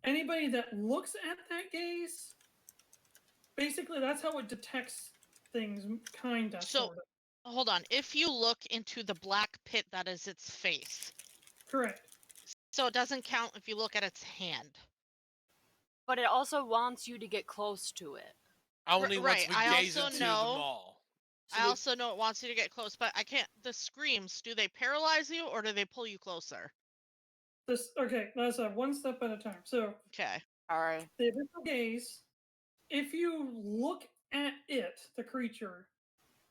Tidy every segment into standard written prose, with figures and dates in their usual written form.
anybody that looks at that gaze, basically that's how it detects things, kinda, So, sorta. hold on. If you look into the black pit that is its face, Correct. so it doesn't count if you look at its hand. But it also wants you to get close to it. Only once Right, we I gaze also into the know- mall. I also know it wants you to get close, but I can't. The screams, do they paralyze you or do they pull you closer? Okay, that's one step at a time. So, Okay. Alright. the abyssal gaze, if you look at it, the creature,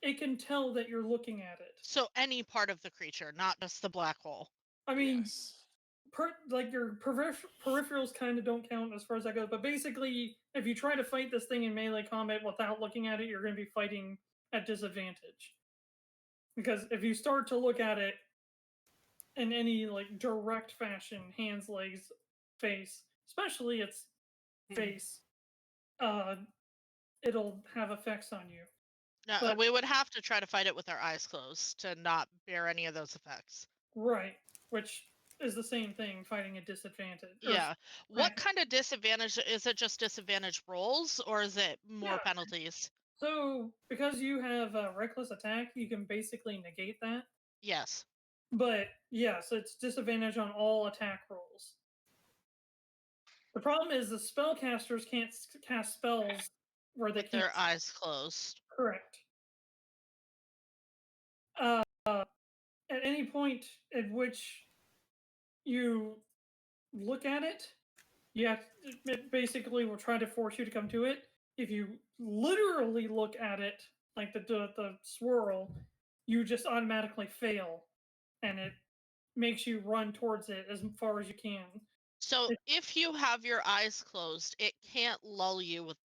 it can tell that you're looking at it. So any part of the creature, not just the black hole. I mean, Yes. like your peripherals kind of don't count as far as that goes, but basically, if you try to fight this thing in melee combat without looking at it, you're going to be fighting at disadvantage. Because if you start to look at it in any like direct fashion, hands, legs, face, especially its face, it'll have effects on you. No, But- we would have to try to fight it with our eyes closed to not bear any of those effects. Right, which is the same thing, fighting a disadvantage. Yeah. What Right. kind of disadvantage? Is it just disadvantage rolls or is it more Yeah. penalties? So, because you have a reckless attack, you can basically negate that. Yes. But yes, it's disadvantage on all attack rolls. The problem is the spellcasters can't cast spells where they With can't. their eyes closed. Correct. At any point at which you look at it, it basically will try to force you to come to it. If you literally look at it, like the swirl, you just automatically fail, and it makes you run towards it as far as you can. So if you have your eyes closed, it can't lull you with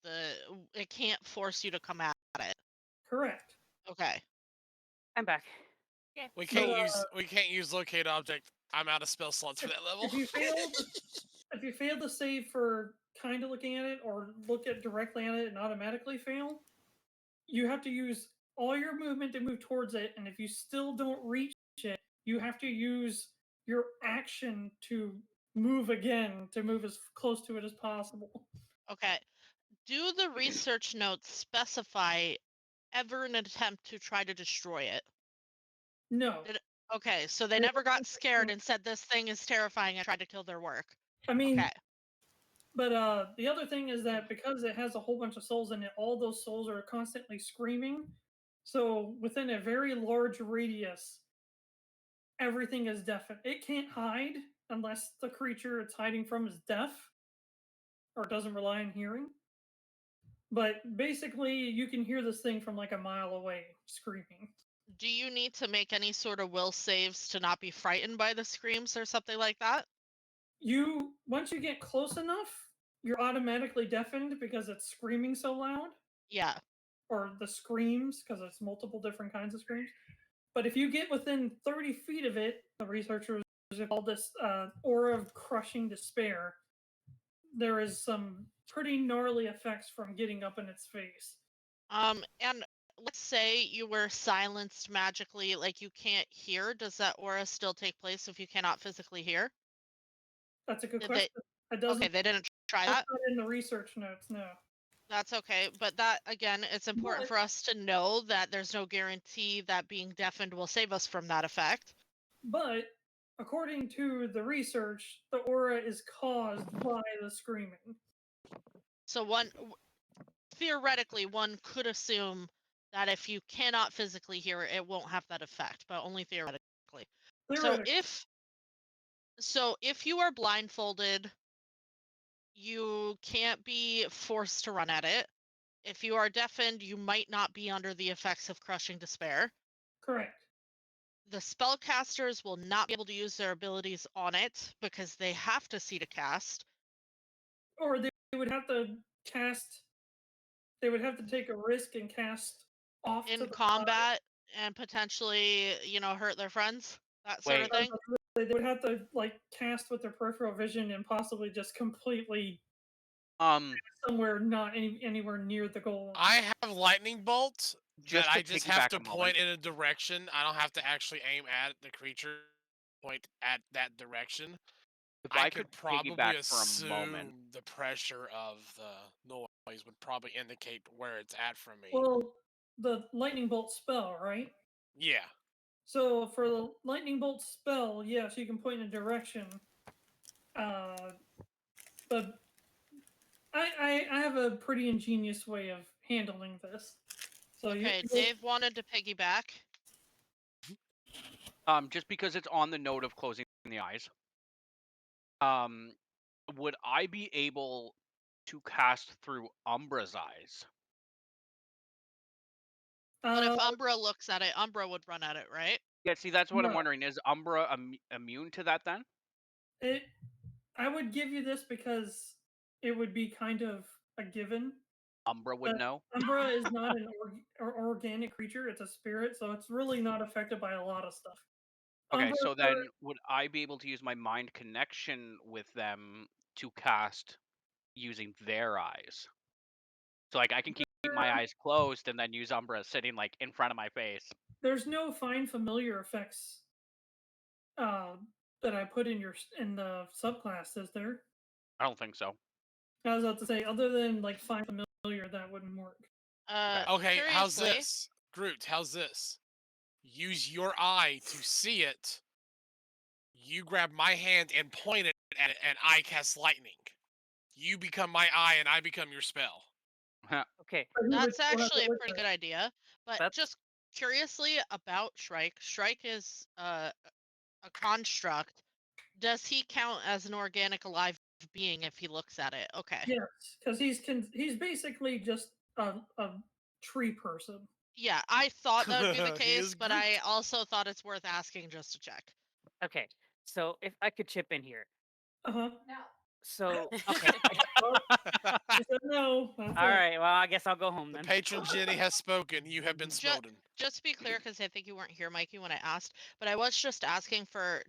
it can't force you to come at it. Correct. Okay. I'm back. Yeah. We can't use locate object. I'm out of spell slots for that level. If you fail to save for kind of looking at it or look at directly at it and automatically fail, you have to use all your movement to move towards it, and if you still don't reach it, you have to use your action to move again to move as close to it as possible. Okay. Do the research notes specify ever an attempt to try to destroy it? No. Okay, so they never got scared and said this thing is terrifying and tried to kill their work. I mean, okay. But the other thing is that because it has a whole bunch of souls in it, all those souls are constantly screaming. So within a very large radius, everything is deafened. It can't hide unless the creature it's hiding from is deaf or doesn't rely on hearing. But basically, you can hear this thing from like a mile away screaming. Do you need to make any sort of will saves to not be frightened by the screams or something like that? Once you get close enough, you're automatically deafened because it's screaming so loud. Yeah. Or the screams, because it's multiple different kinds of screams. But if you get within 30 feet of it, the researchers call this aura of crushing despair. There is some pretty gnarly effects from getting up in its face. And let's say you were silenced magically, like you can't hear. Does that aura still take place if you cannot physically hear? That's a good question. Okay, they didn't try That's that? not in the research notes, no. That's okay, but that, again, it's important for us to know that there's no guarantee that being deafened will save us from that effect. But according to the research, the aura is caused by the screaming. So theoretically, one could assume that if you cannot physically hear it, it won't have that effect, but only theoretically. So if you are blindfolded, you can't be forced to run at it. If you are deafened, you might not be under the effects of crushing despair. Correct. The spellcasters will not be able to use their abilities on it because they have to see to cast. Or they would have to cast. They would have to take a risk and cast off in to the combat and potentially, hurt their friends. That sort of thing. They would have to cast with their peripheral vision and possibly just completely somewhere not anywhere near the goal. I have lightning bolt. I just have to point moment. in a direction. I don't have to actually aim at the creature. Point at that direction. If I I could could probably piggyback for a assume moment. the pressure of the noise would probably indicate where it's at from me. Well, the lightning bolt spell, right? Yeah. So for the lightning bolt spell, yes, you can point in a direction. But I have a pretty ingenious way of handling this. So Okay, you Dave wanted to piggyback. Just because it's on the note of closing the eyes. Would I be able to cast through Umbra's eyes? But if Umbra looks at it, Umbra would run at it, right? Yeah, see, that's what I'm No. wondering. Is Umbra immune to that then? I would give you this because it would be kind of a given. Umbra would But know. Umbra is not an organic creature; it's a spirit, so it's really not affected by a lot of stuff. Okay, Umbra, so then would I be able to use my mind connection with them to cast using their eyes? So like I can keep my eyes closed and then use Umbra sitting like in front of my face. there's no find familiar effects that I put in the subclass, is there? I don't think so. I was about to say, other than like find familiar, that wouldn't work. Okay, how's curiously- this? Groot, how's this? Use your eye to see it. You grab my hand and point it at it, and I cast lightning. You become my eye, and I become your spell. Okay. That's actually a pretty good idea. But That's- just curiously about Shrike, Shrike is a construct. Does he count as an organic alive being if he looks at it? Okay. Yes, because he's basically just a tree person. Yeah, I thought that would be the He case, is but Groot. I also thought it's worth asking just to check. Okay. So if I could chip in here. Uh huh. So okay. I said no. That's All it. right. Well, I guess I'll go home The then. patron Jenny has spoken. You have been spoken. Just to be clear, because I think you weren't here, Mikey, when I asked, but I was just asking for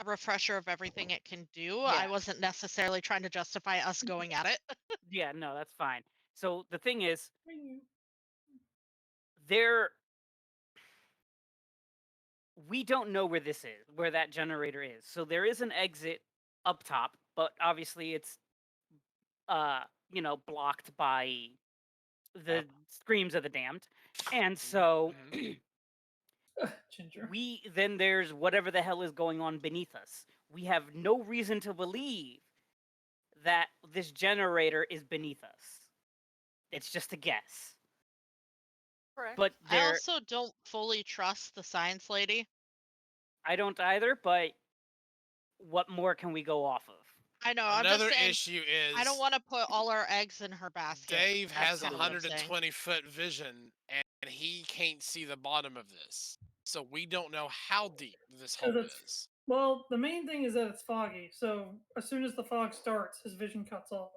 a refresher of everything it can do. I Yeah. wasn't necessarily trying to justify us going at it. Yeah. No, that's fine. So the thing is, Mm. we don't know where this is, where that generator is. So there is an exit up top, but obviously it's blocked by the screams of the damned. And so Ginger. there's whatever the hell is going on beneath us. We have no reason to believe that this generator is beneath us. It's just a guess. Correct. But I also don't fully trust the science lady. I don't either, but what more can we go off of? I know. I'm Another just saying, issue is I don't want to put all our eggs in her basket. Dave has That's all I'm saying. 120-foot vision, and he can't see the bottom of this. So we don't know how deep this hole is. Well, the main thing is that it's foggy. So as soon as the fog starts, his vision cuts off.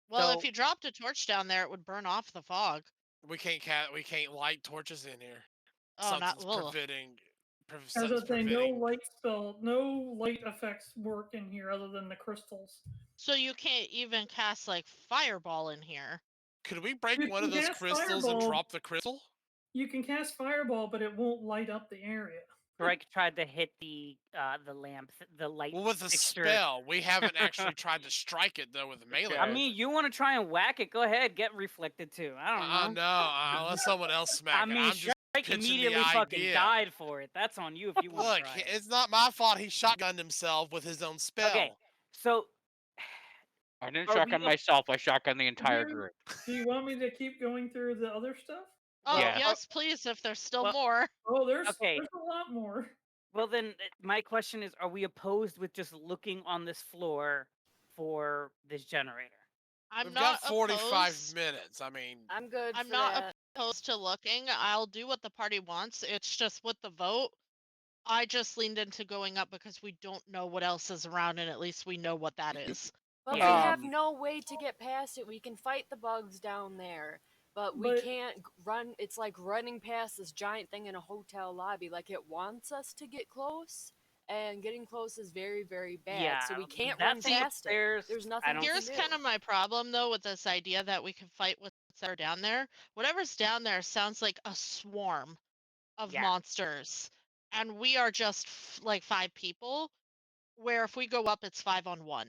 Well, So- if you dropped a torch down there, it would burn off the fog. We can't light torches in here. Oh, not Something's well. As I say, no light effects work in here other than the crystals. So you can't even cast like fireball in here. Could we break You one of can those cast crystals and Fireball. drop the crystal? You can cast fireball, but it won't light up the area. Shrike tried to hit the lamp, the light. Well, with a fixture. spell, we haven't actually tried to strike it though with a melee. I mean, you want to try and whack it? Go ahead, get reflected too. I don't know. no, let someone else smack I it. mean, I'm just Shrike pitching the immediately fucking idea. died for it. That's on you if you want Look, to try it. it's not my fault he shotgunned himself with his own spell. Okay, so I didn't Are shotgun we- myself. I shotgun the entire Here- group. Do you want me to keep going through the other stuff? Oh, Yeah. yes, please, if there's still Well- more. Oh, there's Okay. a lot more. well then, my question is: are we opposed with just looking on this floor for this generator? I'm We've not got 45 opposed. minutes. I mean, I'm good I'm for not that. opposed to looking. I'll do what the party wants. It's just with the vote, I just leaned into going up because we don't know what else is around, and at least we know what that is. But Yeah. we have Um, no way to get past it. We can fight the bugs down there, but we But- can't run. It's like running past this giant thing in a hotel lobby. Like it wants us to get close, and getting close is very, very bad. Yeah, so we can't that run thing past it. upstairs, There's I nothing don't- we can Here's do. kind of my problem, though, with this idea that we can fight what's there down there. Whatever's down there sounds like a swarm of Yeah. monsters, and we are just like 5 people. where if we go up, it's 5-on-1.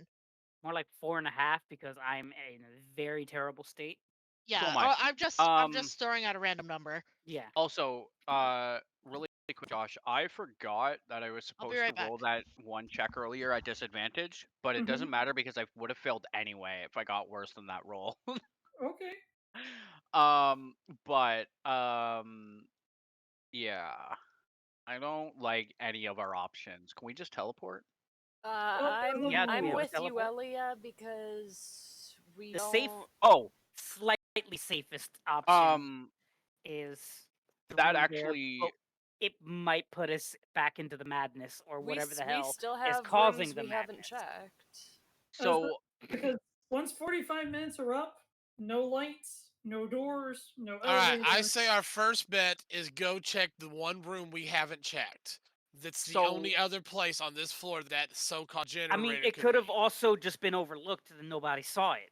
More like 4.5 because I'm in a very terrible state. Yeah, am I. I'm just throwing out a random number. Yeah. Also, really quick, Josh, I forgot that I was I'll be supposed right to roll that one check earlier at disadvantage, but it doesn't matter because I would have failed anyway if I got worse than that roll. Okay. But yeah, I don't like any of our options. Can we just teleport? I'm Yeah, I'm yeah. with Teleport. Yuelia because we The don't. slightly safest option is that through actually there, but it might put us back into the madness or whatever the We hell still is have causing rooms the we madness. haven't checked. so Because once 45 minutes are up, no lights, no doors, no All right, elevator. I say our first bet is go check the one room we haven't checked. That's the only other place on this floor that so-called generator. I mean, it could have also just been overlooked and nobody saw it.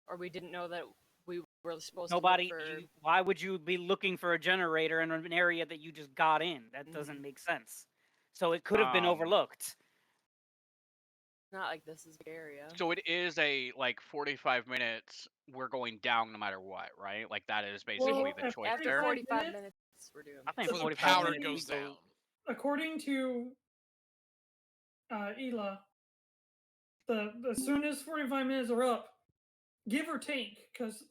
Or we didn't know that we were supposed Nobody. to look for... Why would you be looking for a generator in an area that you just got in? That doesn't make sense. So it could have been overlooked. Not like this is the area. So it is a 45 minutes. We're going down no matter what, right? Like that is basically the choice After there. 45 minutes, we're doing. I think Before the 45 power minutes goes down. According to Ela, as soon as 45 minutes are up, give or take, because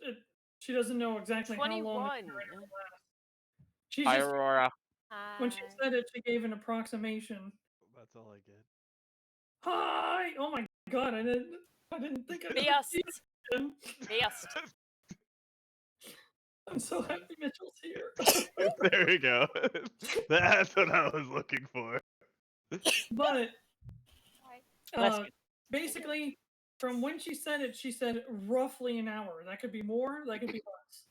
she doesn't know exactly how long. 21. She Hi, just Aurora. when she said it, she gave an approximation. That's all I get. Hi! Oh my god, I didn't think I'd Best. him. Best. I'm so happy Mitchell's here. There we go. That's what I was looking for. But basically, from when she said it, she said roughly an hour. That could be more, that could be less.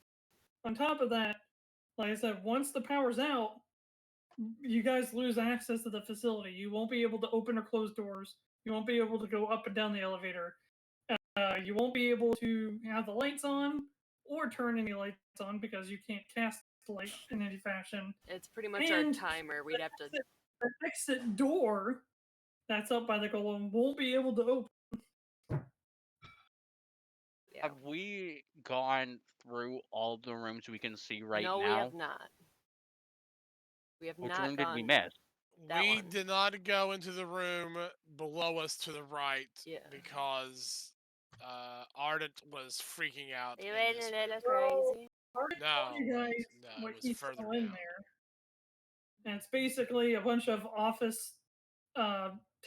On top of that, like I said, once the power's out, you guys lose access to the facility. You won't be able to open or close doors. You won't be able to go up and down the elevator. You won't be able to have the lights on or turn any lights on because you can't cast the light in any fashion. It's pretty much our timer. We'd have to... The exit door that's up by the golem won't be able to open. Yeah. Have we gone through all the rooms we can see right now? No, we have not. We have Which not room gone... did we miss? We did not go into the room below us to the right because Ardent was freaking out. You went a little crazy. No, you guys what he's still in there. And it's basically a bunch of office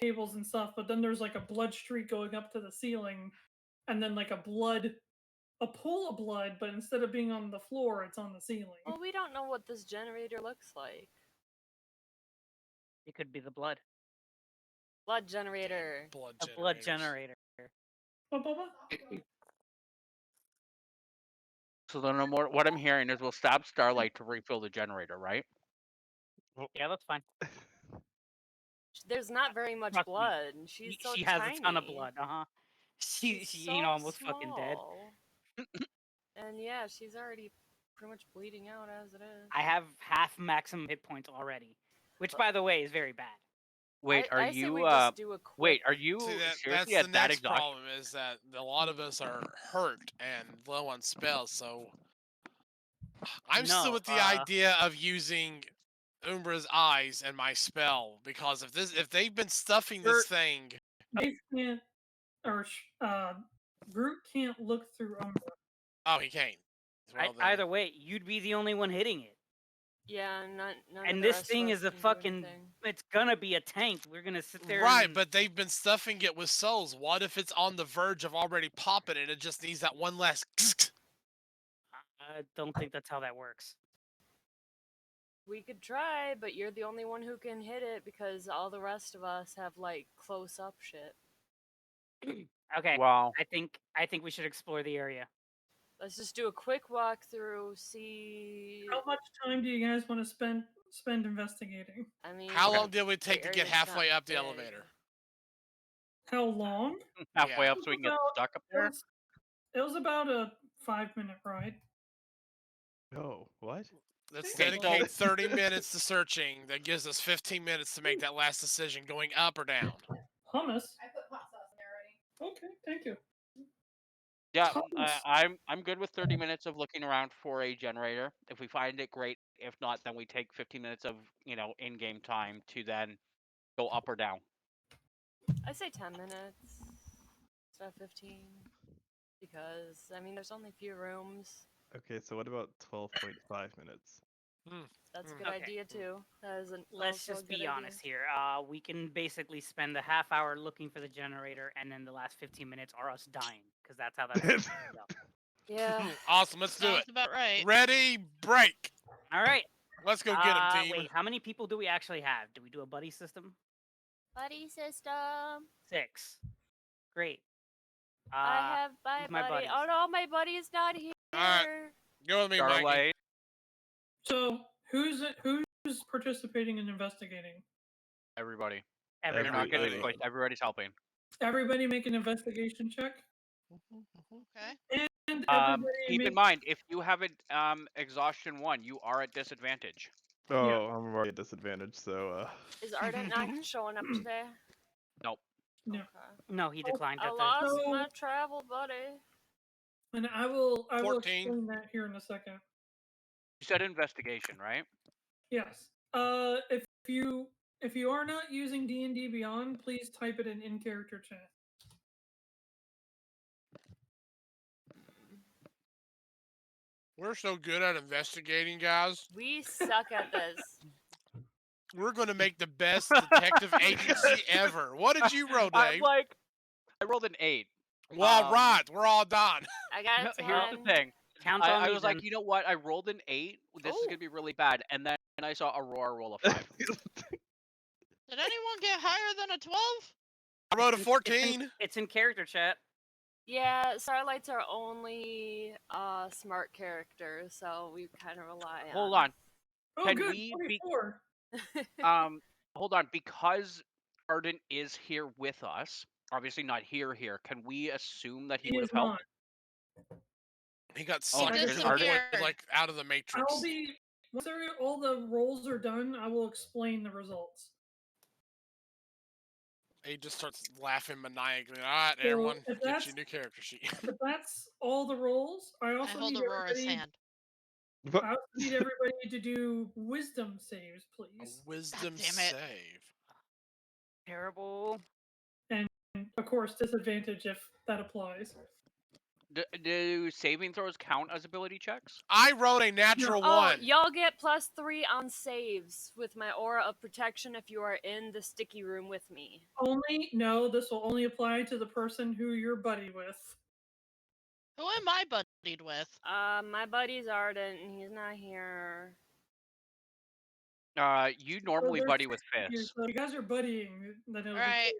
tables and stuff, but then there's like a blood streak going up to the ceiling, and then like a pool of blood, but instead of being on the floor, it's on the ceiling. Well, we don't know what this generator looks like. It could be the blood. Blood generator. Blood generator. So then what I'm hearing is we'll stop Starlight to refill the generator, right? Yeah, that's fine. There's not very much blood. She's so she tiny. has a ton of blood. She so almost fucking dead. And yeah, she's already pretty much bleeding out as it is. I have half maximum hit points already, which by the way is very bad. Wait, are you that's seriously the next exhausted? problem is that a lot of us are hurt and low on spells, so I'm still with the idea of using Umbra's eyes and my spell, because if they've been stuffing this thing, they can't, or Groot can't look through Umbra. Oh, he can't. Well, either way, you'd be the only one hitting it. Yeah, none and of this thing is a fucking. It's gonna be a tank. We're gonna sit there. Right, but they've been stuffing it with souls. What if it's on the verge of already popping and it just needs that one last? I don't think that's how that works. We could try, but you're the only one who can hit it because all the rest of us have like close up shit. Okay. Wow. I think we should explore the area. Let's just do a quick walkthrough. See. How much time do you guys want to spend investigating? I mean, how long did it take to get halfway up the elevator? How long? Halfway up so we can get stuck up there? It was about a 5-minute ride. No, what? Let's dedicate 30 minutes to searching. That gives us 15 minutes to make that last decision, going up or down. Hummus. I put hot sauce in there already. Okay, thank you. Yeah, Hummus. I'm good with 30 minutes of looking around for a generator. If we find it, great. If not, then we take 15 minutes of in-game time to then go up or down. I say 10 minutes instead of 15. Because, I mean, there's only a few rooms. Okay, so what about 12.5 minutes? That's a good Okay. idea, too. That is Let's also a just good be idea. honest here. We can basically spend a half hour looking for the generator, and then the last 15 minutes are us dying, because that's how that's supposed to go. Yeah. Awesome, let's do Sounds it. about right. Ready, break. All right. Let's go get him, team. Wait, how many people do we actually have? Do we do a buddy system? Buddy system. 6. Great. I have my who's my buddy. buddies? Oh no, my buddy's not here. Alright. Go with me, Mikey. Starlight. So who's participating in investigating? Everybody. Everybody. You're not getting a Everybody. choice. Everybody's helping. Everybody make an investigation check. Okay. And everybody Keep make, in mind, if you have an exhaustion 1, you are at disadvantage. Oh, I'm already at disadvantage, so Is Ardent not showing up today? Nope. No. Okay. No, he declined I at lost So- my travel buddy. And I will 14. explain that here in a second. You said investigation, right? Yes. If you are not using D&D Beyond, please type it in character chat. We're so good at investigating, guys. We suck at this. We're going to make the best detective agency ever. What did you roll, I'm Dave? like, I rolled an 8. Well, right. We're all done. I got a 10. Here's the thing. Count on I me was then. like, you know what? I rolled an 8. This is Ooh. gonna be really bad. And then I saw Aurora roll a 5. Did anyone get higher than a 12? I wrote a It's in- 14. It's in character chat. Yeah, Starlight's our only smart character, so we kind of rely on. Hold on. Oh, Can good. we be- 24. Hold on. Because Ardent is here with us, obviously not here. Can we assume that he would is have helped? not. He got Oh, sucked he into the disappeared. void, like out of the matrix. I'll be once all the rolls are done. I will explain the results. He just starts laughing maniacally. All right, So, everyone, if get your that's- new character sheet. If that's all the rolls, I I also hold need Aurora's everybody. hand. I also need everybody to do wisdom saves, A please. wisdom damn it. save. Terrible. And of course, disadvantage if that applies. Do saving throws count as ability checks? I wrote a natural Oh, 1. y'all get +3 on saves with my aura of protection if you are in the sticky room with me. This will only apply to the person who you're buddy with. Who am I buddied with? My buddy's Ardent, and he's not here. You normally there's buddy with Here, Fizz. so if you guys are buddying, then it'll be Alright.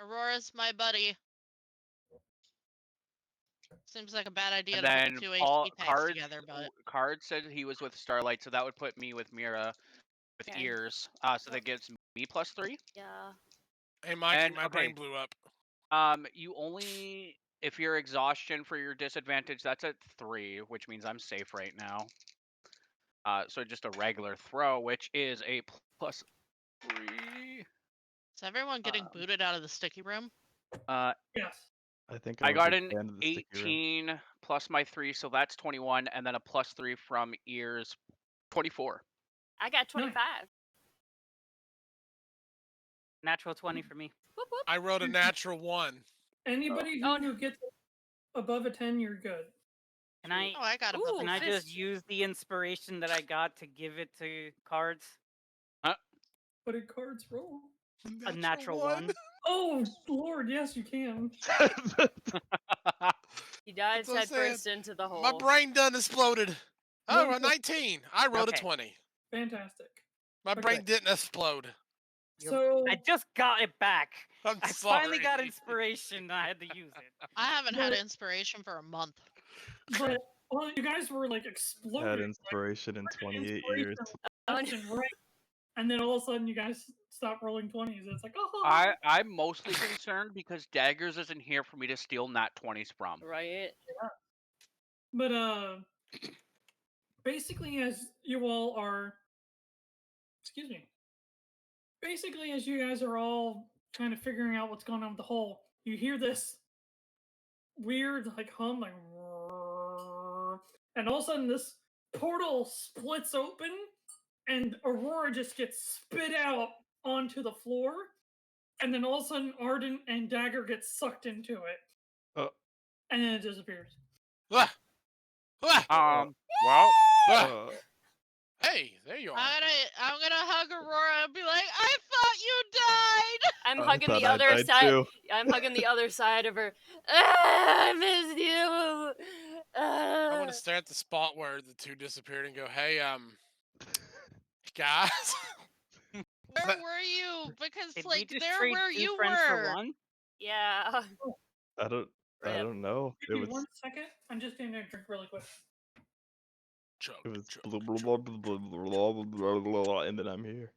Aurora's my buddy. Seems like a bad idea And to then put 2 Paul HP tags Card together, but Card said he was with Starlight, so that would put me with Mirra with Okay. ears. So that gives me +3. Yeah. Hey, Mikey, And- my okay. brain blew up. You only if your exhaustion for your disadvantage, that's at 3, which means I'm safe right now. So just a regular throw, which is a +3. is everyone getting booted out of the sticky room? yes. I think I I'm a got big an fan of the sticky room. 18 plus my 3, so that's 21, and then a +3 from ears, 24. I got 25. Natural 20 for me. Whoop, whoop. I wrote a natural 1. Anybody Oh, who gets above a 10, you're good. Can I? Oh, I got a Ooh, Can I just fist. use the inspiration that I got to give it to cards? What did cards roll? A natural 1. Oh, Lord, yes, you can. He dives That's what I'm headfirst into the hole. My brain done exploded. Oh, No, a 19. I rolled Okay. a 20. Fantastic. My Okay. brain didn't explode. So, I just got it back. I'm I sorry. finally got inspiration. And I had to use it. I haven't had But- inspiration for a month. but well, you guys were like Had exploding. inspiration in 28 inspiration years. left and right, and then all of a sudden you guys stop rolling 20s. It's like, oh, I'm mostly concerned because Daggers isn't here for me to steal nat 20s from. Right? But basically, as you all are, excuse me. Basically, as you guys are all kind of figuring out what's going on with the hole, you hear this weird like hum, like, and all of a sudden this portal splits open, and Aurora just gets spit out onto the floor, and then all of a sudden Ardent and Dagger get sucked into it, and then it disappears. Ah! Ah! Well, Ah! Hey, there you are. I'm gonna hug Aurora and be like, I thought you died. I'm I hugging thought the I other died side. too. I'm hugging the other side of her. I miss you. I want to stare at the spot where the two disappeared and go, hey, guys. Where were you? Because Did we like just they're trade where two you friends for were. one? Yeah. I don't know. Give me 1 second. I'm just going to drink really quick. Chug, It was chug, blah, chug. blah, blah, blah, blah, blah, blah, blah, blah, and then I'm here.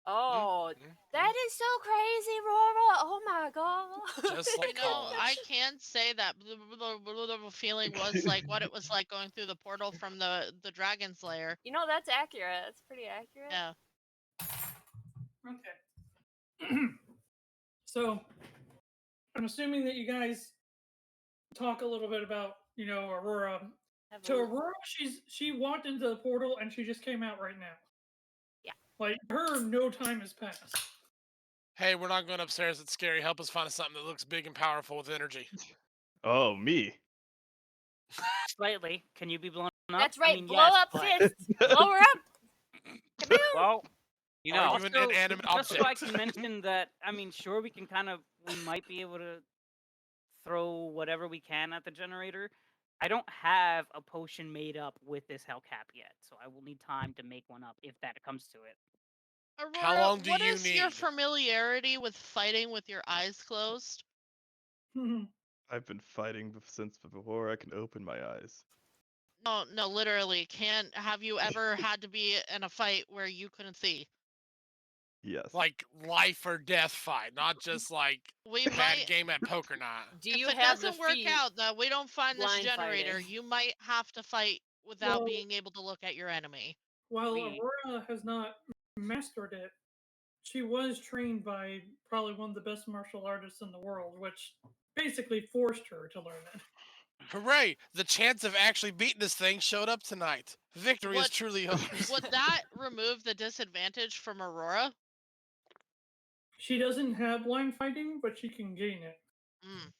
Oh, Mm, that is so crazy, Aurora. Oh my god. Just like You know, college. I can say that feeling was like what it was like going through the portal from the Dragon's Lair. You know, that's accurate. That's pretty accurate. Yeah. Okay. So, I'm assuming that you guys talk a little bit about, Aurora. Have To a- Aurora, she walked into the portal and she just came out right now. Yeah. Like, her, no time has passed. Hey, we're not going upstairs. It's scary. Help us find something that looks big and powerful with energy. Oh, me. Slightly. Can you be blown up? That's I right. mean, Blow yes, up but fists. Blow her up. Kaboom. well, you know, Are you an also, inanimate just so I object? can mention that, I mean, sure, we might be able to throw whatever we can at the generator. I don't have a potion made up with this Hellcap yet, so I will need time to make one up if that comes to it. Aurora, How long do what you is your need? familiarity with fighting with your eyes closed? I've been fighting since before I can open my eyes. No, literally. Have you ever had to be in a fight where you couldn't see? Yes. Like life or death fight, not just like We bad might. game at poker night. Do If you it have doesn't the work feat? out that we don't find this blind generator, fighting? you might have to fight without Well- being able to look at your enemy. While We- Aurora has not mastered it, she was trained by probably one of the best martial artists in the world, which basically forced her to learn it. Hooray! The chance of actually beating this thing showed up tonight. Victory is What- truly ours. Would that remove the disadvantage from Aurora? She doesn't have blind fighting, but she can gain it. Mm.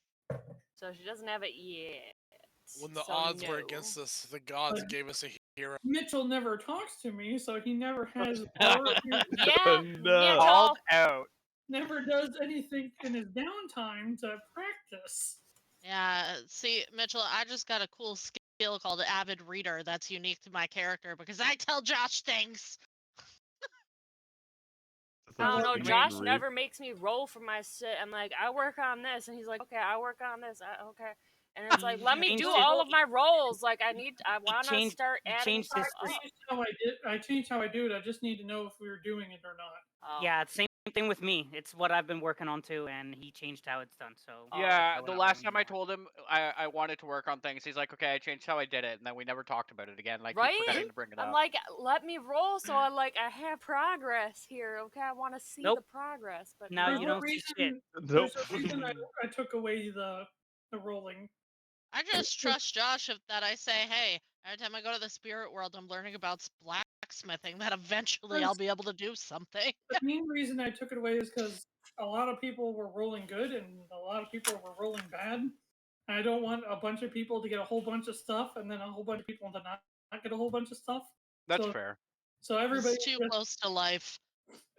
So she doesn't have it yet. When the So odds were no. against us, the gods But- gave us a hero. Mitchell never talks to me, so he never has power. Yeah. No. called Mitchell. out. Never does anything in his downtime to practice. Yeah, see, Mitchell, I just got a cool skill called Avid Reader that's unique to my character because I tell Josh things. I don't know. You Josh read. never makes me roll for my shit. I'm like, I work on this, and he's like, okay, I work on this. Okay, and it's like, let me changed do it. all of my rolls. Like, I want to changed- start he adding changed stuff his up. I changed how I do it. I just need to know if we were doing it or not. Oh. Yeah, same thing with me. It's what I've been working on too, and he changed how it's done. So Yeah, I the went out last with time him I more. told him I wanted to work on things, he's like, okay, I changed how I did it, and then we never talked about it again. Like, Right? keep forgetting to bring it I'm up. like, let me roll, so I have progress here. Okay, I want to see Nope. the progress, but Now There's you a don't see shit. Nope. There's a reason I took away the rolling. I just trust Josh that I say, hey, every time I go to the spirit world, I'm learning about blacksmithing, that eventually I'll be able to do something. The main reason I took it away is because a lot of people were rolling good and a lot of people were rolling bad. And I don't want a bunch of people to get a whole bunch of stuff and then a whole bunch of people to not get a whole bunch of stuff. That's so- fair. So everybody. It's too close to life.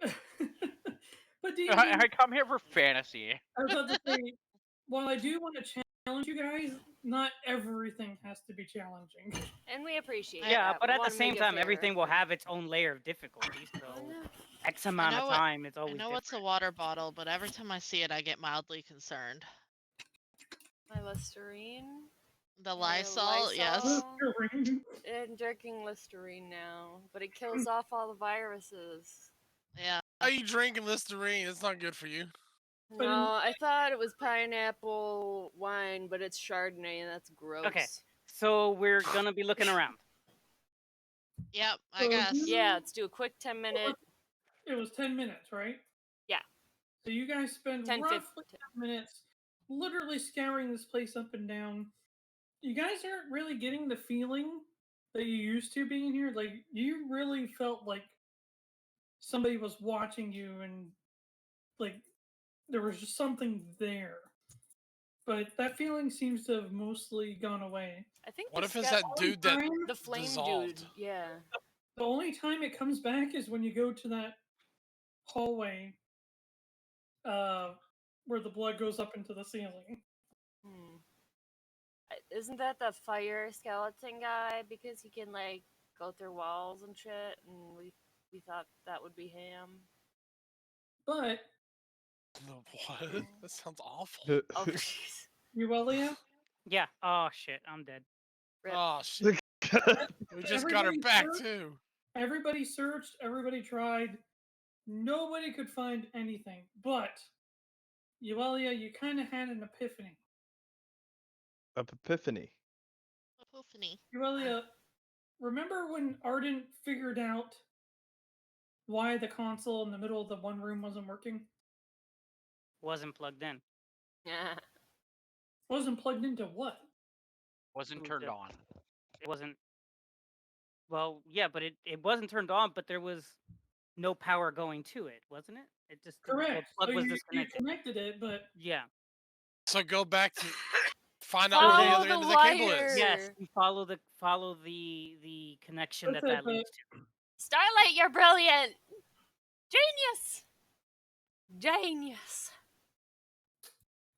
But do you I come here for fantasy. I was about to say, while I do want to challenge you guys, not everything has to be challenging. and we appreciate. Yeah, that. but We at the wanna same make it time, fair. everything will have its own layer of difficulty. So X amount know of what- time, it's I always know different. it's a water bottle, but every time I see it, I get mildly concerned. My Listerine. The Lysol, yes. Lysol. And drinking Listerine now, but it kills off all the viruses. Yeah. Why are you drinking Listerine? It's not good for you. But No, I thought it was pineapple wine, but it's Chardonnay, and that's gross. Okay. So we're gonna be looking around. Yep, I So guess. you- Yeah, let's do a quick 10-minute. It was 10 minutes, right? Yeah. So you guys spend 10, roughly 10 minutes literally scouring this place up and down. You guys aren't really getting the feeling that you used to being here. Like, you really felt like somebody was watching you and, like, there was just something there. But that feeling seems to have mostly gone away. I think What the if it's scout- that dude that the flame dissolved? dude. Yeah. The only time it comes back is when you go to that hallway where the blood goes up into the ceiling. Isn't that the fire skeleton guy? Because he can like go through walls and shit, and we thought that would be him. But What? That sounds awful. Oh, jeez. Yuelia, Yeah. Oh shit, I'm dead. Rip. Oh shit. We just got her Everybody back searched? too. everybody searched, everybody tried. Nobody could find anything. But Yuelia, you kind of had an epiphany. Epiphany. Epiphany. Yuelia, remember when Ardent figured out why the console in the middle of the one room wasn't working? Wasn't plugged in. Yeah. Wasn't plugged into what? Wasn't turned on. It wasn't. Well, yeah, but it wasn't turned on, but there was no power going to it, wasn't it? It just the Correct. plug So was you disconnected. connected it, but Yeah. So go back to find out where the Follow other the end of the cable wire. is. Yes, you follow the connection That's that it, but- leads to. Starlight, you're brilliant. Genius. Genius.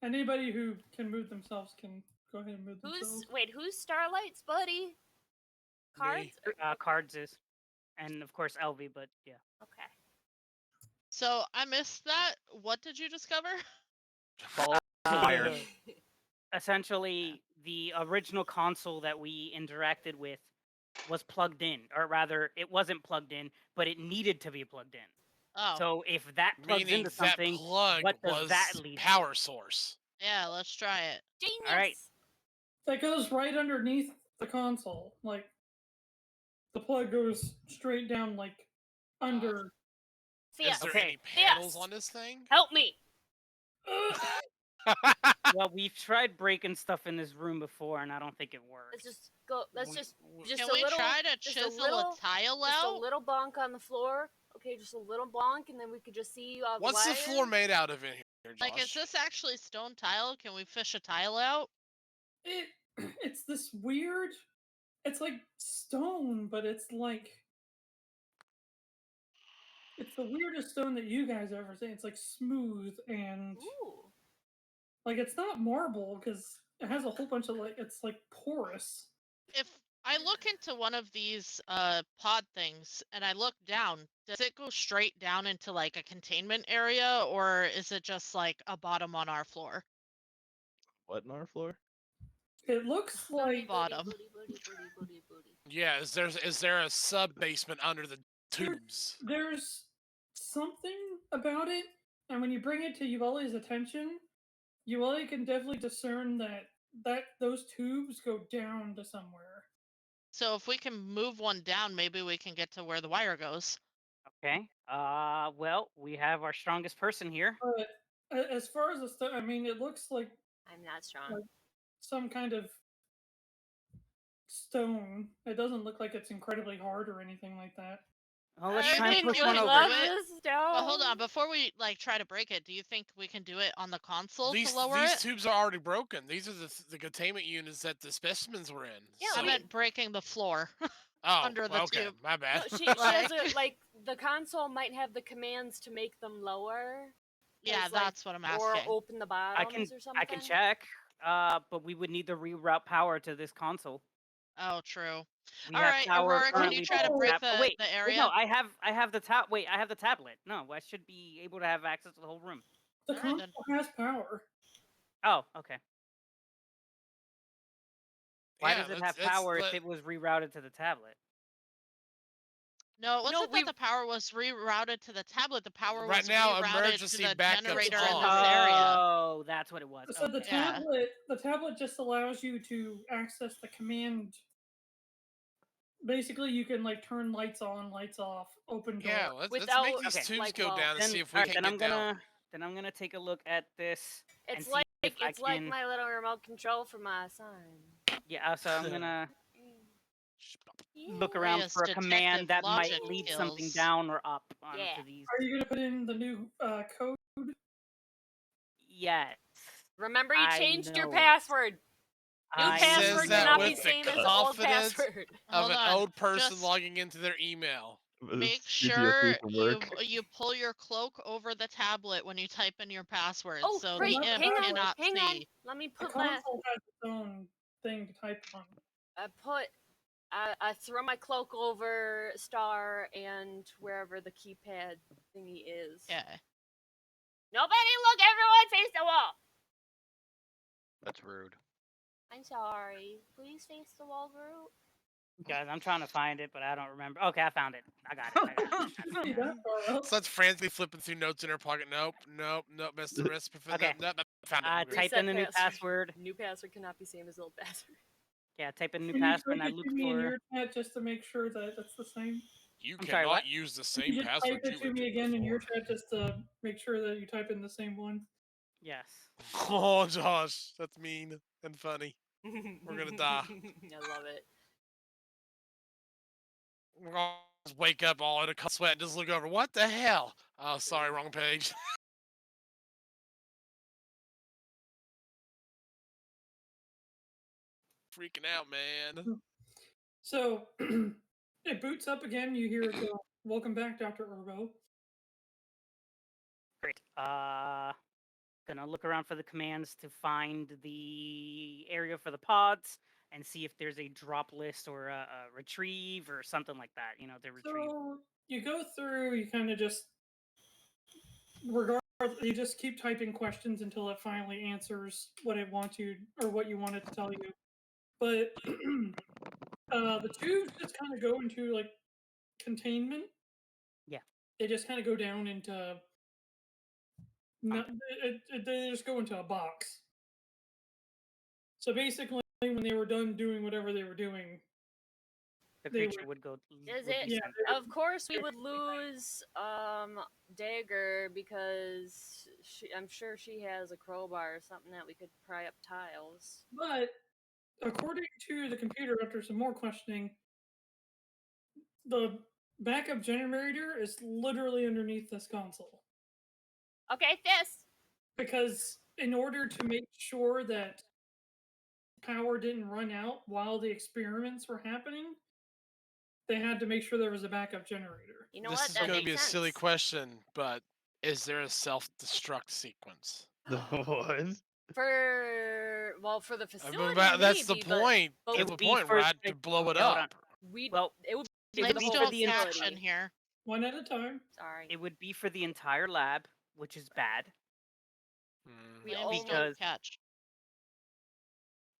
anybody who can move themselves can go ahead and move themselves. Who's Starlight's buddy? Cards? Cards is, and of course LV, but yeah. Okay. So I missed that. What did you discover? Follow the wire. Essentially, the original console that we interacted with was plugged in, or rather, it wasn't plugged in, but it needed to be plugged in. Oh, So if that plugs Meaning into that something, plug what does was that lead to? power source. yeah. Let's try it. Genius. All right. That goes right underneath the console. Like, the plug goes straight down, like, under. Fia, Is there Okay. any panels Yes. on this thing? help me. Well, we've tried breaking stuff in this room before, and I don't think it works. Let's just go. Let's We- just Can a we little. try to just a chisel little- a tile Just a out? little bonk on the floor. Okay, just a little bonk, and then we could just see all the What's the wire. floor made out of in here, Josh? Like, is this actually stone tile? Can we fish a tile out? It's this weird. It's like stone, but it's like. It's the weirdest stone that you guys ever seen. It's like smooth and Ooh. like it's not marble because it has a whole bunch of like it's like porous. If I look into one of these pod things and I look down, does it go straight down into like a containment area, or is it just like a bottom on our floor? What in our floor? It looks like Bottom. Yeah, is there a sub basement under the tubes? there's something about it, and when you bring it to Yuelia's attention, Yuelia can definitely discern that those tubes go down to somewhere. So if we can move one down, maybe we can get to where the wire goes. Okay. Well, we have our strongest person here. But as far as the stuff, I mean, it looks like I'm not strong. Like- some kind of stone. It doesn't look like it's incredibly hard or anything like that. Oh, let's I try and think push you one would over. love Love it. this stone. Well, hold on. Before we like try to break it, do you think we can do it on the console These to lower it? tubes are already broken. These are the containment units that the specimens were in. Yeah, I so- meant breaking the floor. oh, under the okay, tube. my No, bad. she has Like- a, like the console might have the commands to make them lower. Yeah, As, like, that's what I'm Or asking. open the bottoms or something. I can check. But we would need to reroute power to this console. Oh, true. We All have right, power Aurora, can currently you try to the break tab- the, wait, the wait, area? no, I have the wait, I have the tablet. No, I should be able to have access to the whole room. The Alright, then. console has power. Oh, okay. Why Yeah, does it have let's power if let- it was rerouted to the tablet? No, it No, wasn't that the power was rerouted to the tablet. The power Right was now, rerouted emergency to the backup's generator in on. this area. Oh, that's what it was. So the Okay. Yeah. tablet just allows you to access the command. Basically, you can like turn lights on, lights off, open door. Yeah, let's make Without- these okay, tubes like, go well, down and Then, see if we alright, can then get down. Then I'm gonna take a look at this. It's and see like if I it's like can- my little remote control for my son. Yeah, so I'm gonna look Yeah. around Breya's for a detective command that might logic lead something skills. down or up onto Yeah. these. Are you gonna put in the new code? Yes. Remember, you I changed your know. password. New I password Says that cannot with be the same as the old confidence password. of Hold an on, old person just logging into their email. make Studio sure paperwork. you pull your cloak over the tablet when you type in your password, Oh, so right. the imp Hang on. cannot Hang see. on. Let me The put my. console has its own thing to type on. I throw my cloak over Star and wherever the keypad thingy is. Okay. Nobody look, everyone face the wall! That's rude. I'm sorry. Please face the wall, Groot. Guys, I'm trying to find it, but I don't remember. Okay, I found it. I got it. See that far up? Starts frantically flipping through notes in her pocket. Nope, missed the recipe for Okay. Nope, found it. I'm good. Type in the new password. New password cannot be same as old password. Yeah, type in the new Can you password and I type it look to me in for. your chat just to make sure that that's the same? You I'm cannot sorry, what? use the Can same you just password type you it to me entered again in your before. chat just to make sure that you type in the same one? Yes. Oh, Josh, that's mean and funny. We're gonna die. I love it. We're gonna just wake up all in a cold sweat and just look over. What the hell? Oh, sorry, wrong page. Freaking out, man. So it boots up again. You hear it go, "Welcome back, Dr. Urbo." Great. Gonna look around for the commands to find the area for the pods and see if there's a drop list or a retrieve or something like that. You know, the retrieve. So you go through, you kind of just, regardless, you just keep typing questions until it finally answers what it wants you or what you want it to tell you. But the tubes just kind of go into like containment. Yeah. They just kind of go down into. No, they just go into a box. So basically, when they were done doing whatever they were doing, The they creature would- would go. Is would it? be Yeah, sent. Of course, we would lose Dagger because I'm sure she has a crowbar or something that we could pry up tiles. But according to the computer, after some more questioning, the backup generator is literally underneath this console. Okay, this. Because in order to make sure that power didn't run out while the experiments were happening, they had to make sure there was a backup generator. You know This what? is That gonna makes be a sense. silly question, but is there a self-destruct sequence? What? For the facility, That's the maybe, but point. but That's the would be point, for- Rad, to blow it Yeah, hold on. up. Well, it would it be would the Flames be whole for don't the catch facility. in here. One at a time. Sorry. It would be for the entire lab, which is bad. We Flames almost- don't Because- catch.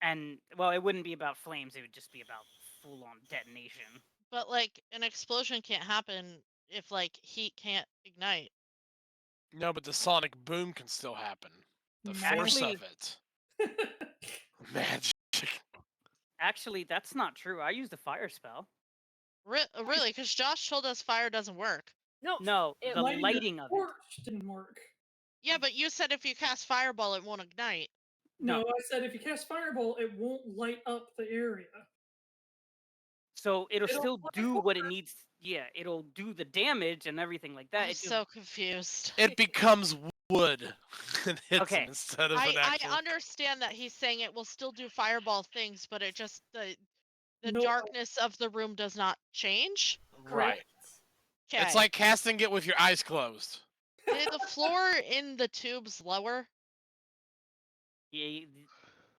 And well, it wouldn't be about flames. It would just be about full-on detonation. But like an explosion can't happen if like heat can't ignite. No, but the sonic boom can still happen. The force Actually- of it. Magic. Actually, that's not true. I used a fire spell. Really? Because Josh told us fire doesn't work. No, it- the Lighting lighting of it. torch didn't work. Yeah, but you said if you cast fireball, it won't ignite. No, No. I said if you cast fireball, it won't light up the area. So it'll It'll still fly do what it forward. needs. Yeah, it'll do the damage and everything like that. I'm It just- so confused. It becomes wood and hits Okay. him instead of an I actual. understand that he's saying it will still do fireball things, but it just the No. darkness of the room does not change. Right. Okay. It's like casting it with your eyes closed. Did the floor in the tubes lower? Yeah,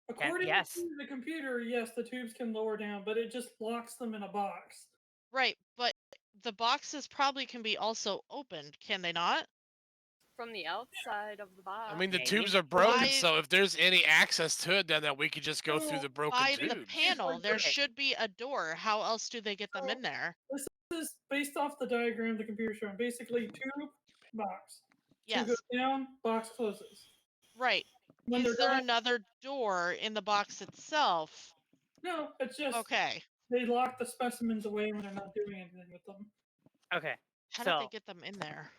According yes. to the computer, yes, the tubes can lower down, but it just locks them in a box. Right, but the boxes probably can be also opened, can they not? From the outside of the box. I mean, the Maybe. tubes are broken, Why- so if there's any access to it, then we could just go through the broken By tubes. the panel, there Okay. should be a door. How else do they get them in there? This is based off the diagram the computer showing. Basically, tube, box. Yes, Tube goes down, box closes. right. When Is they're there done, another door in the box itself? no, it's just Okay. they lock the specimens away when they're not doing anything with them. Okay. How did they So- get them in there?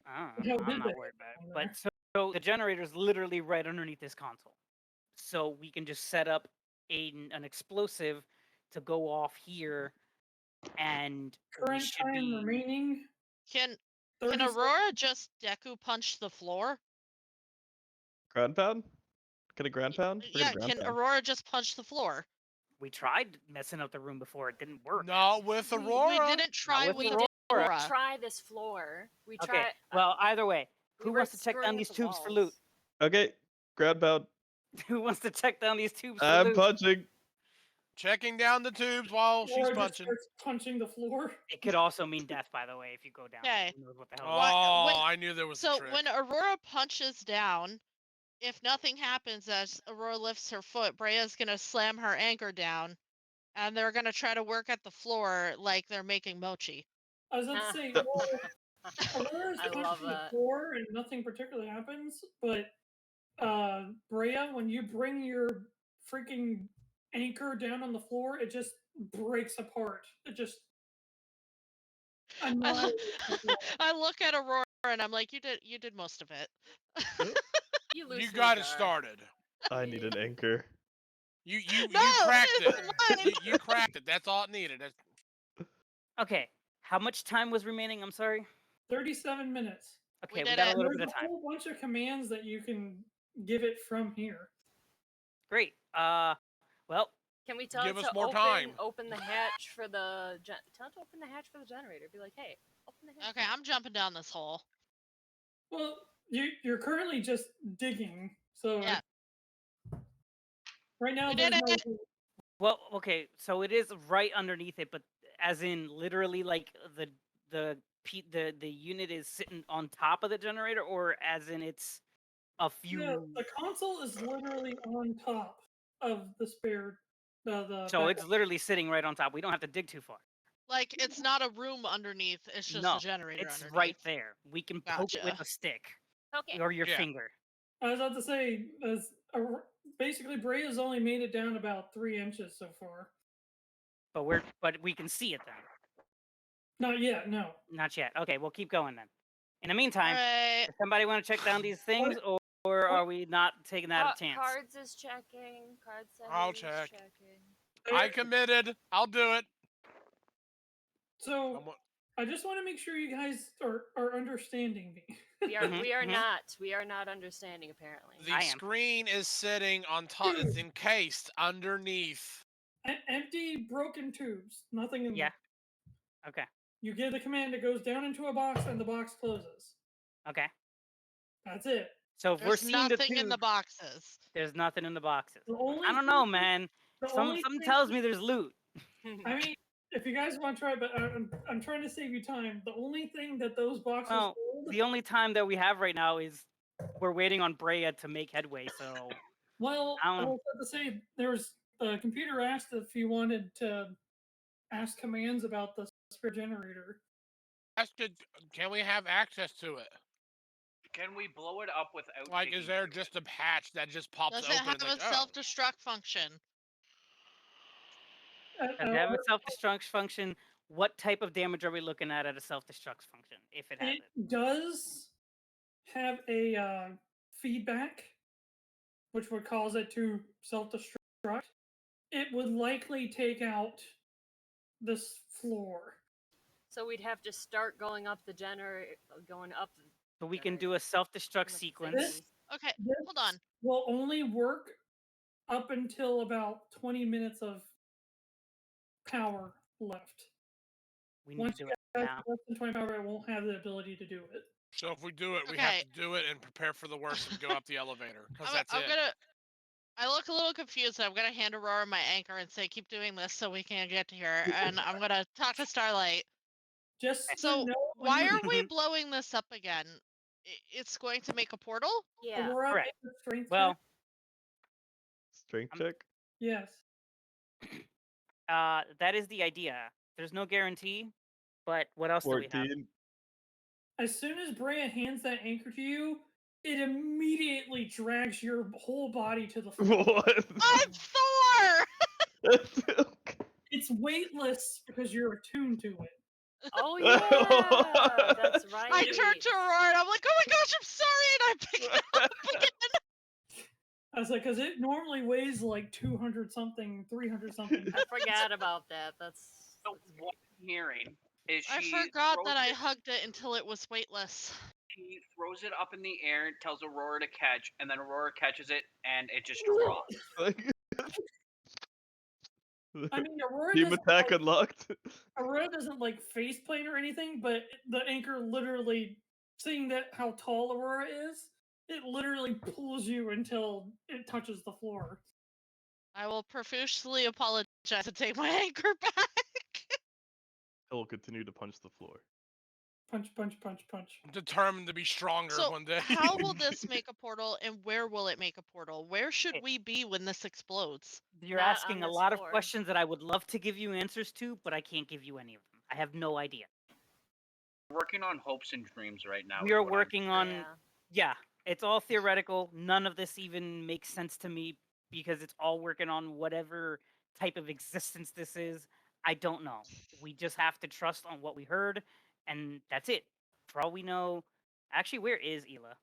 I How don't know, I'm did not they worried about get it. there? But so So the generator's literally right underneath this console. So we can just set up an explosive to go off here, and we Current should time be. remaining. Can 30 Aurora just Deku punch the floor? Ground pound? Can a ground pound? We're Yeah, gonna ground can pound. Aurora just punch the floor? We tried messing up the room before; it didn't work. Not with Aurora. We didn't try with with Aurora. Aurora. Try this floor. We Okay. try. Well, either way, we who were wants to check down screwing these with the tubes for loot? walls. Okay, ground pound. Who wants to check down these tubes for I'm loot? punching. Checking down the tubes while she's Aurora just punching. starts punching the floor. It could also mean death, by the way, if you go down. Okay. Who knows what the hell? Oh, when- I knew there was a So trick. when Aurora punches down, if nothing happens as Aurora lifts her foot, Breya's gonna slam her anchor down, and they're gonna try to work at the floor like they're making mochi. I was about to say, well, Aurora's I love punching the that. floor and nothing particularly happens, but Breya, when you bring your freaking anchor down on the floor, it just breaks apart. It just annihilates the floor. I look at Aurora and I'm like, you did most of it. You You loosened got it our- started. I need an anchor. You No, cracked it's it. mine. You cracked it. That's all it needed. Okay. How much time was remaining? I'm sorry. 37 minutes. Okay, we did got it. a little There's bit of a time. whole bunch of commands that you can give it from here. Great. Well, Can we tell Give it us to more open, time. open the hatch for the tell it to open the hatch for the generator? Be like, hey, open the hatch. Okay, I'm jumping down this hole. Well, you're currently just digging, so Yeah. right now We there's did no. it. well, okay. So it is right underneath it, but as in literally, like the unit is sitting on top of the generator, or as in it's a few. No, the console is literally on top of the spare. The So back- it's literally sitting right on top. We don't have to dig too far. Like it's not a room underneath. It's just No, a generator It's underneath. right there. We can poke it with Gotcha. a stick Okay. or your Yeah. finger. I was about to say, basically Breya's only made it down about 3 inches so far. But we can see it then. Not yet, no. Not yet. Okay, we'll keep going then. In the meantime, Alright. does somebody want to check down these things, or are we not taking that a chance? Cards is checking. Card I'll is check. checking. I committed. I'll do it. So I'm wa- I just want to make sure you guys are understanding me. We are Mhm, we are mhm. not. We are not understanding apparently. The I am. screen is sitting on top. It's encased underneath. Empty, broken tubes, nothing in Yeah. there. Okay. You give the command, it goes down into a box, and the box closes. Okay. That's it. So if we're There's seeing the nothing in the tube, boxes. there's nothing in the boxes. The only I don't know, thing- man. the Something only thing- tells me there's loot. I mean, if you guys want to try, but I'm trying to save you time. The only thing that those boxes Well, hold. the only time that we have right now is we're waiting on Breya to make headway. So Well, I I don't- was about to say there's the computer asked if you wanted to ask commands about the spare generator. Can we have access to it? Can we blow it up without? Like, is digging there through just it? a hatch that just pops Does open? it have and a like, oh. self-destruct function? does it have a self-destruct function? What type of damage are we looking at a self-destruct function? If it has It it. does have a feedback, which would cause it to self-destruct. It would likely take out this floor. So we'd have to start going up the generator, going up. So we can do a self-destruct sequence. This- Okay, This hold on. will only work up until about 20 minutes of power left. We need Once to do you it guys now. have less than 20 power, it won't have the ability to do it. So if we do it, we have Okay. to do it and prepare for the worst and go up the elevator. Because I'm, that's I'm it. gonna. I look a little confused. I'm gonna hand Aurora my anchor and say, "Keep doing this so we can get to here." And I'm gonna talk to Starlight. Just So, to know, when Why you- are we blowing this up again? It's going to make a portal? Yeah. Aurora, Correct. make a strength Well, check? Strength check. Yes. that is the idea. There's no guarantee, but what else do we have? 14. As soon as Breya hands that anchor to you, it immediately drags your whole body to the floor. What? I'm Thor! It's weightless because you're attuned to it. Oh yeah, that's right. I turned to Aurora and I'm like, oh my gosh, I'm sorry, and I picked it up again. I was like, because it normally weighs like 200 something, 300 something. I forgot about that. That's So what I'm hearing is I she forgot throws that I it- hugged it until it was weightless. She throws it up in the air, tells Aurora to catch, and then Aurora catches it, and it just drops. Like, I mean, Aurora team doesn't, attack like, unlocked. Aurora doesn't like face plane or anything, but the anchor literally, seeing that how tall Aurora is, it literally pulls you until it touches the floor. I will profusely apologize and take my anchor back. He'll continue to punch the floor. Punch, punch, punch, punch. Determined to be stronger So, one day. how will this make a portal, and where will it make a portal? Where should Okay. we be when this explodes? You're Not on asking a this lot of floor. questions that I would love to give you answers to, but I can't give you any of them. I have no idea. Working on hopes and dreams right now. We is are what I'm working on. yeah. Yeah, it's all theoretical. None of this even makes sense to me because it's all working on whatever type of existence this is. I don't know. We just have to trust on what we heard, and that's it. For all we know, actually, where is Ela?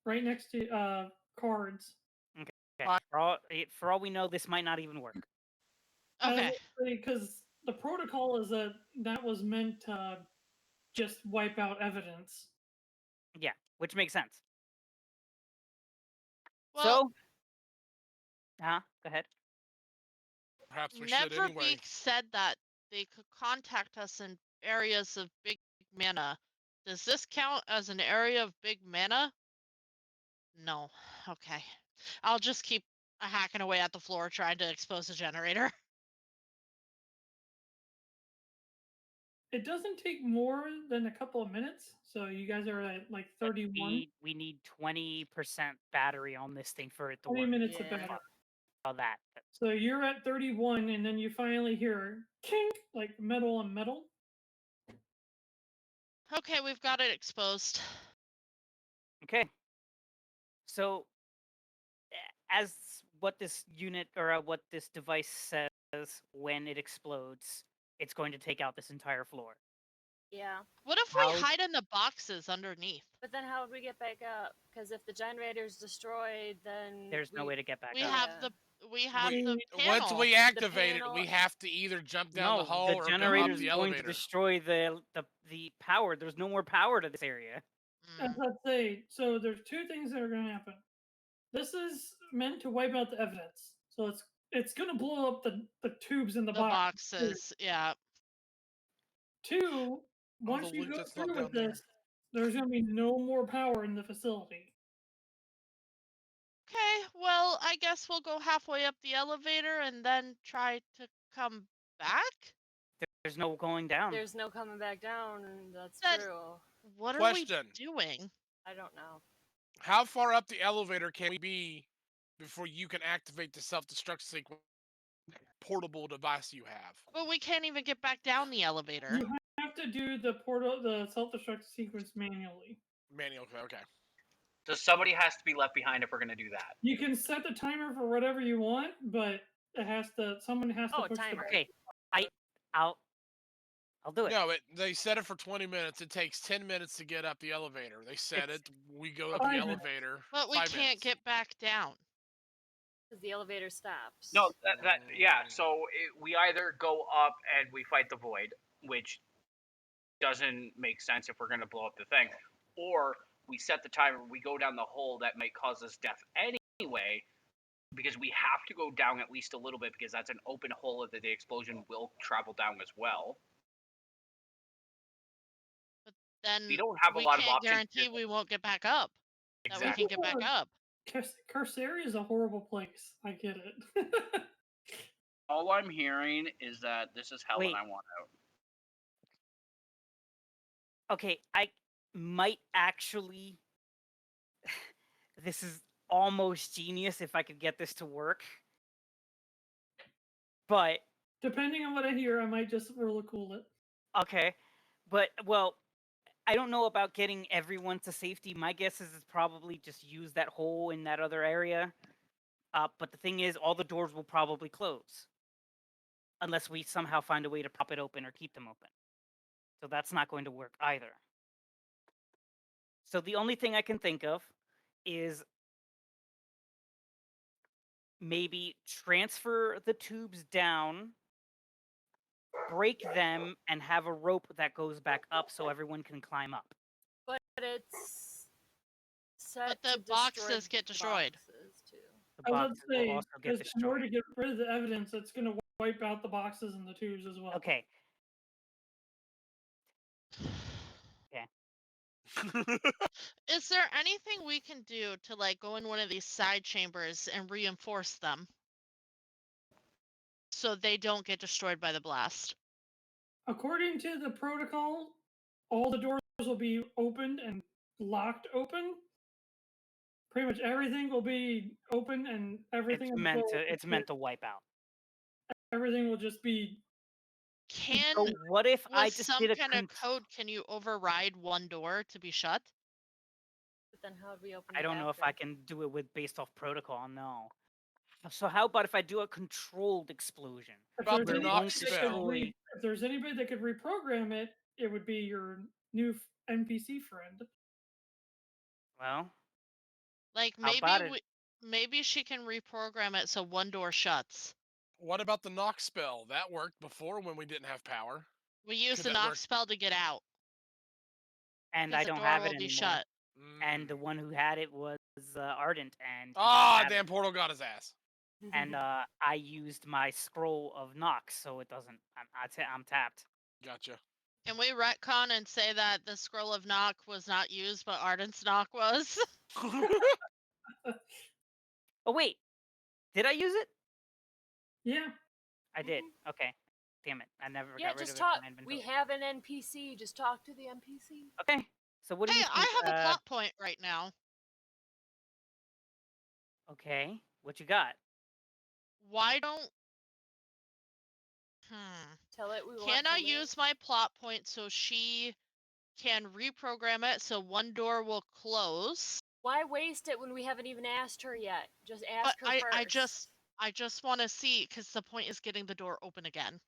Right next to cards. Okay. For all we know, this might not even work. Okay. Because the protocol is that was meant to just wipe out evidence. Yeah, which makes sense. Well, Go ahead. Perhaps we should Neverbeak anyway. said that they could contact us in areas of big mana. Does this count as an area of big mana? No. Okay. I'll just keep hacking away at the floor trying to expose the generator. It doesn't take more than a couple of minutes, so you guys are at like 31. We need 20% battery on this thing for it to 20 work. minutes of Yeah. battery. All that. So you're at 31, and then you finally hear kink, like metal on metal. Okay, we've got it exposed. Okay. So, as what this unit or what this device says when it explodes, it's going to take out this entire floor. Yeah. What if How- we hide in the boxes underneath? But then how would we get back up? Because if the generator's destroyed, then There's no way to get back We up. have Yeah. the Once panel. we activate it, panel- we have to either jump down the No, hole the or go up generator's the going to elevator. destroy the power. There's no more power to this area. Mm. As I say, so there's two things that are going to happen. This is meant to wipe out the evidence, so it's going to blow up the tubes in the The box. boxes, yeah. Two, once the you loot go that's not through with down there. this, there's going to be no more power in the facility. Okay, well, I guess we'll go halfway up the elevator and then try to come back? There's no going down. There's no coming back down, and that's That- true. What are Question. we doing? I don't know. How far up the elevator can we be before you can activate the self-destruct sequence portable device you have? But we can't even get back down the elevator. You have to do the self-destruct sequence manually. Manual, okay. So somebody has to be left behind if we're gonna do that. You can set the timer for whatever you want, but someone has to Oh, push timer. the Okay, I'll do it. No, they set it for 20 minutes. It takes 10 minutes to get up the elevator. They set It's- it. We go up 5 the minutes. elevator. But we 5 can't minutes. get back down. Because the elevator stops. No, yeah. So we either go up and we fight the void, which doesn't make sense if we're gonna blow up the thing, or we set the timer. We go down the hole that might cause us death anyway, because we have to go down at least a little bit because that's an open hole that the explosion will travel down as well. Then We don't have a we lot of can't options. guarantee we won't get back up. That we Exactly. can get back up. Carceria is a horrible place. I get it. All I'm hearing is that this is hell Wait. and I want out. Okay, I might actually. This is almost genius if I could get this to work. But Depending on what I hear, I might just roll cool it. okay, but well, I don't know about getting everyone to safety. My guess is it's probably just use that hole in that other area. But the thing is, all the doors will probably close unless we somehow find a way to pop it open or keep them open. So that's not going to work either. So the only thing I can think of is maybe transfer the tubes down, break them, and have a rope that goes back up so everyone can climb up. But it's set But the to destroy boxes get destroyed. boxes, too. The I was boxes about to will say, also get because in order to destroyed. get rid of the evidence, it's going to wipe out the boxes and the tubes as well. Okay. Is there anything we can do to like go in one of these side chambers and reinforce them so they don't get destroyed by the blast? According to the protocol, all the doors will be opened and locked open. Pretty much everything will be open, and everything It's on the meant floor to. It's meant to wipe out. Everything will just be. Can So what if I with just some did a kind of code can you override one door to be shut? But then how would we open I it don't know if after? I can do it with based off protocol. No. So how about if I do a controlled explosion? If About there's, the We're anybody going knock to that could spell. re- if there's anybody that could reprogram it, it would be your new NPC friend. Well, Like how about it? maybe she can reprogram it so one door shuts. What about the knock spell? That worked before when we didn't have power. We use Could the that knock work? spell to get out. And 'cause I the don't door have will it be anymore. shut. And the one who had it was Ardent, and he Ah, didn't have damn portal got his ass. it. And I used my scroll of knocks, so it doesn't. I'm tapped. Gotcha. Can we retcon and say that the scroll of knock was not used, but Ardent's knock was? Oh wait, did I use it? Yeah. I did. Okay. Damn it! I never Yeah, got rid just of it talk. from my inventory. We have an NPC. Just talk to the NPC. Okay. So what do Hey, you think? I have a plot point right now. Okay. What you got? Why don't? Tell it we want Can to I live. use my plot point so she can reprogram it so one door will close? Why waste it when we haven't even asked her yet? Just ask But her first. I just want to see, because the point is getting the door open again.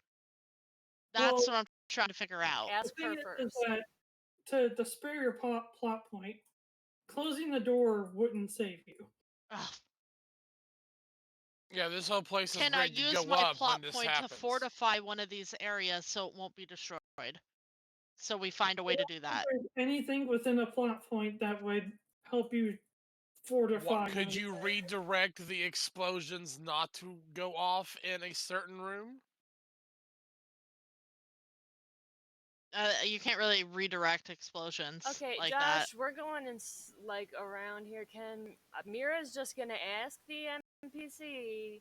That's Well, what I'm trying to figure out. Ask the her thing is first. that to spare your plot point, closing the door wouldn't save you. Ugh. Yeah, this whole place is Can I ready to use go my up plot when this point happens. to fortify one of these areas so it won't be destroyed? So we find a way to do that. Anything within a plot point that would help you fortify. Could you redirect the explosions not to go off in a certain room? You can't really redirect explosions Okay, like Josh, that. we're going in like around here. Can Mirra's just gonna ask the NPC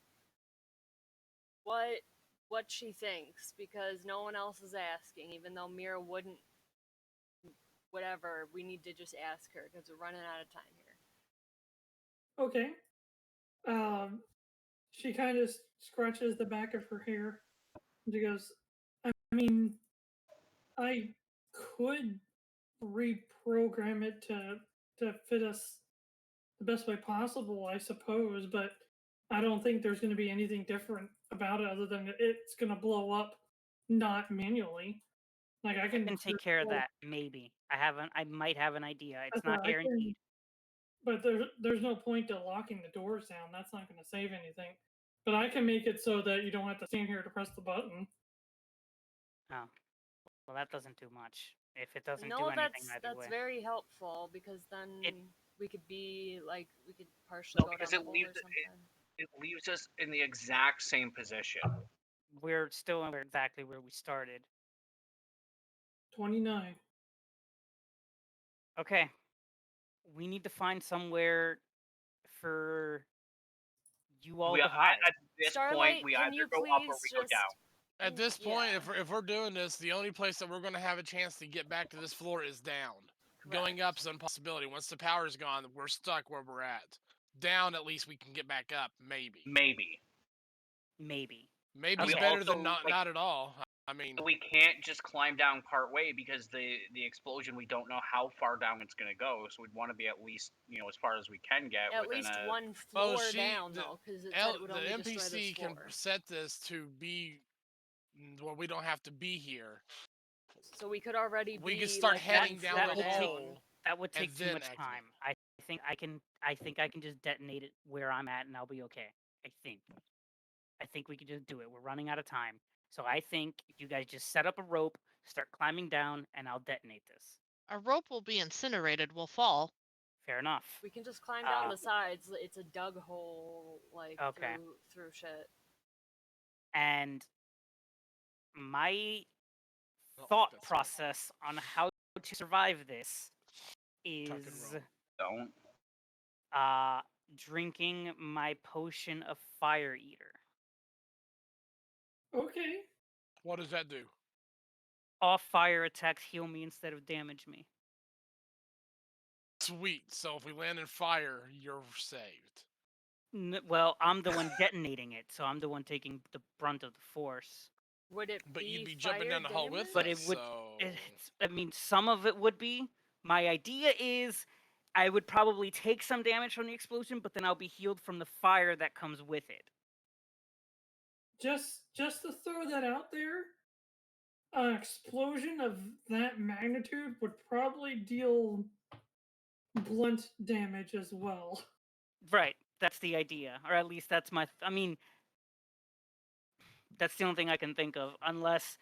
what she thinks, because no one else is asking, even though Mirra wouldn't. Whatever, we need to just ask her because we're running out of time here. Okay. She kind of scratches the back of her hair. And she goes, I mean, I could reprogram it to fit us the best way possible, I suppose, but I don't think there's going to be anything different about it other than it's going to blow up, not manually. Like I can take care of that. Maybe I might have an idea. It's not guaranteed. But there's no point to locking the doors down. That's not going to save anything. But I can make it so that you don't have to stand here to press the button. Oh, well, that doesn't do much. If it doesn't do No, anything either that's way. very helpful, because then we could be like we could partially No, go because down it the hole leaves or something. it leaves us in the exact same position. We're still exactly where we started. 29. Okay. We need to find somewhere for you all to hide. At this Starlight, point, we can either you go up or please we go just- down. At this point, Yeah. if we're doing this, the only place that we're going to have a chance to get back to this floor is down. Going up is an impossibility. Once the power's gone, we're stuck where we're at. Down, at least we can get back up, maybe. Maybe. Maybe's We better than also, not, like- not at all. I mean, We can't just climb down part way because the explosion, we don't know how far down it's going to go, so we'd want to be at least, as far as we can get. At within least a... one floor down, the, though, because it said it would the only destroy this NPC can floor. set this to be, well, we don't have to be here. So we could already We be could start like, heading that down that the would take- hole. That would and take too then much activate. time. I think I can just detonate it where I'm at, and I'll be okay. I think we can just do it. We're running out of time, so I think you guys just set up a rope, start climbing down, and I'll detonate this. A rope will be incinerated. We'll fall. Fair enough. We can just climb down Uh, the sides. It's a dug hole, like Okay. through shit. And my Oh, thought that's process on how to survive this Tuck is and Don't. drinking my potion of Fire Eater. Okay. What does that do? All fire attacks heal me instead of damage me. Sweet. So if we land in fire, you're saved. Well, I'm the one detonating it, so I'm the one taking the brunt of the force. Would it But be you'd be jumping fire down the hole with damage? But us, it would- so... I mean, some of it would be. My idea is I would probably take some damage from the explosion, but then I'll be healed from the fire that comes with it. Just to throw that out there, an explosion of that magnitude would probably deal blunt damage as well. Right, that's the idea. Or at least that's my... I mean, that's the only thing I can think of. Unless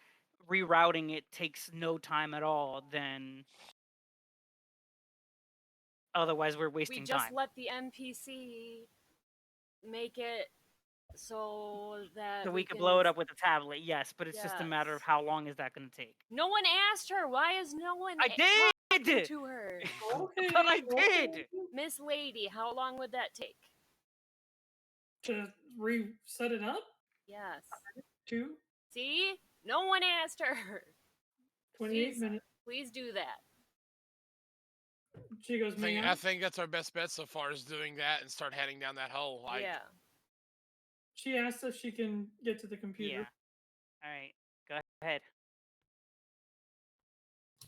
rerouting it takes no time at all, then... Otherwise, we're wasting We just time. let the NPC make it so that So we could can blow it up with a tablet, yes, but it's just a matter of Yes. how long is that going to take. No one asked her. Why is no one I talking did! to her? Okay. But I okay. did! Miss Lady, how long would that take? To reset it up? Yes. 2, See? No one asked her. 28 Please. minutes. Please do that. She goes, I ma'am. think that's our best bet so far is doing that and start heading down that hole. Like, Yeah. She asks if she can get to the computer. Yeah. Alright, go ahead.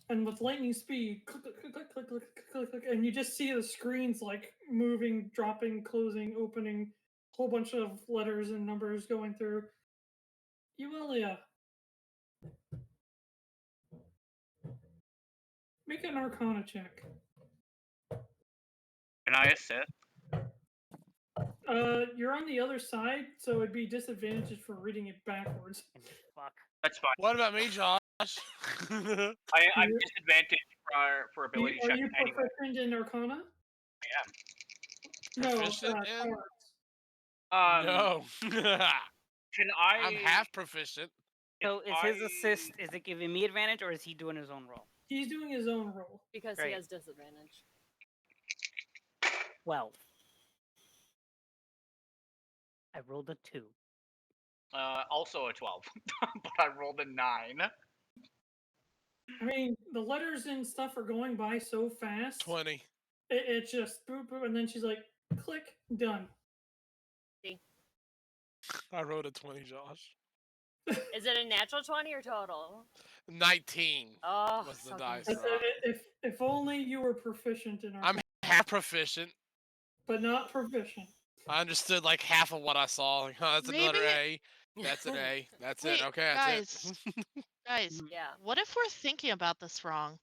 And with lightning speed, click, click, click, click, click, click, click, click, and you just see the screens like moving, dropping, closing, opening, whole bunch of letters and numbers going through. Yuelia, make an Arcana check. Can I assist? You're on the other side, so it'd be disadvantages for reading it backwards. Fuck. That's fine. what about me, Josh? I'm You're- disadvantaged for ability Are checks you anyway. proficient in Arcana? I am. No, Proficient in? cards. No. Can I? I'm half proficient. So if is his I- assist, is it giving me advantage, or is he doing his own roll? He's doing his own roll. Because Right. he has disadvantage. 12. I rolled a 2. Also a 12, but I rolled a 9. I mean, the letters and stuff are going by so fast. 20. It's just boop, boop, and then she's like, click, done. I wrote a 20, Josh. Is it a natural 20 or total? 19 Oh, was the so dice I confused. said, roll. if only you were proficient in I'm Arcana, half proficient. but not proficient. I understood like half of what I saw. Like, oh, that's another Maybe- A. That's an A. That's Wait, it. Okay, that's it. Guys, Yeah, what if we're thinking about this wrong?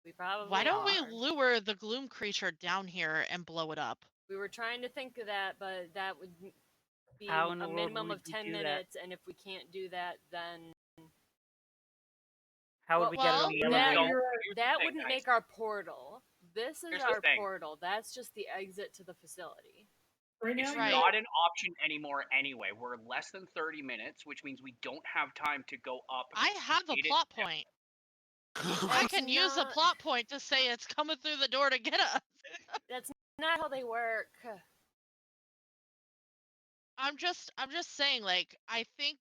we probably Why don't we are. lure the gloom creature down here and blow it up? We were trying to think of that, but that would be How in a the world minimum would of we 10 do that? minutes, and if we can't do that, then How would we get it Well, on the that, elevator? Here's the that thing, wouldn't guys. make our portal. This is Here's the our thing. portal. That's just the exit to the facility. Right now, It's Right. not an option anymore anyway. We're less than 30 minutes, which means we don't have time to go up. I have a Eat it. plot point. I That's can use a not- plot point to say it's coming through the door to get us. That's not how they work. I'm just saying, like, I think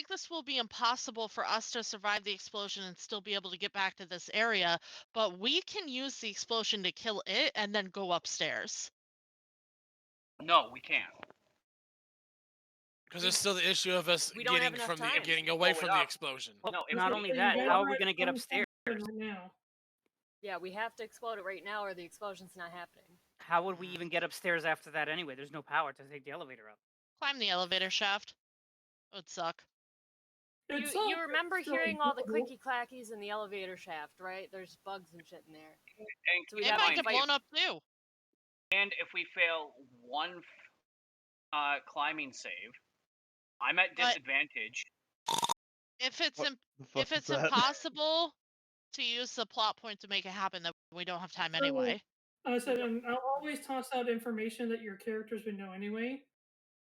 this will be impossible for us to survive the explosion and still be able to get back to this area, but we can use the explosion to kill it and then go upstairs. No, we can't. Because there's still the issue of us We don't have getting enough from the time. getting away Blow it from the up. explosion. Well, No, if not we- only you that, guys how are are we going to get on upstairs? something right now. Yeah, we have to explode it right now, or the explosion's not happening. How would we even get upstairs after that anyway? There's no power to take the elevator up. Climb the elevator shaft. It would suck. You remember still hearing all the doable. clicky clackies in the elevator shaft, right? There's bugs and shit in there. And So we'd It have might to get fight. blown up too. And if we fail one climbing save, I'm at But- disadvantage. If it's What the fuck if is it's that? impossible to use the plot point to make it happen, then we don't have time anyway. I said, and I'll always toss out information that your characters would know anyway.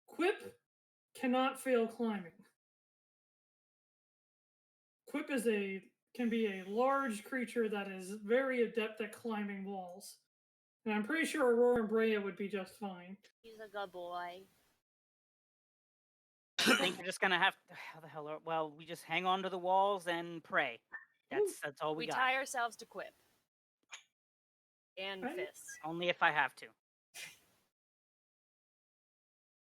Quip cannot fail climbing. Quip can be a large creature that is very adept at climbing walls. And I'm pretty sure Aurora and Breya would be just fine. He's a good boy. I think we're just gonna have. How the hell? Well, we just hang on to the walls and pray. That's all we got. tie ourselves to Quip. And Right. fists. Only if I have to.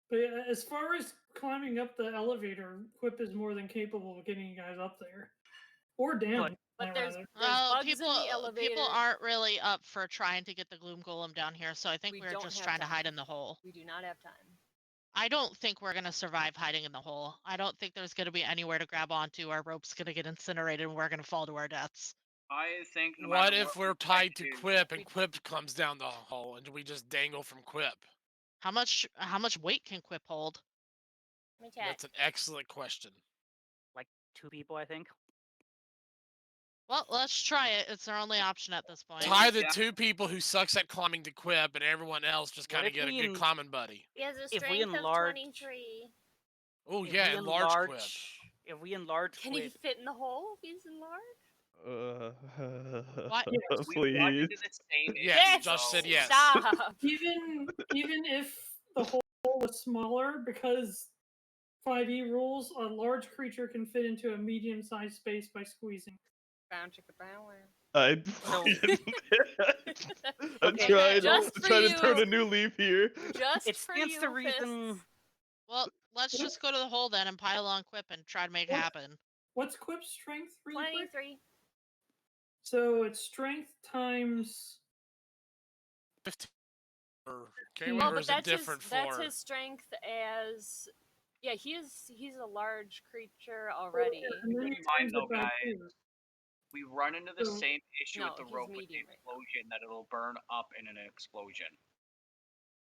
But as far as climbing up the elevator, Quip is more than capable of getting you guys up there. Or down. But there's rather. Well, bugs people in the elevator. people aren't really up for trying to get the Gloom Golem down here, so I think We we're don't just have trying to hide time. in the hole. We do not have time. I don't think we're gonna survive hiding in the hole. I don't think there's gonna be anywhere to grab onto. Our rope's gonna get incinerated and we're gonna fall to our deaths. I think no What matter if we're we tied to do, Quip and Quip comes down the hole and we just dangle from Quip? How much weight can Quip hold? Let me check. That's an excellent question. Like 2 people, I think. Well, let's try it. It's our only option at this point. Tie the Yeah. 2 people who sucks at climbing to Quip and everyone else just What kind of if get a we good climbing buddy. He has a If we strength of enlarge- 23. Oh If yeah, we enlarge Quip. If we enlarge Can Quip, he fit in the hole if he's enlarged? What? we run Please. into the same issue. Yes, Josh said so- yes. Stop. Even if the hole was smaller, because 5e rules, a large creature can fit into a medium-sized space by squeezing. Bound chicka bow. I'm Okay, trying, just to, for trying to turn you. a new leaf here. Just it for stands you, to reason. fists. Well, let's just go to the hole then and pile on Quip and try to make it What? happen. What's Quip's strength really quick? 23. So it's strength times... 15. Okay, Well, or but is it different that's for? his strength as... Yeah, he's a large creature already. And then Keep you in mind times though, it by guys, 2. we run into the So- same issue No, with the he's rope with the medium right now. explosion that it'll burn up in an explosion.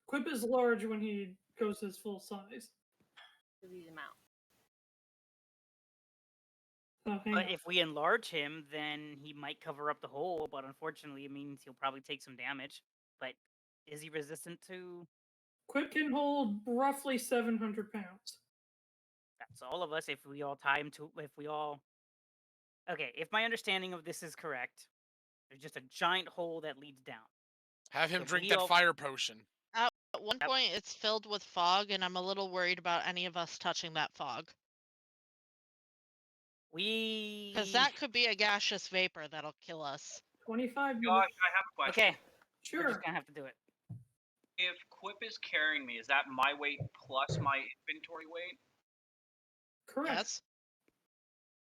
Quip is large when he goes his full size. Because he's a mouse. So hang But on. if we enlarge him, then he might cover up the hole. But unfortunately, it means he'll probably take some damage. But is he resistant to? Quip can hold roughly 700 pounds. That's all of us. If we all tie him to, if we all. Okay, if my understanding of this is correct, there's just a giant hole that leads down. Have him If drink we that all- fire potion. At one point, it's filled with fog, and I'm a little worried about any of us touching that fog. We. Because that could be a gaseous vapor that'll kill us. 25 Josh, minutes. I have a question. Okay, we're Sure. just gonna have to do it. If Quip is carrying me, is that my weight plus my inventory weight? Correct. Yes?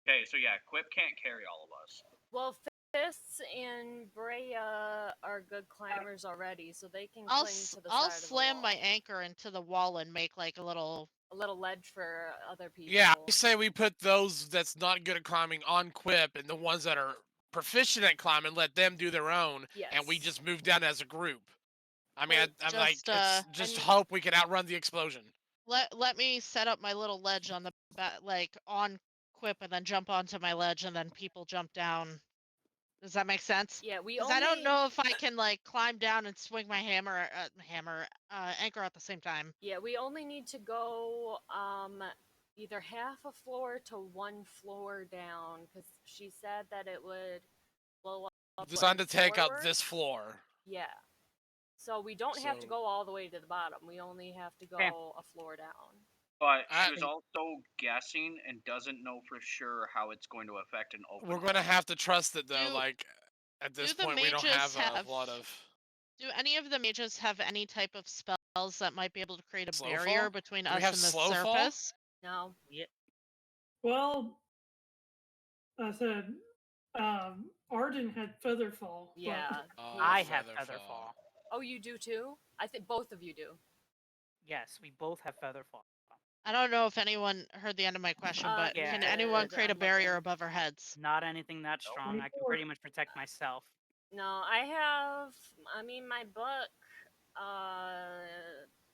Okay, so yeah, Quip can't carry all of us. Well, fists and Breya are good climbers already, so they can I'll cling to the I'll side of the slam wall. my anchor into the wall and make like a little. A little ledge for other people. Yeah, I say we put those that's not good at climbing on Quip, and the ones that are proficient at climbing, let them do their own, and we Yes. just move down as a group. I mean, Well, I'm like, just, just and- hope we can outrun the explosion. Let me set up my little ledge on the like on Quip and then jump onto my ledge and then people jump down. Does that make sense? Yeah, we Because only. I don't know if I can like climb down and swing my anchor at the same time. Yeah, we only need to go either half a floor to 1 floor down because she said that it would blow up. Designed to like, take up forward. this floor. Yeah. So we don't have to So- go all the way to the bottom. We only have to go Okay. a floor down. But I- she was also guessing and doesn't know for sure how it's going to affect an open. We're gonna have to trust it though. Do- like at this do the point, we don't mages have a lot of. Do any of the mages have any type of spells that might be able to create a Slow barrier fall? between Do we us have and the slow fall? surface? No. Well, I said Ardent had Featherfall. but- Yeah. Oh, I have Featherfall. Featherfall. Oh, you do too? I think both of you do. Yes, we both have Featherfall. I don't know if anyone heard the end of my question, but Yeah. can you anyone did, create a I'm barrier looking. above our heads? Not anything that strong. I can 24. pretty much protect myself. No, I have. I mean, my book.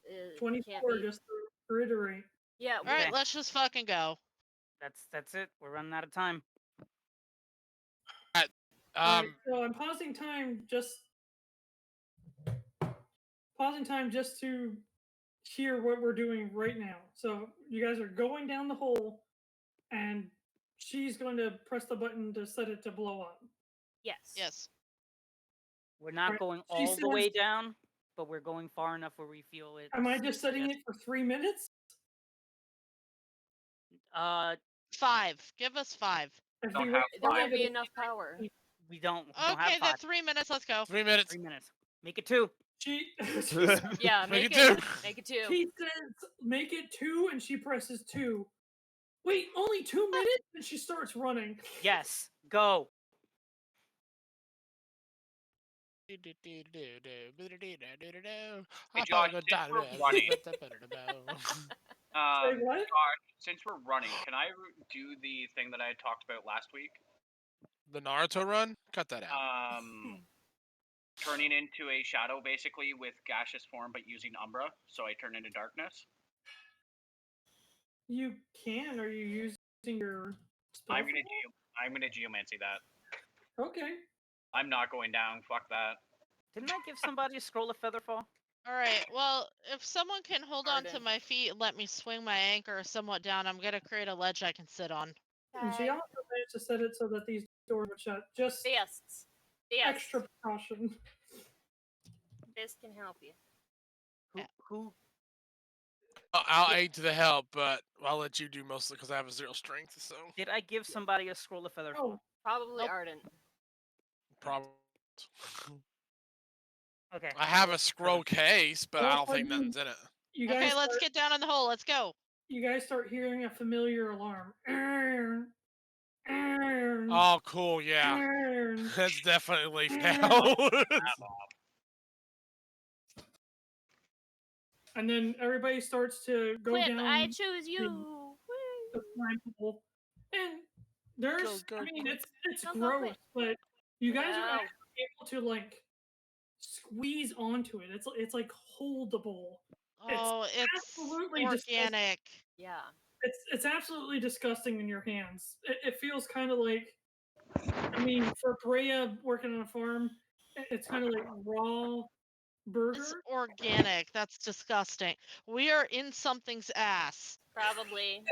It 24, can't be. just to reiterate. Yeah. All right, Okay. let's just fucking go. That's it. We're running out of time. Alright, so I'm pausing time just to hear what we're doing right now. So you guys are going down the hole, and she's going to press the button to set it to blow up. Yes. Yes. We're not Right, going she all the way says- down, but we're going far enough where we feel it. Am I just setting it for 3 minutes? 5. Give us 5. If Don't we have wait There five. won't be it'll enough power. we don't Okay, have then 5. 3 minutes. Let's go. 3 minutes. 3 minutes. Make it 2. She Yeah, Make make it it. two. Make it 2. She says, make it 2, and she presses 2. Wait, only 2 minutes? And she starts running. Yes. Go. Hey, Josh, since we're running, Say what? Josh, since we're running, can I do the thing that I talked about last week? The Naruto run? Cut that out. Turning into a shadow basically with gaseous form, but using Umbra, so I turn into darkness. You can. Are you using your spell? I'm gonna geomancy that. Okay. I'm not going down. Fuck that. Didn't I give somebody a scroll of featherfall? All right. Well, if someone can hold on to Ardent. my feet and let me swing my anchor somewhat down, I'm gonna create a ledge I can sit on. And she also managed to set it so that these doors would shut. Just Yes. extra precaution. This can help you. Who? I'll aid to the help, but I'll let you do mostly because I have a 0 strength. So Did I give somebody a scroll of featherfall? Oh, Probably Nope. Ardent. probably. Okay. I have a scroll case, but I don't think Well, nothing's in it. you guys Okay, let's start, get down in the hole. Let's go. you guys start hearing a familiar alarm. Oh, cool. Yeah, that's definitely Leaf now. And then everybody starts to go Quip, down I choose you. the slime hole. And there's, Go, I mean, Quip. it's Go, gross, but you guys are No. actually able to like squeeze onto it. It's like holdable. Oh, it's absolutely disgusting. organic. Yeah. It's absolutely disgusting in your hands. It feels kind of like, I mean, for Breya working on a farm, it's kind of like raw burger. It's organic. That's disgusting. We are in something's ass. Probably.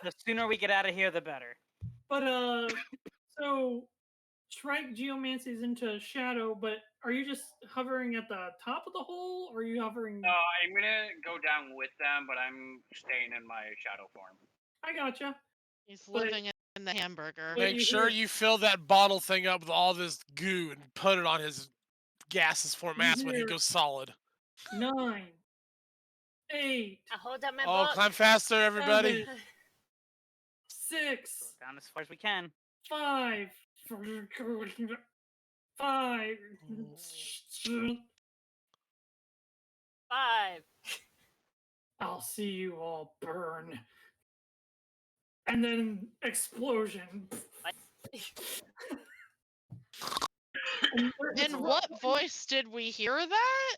The sooner we get out of here, the better. But so Shrike geomancies into shadow, but are you just hovering at the top of the hole, or are you hovering? No, I'm gonna go down with them, but I'm staying in my shadow form. I gotcha. He's But- living in the hamburger. but Make you sure hear- you fill that bottle thing up with all this goo and put it on his gaseous form You ass when he hear- goes solid. 9, 8, I hold up my Oh, book. climb faster, everybody. 7, 6, Down as far as we can. 5, 5. 5. I'll see you all burn. And then explosion. In what voice did we hear that?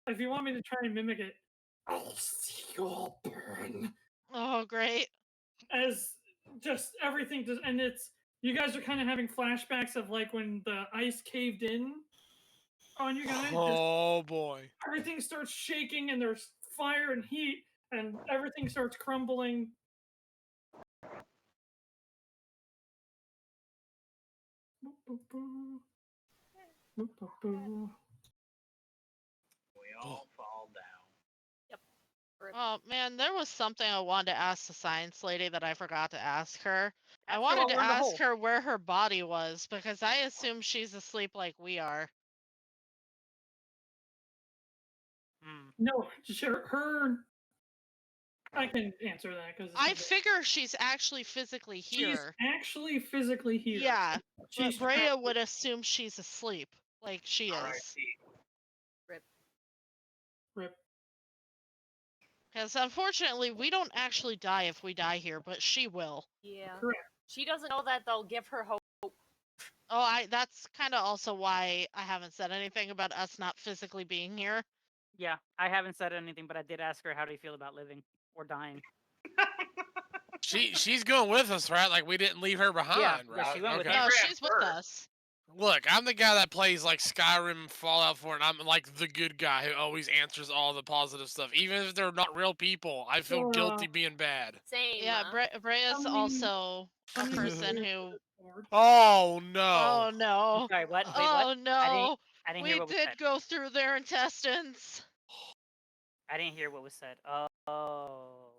If you want me to try and mimic it, I'll see you all burn. Oh, great. As just everything does, and it's you guys are kind of having flashbacks of like when the ice caved in on you guys. Just Oh boy. everything starts shaking, and there's fire and heat, and everything starts crumbling. We all fall down. Oh man, there was something I wanted to ask the science lady that I forgot to ask her. I Ask her wanted while to we're in the ask hole. her where her body was because I assume she's asleep like we are. No, sure, her. I can answer that because I figure she's actually physically here. She's actually physically here. Yeah, She's but Breya would assume she's asleep like she is. Rip. Rip. Because unfortunately, we don't actually die if we die here, but she will. Yeah. Correct. She doesn't know that they'll give her hope. Oh, that's kind of also why I haven't said anything about us not physically being here. Yeah, I haven't said anything, but I did ask her how do you feel about living or dying. She's going with us, right? Like we didn't leave her behind, Yeah, right? she went with Okay. No, ran she's with first. us. Look, I'm the guy that plays like Skyrim, Fallout 4, and I'm like the good guy who always answers all the positive stuff. Even if they're not real people, I feel guilty being bad. Same. Yeah, Breya's I mean- also a I mean, person it's who. hard. Oh no. Oh no. Sorry, what? Wait, Oh what? no. I didn't hear We what was did said. go through their intestines. I didn't hear what was said. Oh. Oh,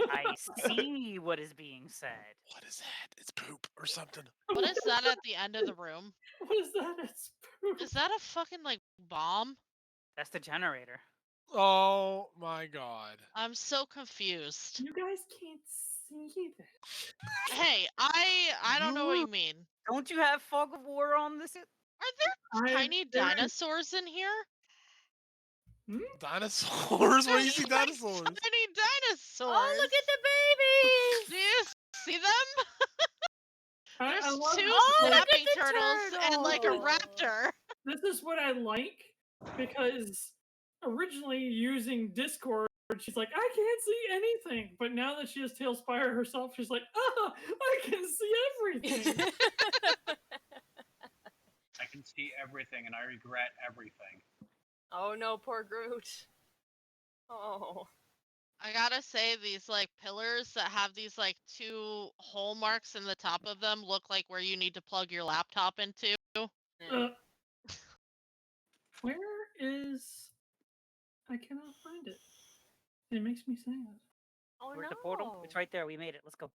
I see what is being said. What is that? It's poop or something. What is that at the end of the room? What is that? It's poop. Is that a fucking like bomb? That's the generator. Oh my god. I'm so confused. You guys can't see that. Hey, I don't know what you mean. Don't you have fog of war on this? Are there tiny dinosaurs in here? Dinosaurs? Where do you see There's, like, dinosaurs? Tiny dinosaurs. Oh, look at the babies! Do you see them? There's I love two Oh, look at snapping the turtles and like a turtle. raptor. This is what I like because originally using Discord, she's like, I can't see anything. But now that she has TaleSpire herself, she's like, ah, I can see everything. I can see everything, and I regret everything. Oh no, poor Groot. Oh. I gotta say, these like pillars that have these like two hole marks in the top of them look like where you need to plug your laptop into. Uh, where is? I cannot find it. It makes me sad. Oh Where's no. the portal? It's right there. We made it. Let's go.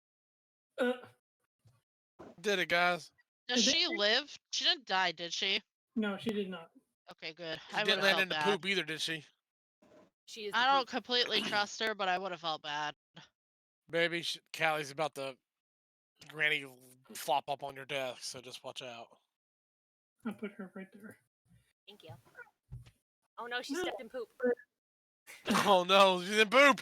Did it, guys? Does Is it- she live? She didn't die, did she? No, she did not. Okay, good. She I would didn't have land felt into bad. poop either, did she? She is I the don't completely trust her, but I would have felt bad. Baby, Callie's about to granny flop up on your desk, so just watch out. I put her right there. Thank you. Oh no, she No. stepped in poop. Oh no, she's in poop!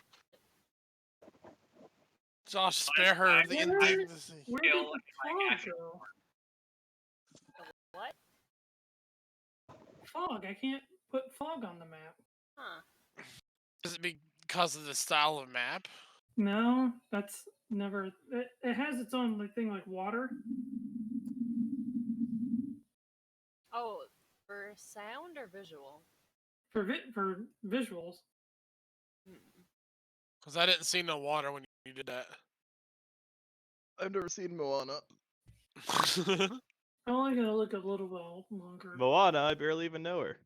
Josh, spare her the Where- indignity. Where did Kill the my fog go? What? Fog. I can't put fog on the map. Huh. Is it because of the style of map? No, that's never. It has its own like thing like water. Oh, for sound or visual? For visuals. Hmm. Because I didn't see no water when you did that. I've never seen Moana. I'm only gonna look a little bit longer. Moana, I barely even know her.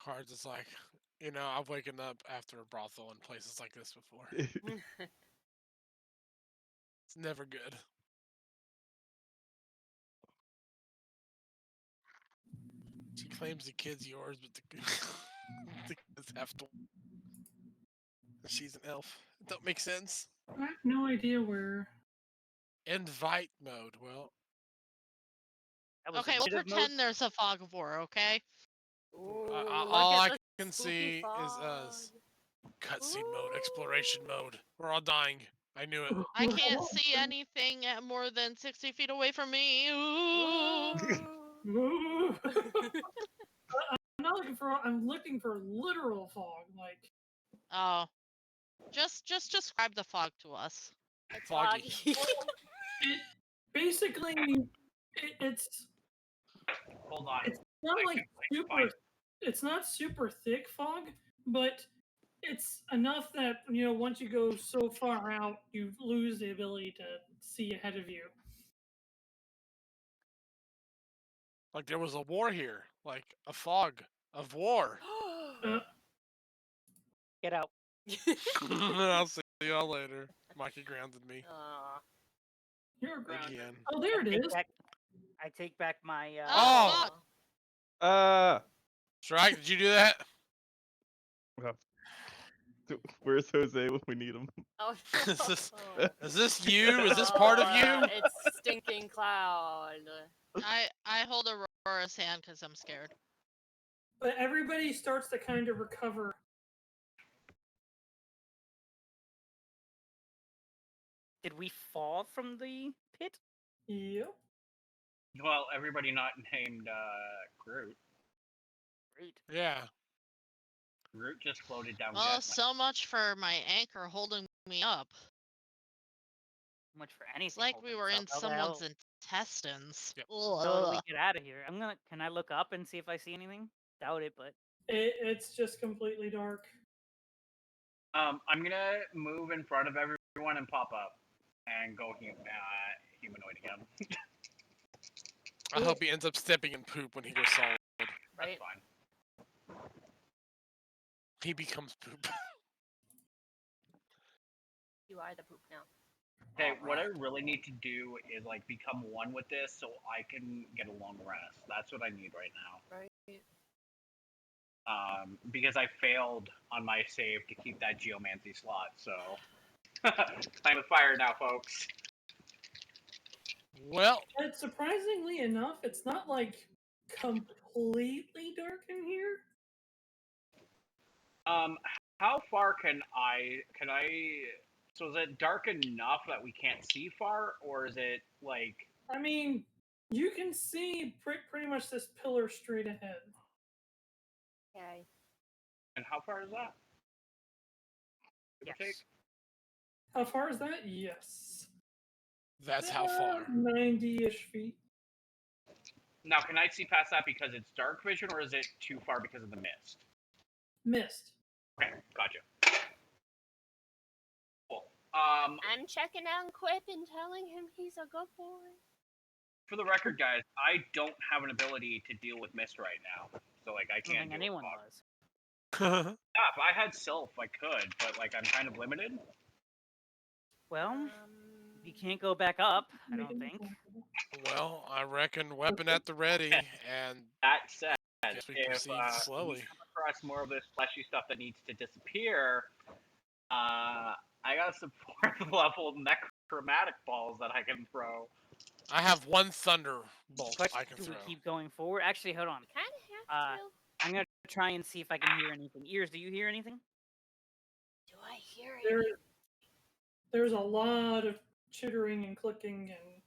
Cards is like, you know, I've waken up after a brothel in places like this before. It's never good. She claims the kid's yours, but the kids have to. She's an elf. It don't make sense. I have no idea where. Invite mode. Well, That was Okay, we'll initiative mode. pretend there's a fog of war, okay? Ooh, all look I at the can spooky see is fog. cutscene mode, exploration mode. We're all dying. I knew it. I can't see anything at more than 60 feet away from me. Ooh. Ooh. I'm not looking for. I'm looking for literal fog. Like Oh. Just describe the fog to us. It's Foggy. foggy. it. Basically, it's Hold on. it's not I like can, super. find- It's not super thick fog, but it's enough that once you go so far out, you lose the ability to see ahead of you. Like there was a war here. Like a fog of war. Get out. I'll see y'all later. Mikey grounded me Aw. You're grounded. again. Oh, there it is. I take back my. Oh, fuck. Shrike, did you do that? Where's Jose when we need him? Oh, Is this you? Is this part of you? It's Stinking Cloud. I hold Aurora's hand because I'm scared. But everybody starts to kind of recover. Did we fall from the pit? Yep. Well, everybody not named Groot. Great. Yeah. Groot just floated down. Well, jet so much for my anchor holding me up. Much for anything. It's like holding we were us in up. How the someone's hell- intestines. Yep. How do we Ugh. get out of here? Can I look up and see if I see anything? Doubt it, but It's just completely dark. I'm gonna move in front of everyone and pop up and go humanoid again. I hope he ends up stepping in poop when he goes solid. Right? That's fine. He becomes poop. You are the poop now. Okay, what I really need to do is like become one with this so I can get a long rest. That's what I need right now. Right. Because I failed on my save to keep that geomancy slot, so playing with fire now, folks. Well, But surprisingly enough, it's not like completely dark in here. How far can I? So is it dark enough that we can't see far, or is it like? I mean, you can see pretty much this pillar straight ahead. Okay. And how far is that? Give or take? yes. How far is that? Yes. that's how far. 90-ish feet. Now, can I see past that because it's dark vision, or is it too far because of the mist? Missed. Okay, gotcha. Cool. I'm checking on Quip and telling him he's a good boy. For the record, guys, I don't have an ability to deal with mist right now, so like I I don't can't. think do anyone fog. does. Yeah, if I had Sylph, I could, but like I'm kind of limited. Well, you can't go back up, I Make don't it think. uncomfortable. Well, I reckon weapon at the ready, and That said, guess we if proceed we slowly. come across more of this fleshy stuff that needs to disappear, I got some 4th level necromantic balls that I can throw. I have one thunder bolt Question, I can do throw. we keep going forward? Actually, hold on. We kind of have to. I'm gonna try and see if I can hear anything. Ears, do you hear anything? Do I hear There, it? there's a lot of chittering and clicking and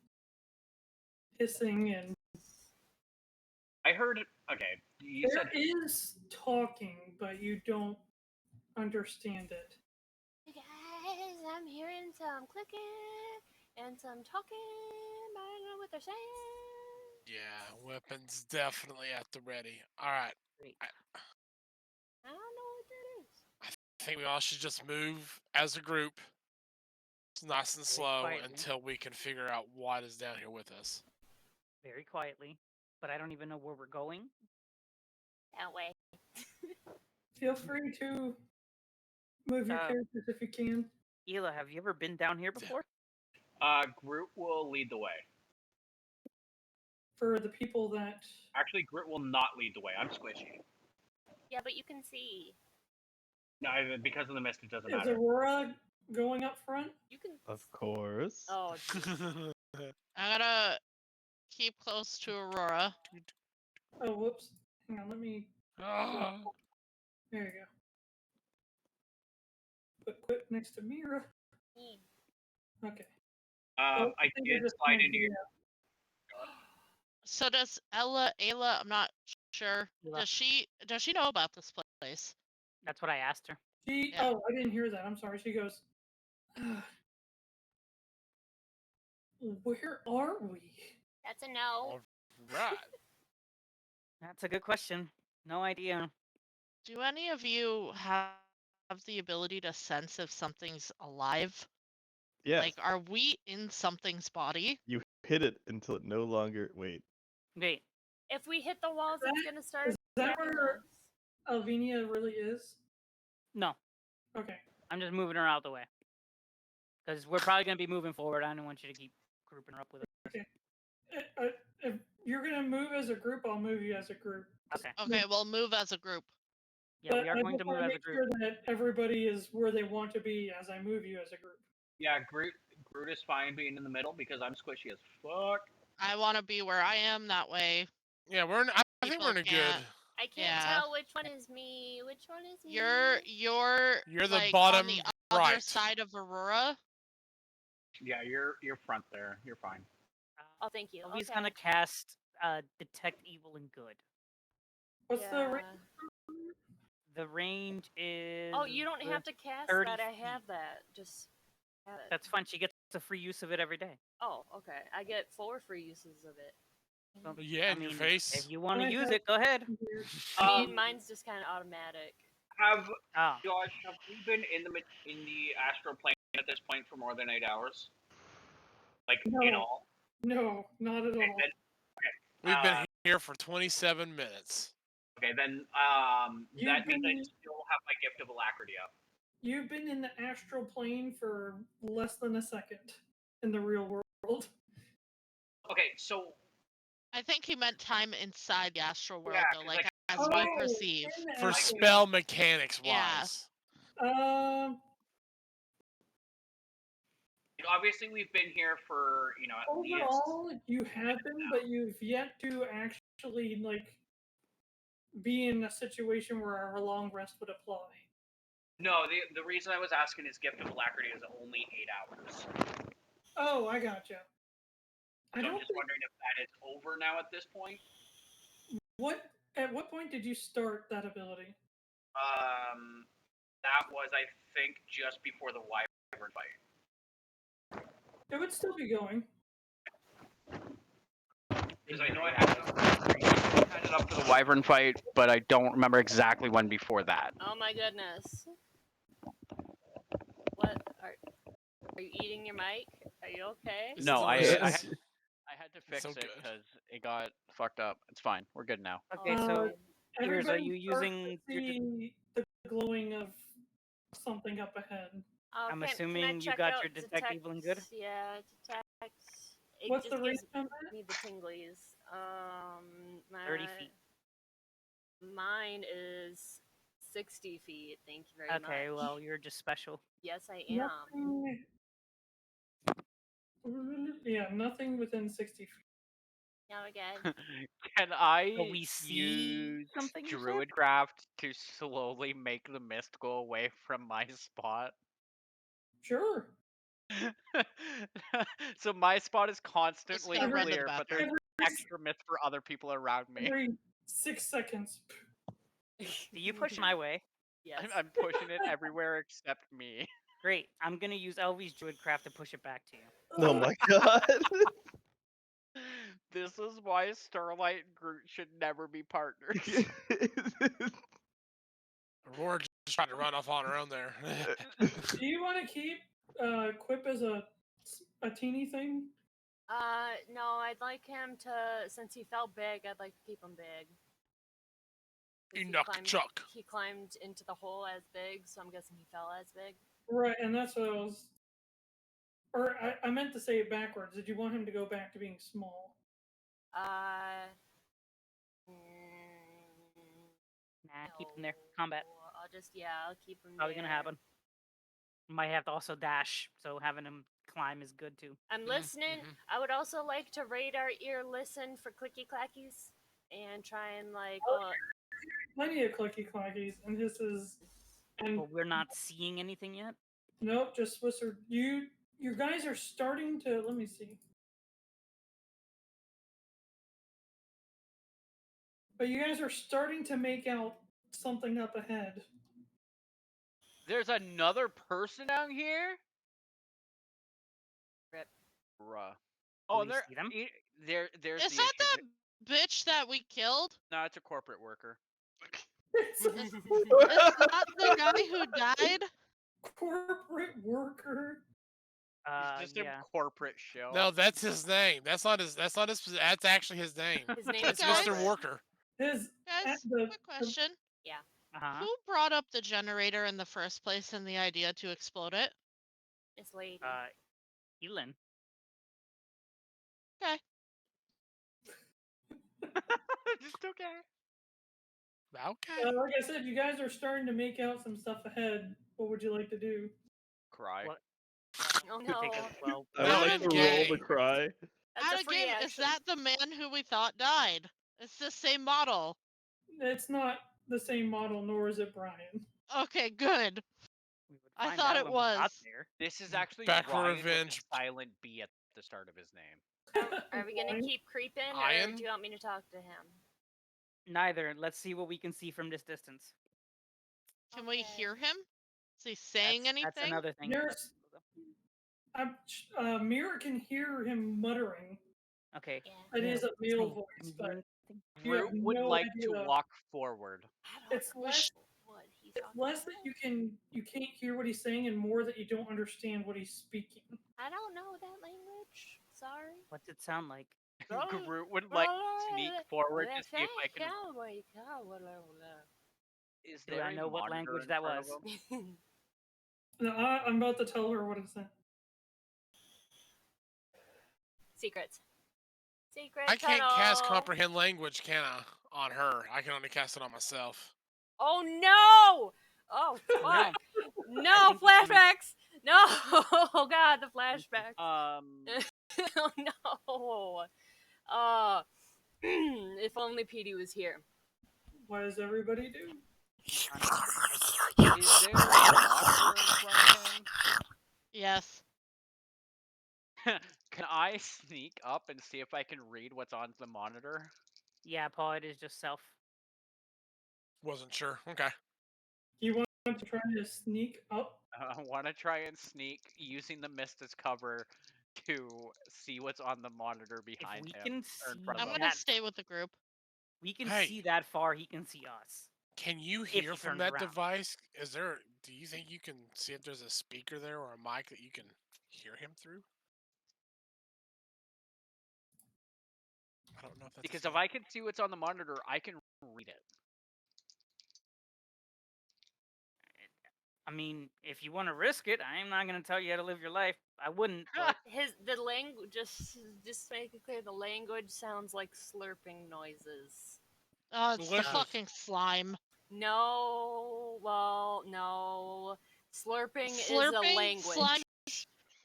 hissing, and I heard it. Okay, you there said is talking, but you don't understand it. Hey guys, I'm hearing some clicking and some talking. But I don't know what they're saying. Yeah, weapons definitely at the ready. All right, Great. I don't know what that is. I think we all should just move as a group, nice and Very slow, quietly. until we can figure out what is down here with us. Very quietly. But I don't even know where we're going. That way. Feel free to move your characters if you can. Hila, have you ever been down here before? Groot will lead the way. For the people that Actually, Groot will not lead the way. I'm squishy. Yeah, but you can see. No, because of the mist, it doesn't is matter. Aurora going up front. You can. Of course. Oh, I gotta keep close to Aurora. Oh, whoops. Hang on, let me. Ah. There you go. Put Quip next to Mirra. Okay. I think we're did just slide going into to- you. So does Ayla, I'm not sure. Ayla. Does she know about this place? That's what I asked her. She. Yeah. Oh, I didn't hear that. I'm sorry. She goes. Where are we? that's a no. All right. That's a good question. No idea. Do any of you have the ability to sense if something's alive? Yes. Like, are we in something's body? You hit it until it no longer. Wait. Wait, If we hit the walls, Is it's that- gonna start. is that attacking where- us. Alvinia really is. no. Okay. I'm just moving her out the way. Because we're probably going to be moving forward. I don't want you to keep grouping her up with us. If you're gonna move as a group, I'll move you as a group. Okay. Okay, we'll move as a group. Yeah, but we are I going just to move want as to a make group. sure that everybody is where they want to be as I move you as a group. Yeah, Groot is fine being in the middle because I'm squishy as fuck. I want to be where I am. That way, Yeah, I think we're in a People good. can't- I can't Yeah. tell which one is me. Which one is me? you're You're the like bottom on the other right. side of Aurora. Yeah, you're front there. You're fine. Oh, thank you. He's Okay. gonna cast Detect Evil and Good. What's the Yeah. range? The range is. Oh, you don't have to cast 30 that. I feet. have that. Just have it. That's fine. She gets a free use of it every day. Oh, okay. I get 4 free uses of it. So, Yeah, I in your mean, face. If you want to I use have- it, go ahead. I mean, mine's just kind of automatic. Have Oh, Josh, have we been in the astral plane at this point for more than 8 hours? Like in No. all? No, not at all. then- We've been here for 27 minutes. Okay, then You've that means I been- still have my gift of alacrity up. You've been in the astral plane for less than a second in the real world. Okay, so I think he meant time inside the astral world, Yeah, though, 'cause, like like, as Oh, we perceive. in the For astral- spell mechanics Yeah. wise. obviously we've been here for at least. Overall, you have been, but you've yet to actually be in a situation where a long rest would apply. No, the reason I was asking is gift of alacrity is only 8 hours. Oh, I gotcha. I So I'm don't just think, wondering if that is over now at this point. at what point did you start that ability? That was I think just before the wyvern fight. It would still be going. Because I know I had it up for the wyvern fight, but I don't remember exactly when before that. Oh my goodness. What are you eating your mic? Are you okay? This No, is I delicious. had to fix So it good. because it got fucked up. It's fine. We're good now. okay. Uh, So, Ears, are Everybody you starts using to your? see the glowing of something up ahead. Oh, I'm can I assuming you check got out your detect evil and good? Yeah, detect. It What's just the range gives on that? me the tinglies. 30 feet. Mine is 60 feet. Thank you very much. Okay, well, you're just special. Yes, I am. Yeah, nothing within 60 feet. Now again. Can I So we see use something, you said? Druidcraft to slowly make the mist go away from my spot? Sure. So my spot is constantly gonna run to the clear, but there's bathroom. extra mist for other people around me. Every 6 seconds. Do you push my way? Yes. I'm pushing it everywhere except me. Great. I'm gonna use Elvie's Druidcraft to push it back to you. Oh my god. This is why Starlight and Groot should never be partners. Aurora just tried to run off on her own there. Do you want to keep Quip as a teeny thing? No, I'd like him to, since he felt big, I'd like to keep him big. 'Cause You he knock climbed- chuck. He climbed into the hole as big, so I'm guessing he fell as big. Right, and that's what I was. Or I meant to say it backwards. Did you want him to go back to being small? Nah, keep him there. Combat. I'll keep him Probably there. gonna happen. Might have to also dash, so having him climb is good too. I'm listening. I would also like to radar ear listen for clicky clackies and try and Plenty of clicky clackies, and this is. And But we're not seeing anything yet. nope, just whisper. You guys are starting to. Let me see. But you guys are starting to make out something up ahead. There's another person down here? Rip. Bruh. Do Oh, we and there, see them? there's Is the that issue. the bitch that we killed? No, it's a corporate worker. Is that the guy who died? Corporate worker. He's just Yeah. a corporate show. No, that's his name. That's not his. That's actually his name. His name That's is guys. Mr. Corporate. Worker. His Guys, quick question. Uh-huh. Who brought up the generator in the first place and the idea to explode it? This lady. Elin. Okay. Just okay. Okay. Like I said, you guys are starting to make out some stuff ahead. What would you like to do? Cry. What? Oh Could take no. us well. I would like Adam to roll the Gay. cry. That's Out a of free game, action. is that the man who we thought died? It's the same model. It's not the same model, nor is it Brian. Okay, good. We would I find thought out it when we got was. there. This is actually Back for Ryan with revenge. a silent B at the start of his name. Are we gonna Brian? keep creeping, or Ian? do you want me to talk to him? Neither. Let's see what we can see from this distance. Can we Okay. hear him? Is he saying anything? That's another thing. There's- Mirra can hear him muttering. Okay. Yeah. It is a What's his male name? voice, Can you but hear anything? you have Groot would no like idea. to walk forward. I don't It's know less- what he's It's talking less that about. you can't hear what he's saying, and more that you don't understand what he's speaking. I don't know that language. Sorry. What's it sound like? Groot would like sneak forward to see if I can. Is Do there I a know what monitor language in that front of was? him? No, I'm about to tell her what it said. Secrets. Secret I can't cast tunnel. comprehend language, can I? On her. I can only cast it on myself. Oh no! Oh fuck! No flashbacks! No! Oh god, the flashbacks! Oh no! If only Pedi was here. What does everybody do? Is there a monitor in front of him? Yes. Can I sneak up and see if I can read what's on the monitor? Yeah, Paul, it is just self. Wasn't sure. Okay. You want to try to sneak up? I want to try and sneak using the mist as cover to see what's on the monitor behind we him. can or in see front of I'm him. gonna that- stay with the group. We can Hey. see that far. He can see us. Can you he hear from turns that around. device? Do you think you can see if there's a speaker there or a mic that you can hear him through? I don't know if that's Because a if I can see what's on the monitor, I can read it. I mean, if you want to risk it, I am not going to tell you how to live your life. I wouldn't. But The language, just make it clear, the language sounds like slurping noises. Oh, it's Delicious. the fucking slime. No, well, no. Slurping is a Slurping? language. Slime?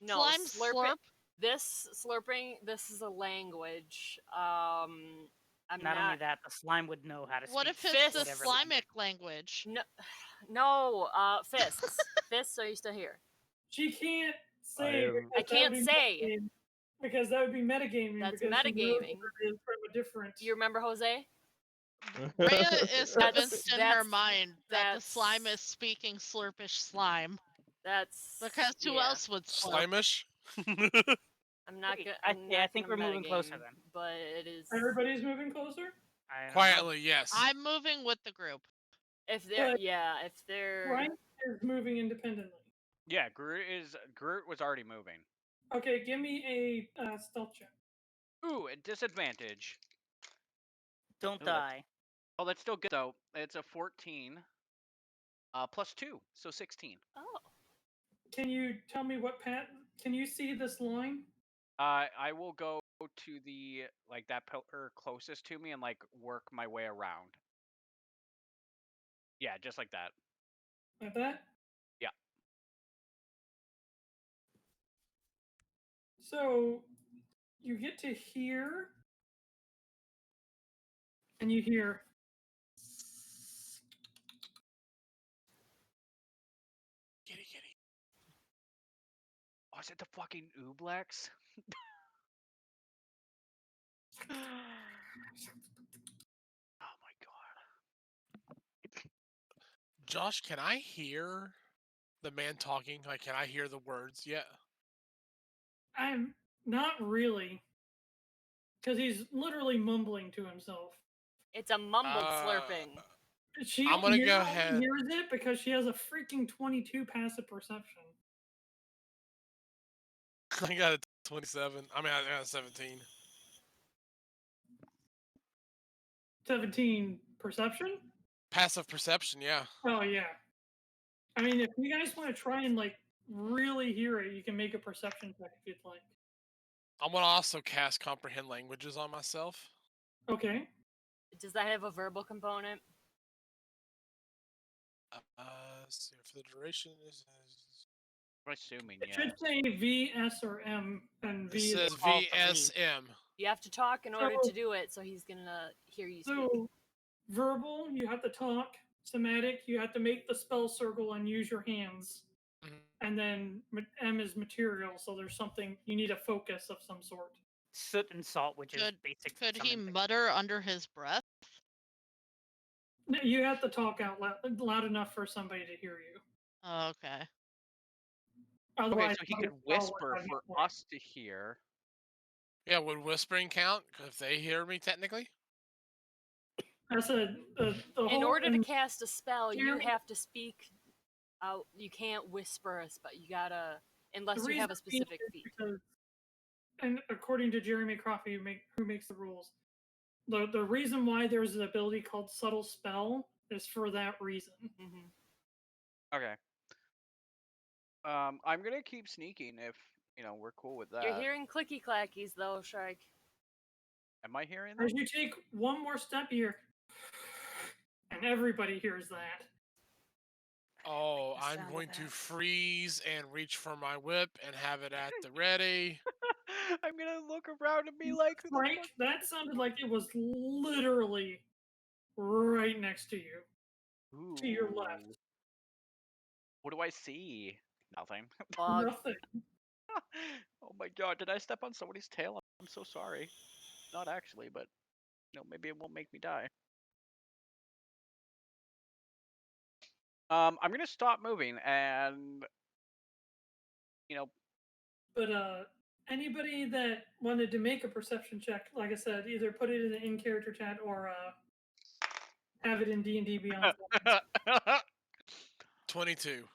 No, Slime slurping. slurp? This is a language. I'm not only that, the slime would know how to speak. What if it's Fist. the whatever slimic language? No, fists. Fists, are you still here? She can't say. am- because I that can't would be say. metagaming, because that would be metagaming. That's because she knows metagaming. that it is from a different. You remember Jose? Rhea is convinced in her that's- mind that the that's- slime is speaking slurpish slime. That's Because who yeah. else would slurp? Slimish? I'm not Okay, gonna. I think we're moving closer then. But it is. Everybody's moving closer. I don't know. Quietly, yes. I'm moving with the group. If they're But- if they're Brian is moving independently. Yeah, Groot was already moving. Okay, give me a stealth check. Ooh, at disadvantage. Don't Oh, that's- die. Oh, that's still good though. It's a 14. Plus 2, so 16. oh Can you tell me what Pat? Can you see this line? I will go to the that pillar closest to me and work my way around. Yeah, just like that. Like that? Yeah. So you get to here, and you hear. Kitty, kitty. Oh, is it the fucking Ooblex? Oh my god. Josh, can I hear the man talking? Can I hear the words yet? I'm not really, because he's literally mumbling to himself. it's a mumbled slurping. She I'm gonna Mirra go only ahead. hears it because she has a freaking 22 passive perception. I got a 27. I got a 17. 17 perception? Passive perception, yeah. Oh yeah. I mean, if you guys want to try and really hear it, you can make a perception check if you'd like. I'm gonna also cast comprehend languages on myself. Okay. Does that have a verbal component? So for the duration, I'm assuming, It yeah. should say V, S, or M, and V it is says all three. VSM. You have to talk in order So- to do it, so he's gonna hear you speak. so verbal. You have to talk. Somatic. You have to make the spell circle and use your hands. Mhm. And then M is material, so there's something you need a focus of some sort. Soot and salt, which is Could basic. could he summon thing. mutter under his breath? No, you have to talk out loud enough for somebody to hear you. Oh, okay. Okay, Otherwise, so he somebody could will follow whisper what for I'm doing. us to hear. Yeah, would whispering count if they hear me technically? That's the In whole order to thing- cast a spell, you Jeremy- have to speak out. You can't whisper a spell. You gotta, unless the you have a reason being specific is feat. because, and according to Jeremy Coffey, who makes the rules, the reason why there's an ability called subtle spell is for that reason. Hmm. Okay. I'm gonna keep sneaking if we're cool with that. You're hearing clicky clackies though, Shrike. Am I hearing that? As you take one more step here, and everybody hears that. Oh, the I'm sound of going to that. freeze and reach for my whip and have it at the ready. I'm gonna look around and be like, "Who the Frank, fuck-" that sounded like it was literally right next to you, to your left. Ooh. What do I see? Nothing. Bug. Nothing. Oh my god, did I step on somebody's tail? I'm so sorry. Not actually, but maybe it won't make me die. I'm gonna stop moving and But anybody that wanted to make a perception check, like I said, either put it in the in-character chat or have it in D&D Beyond. 22.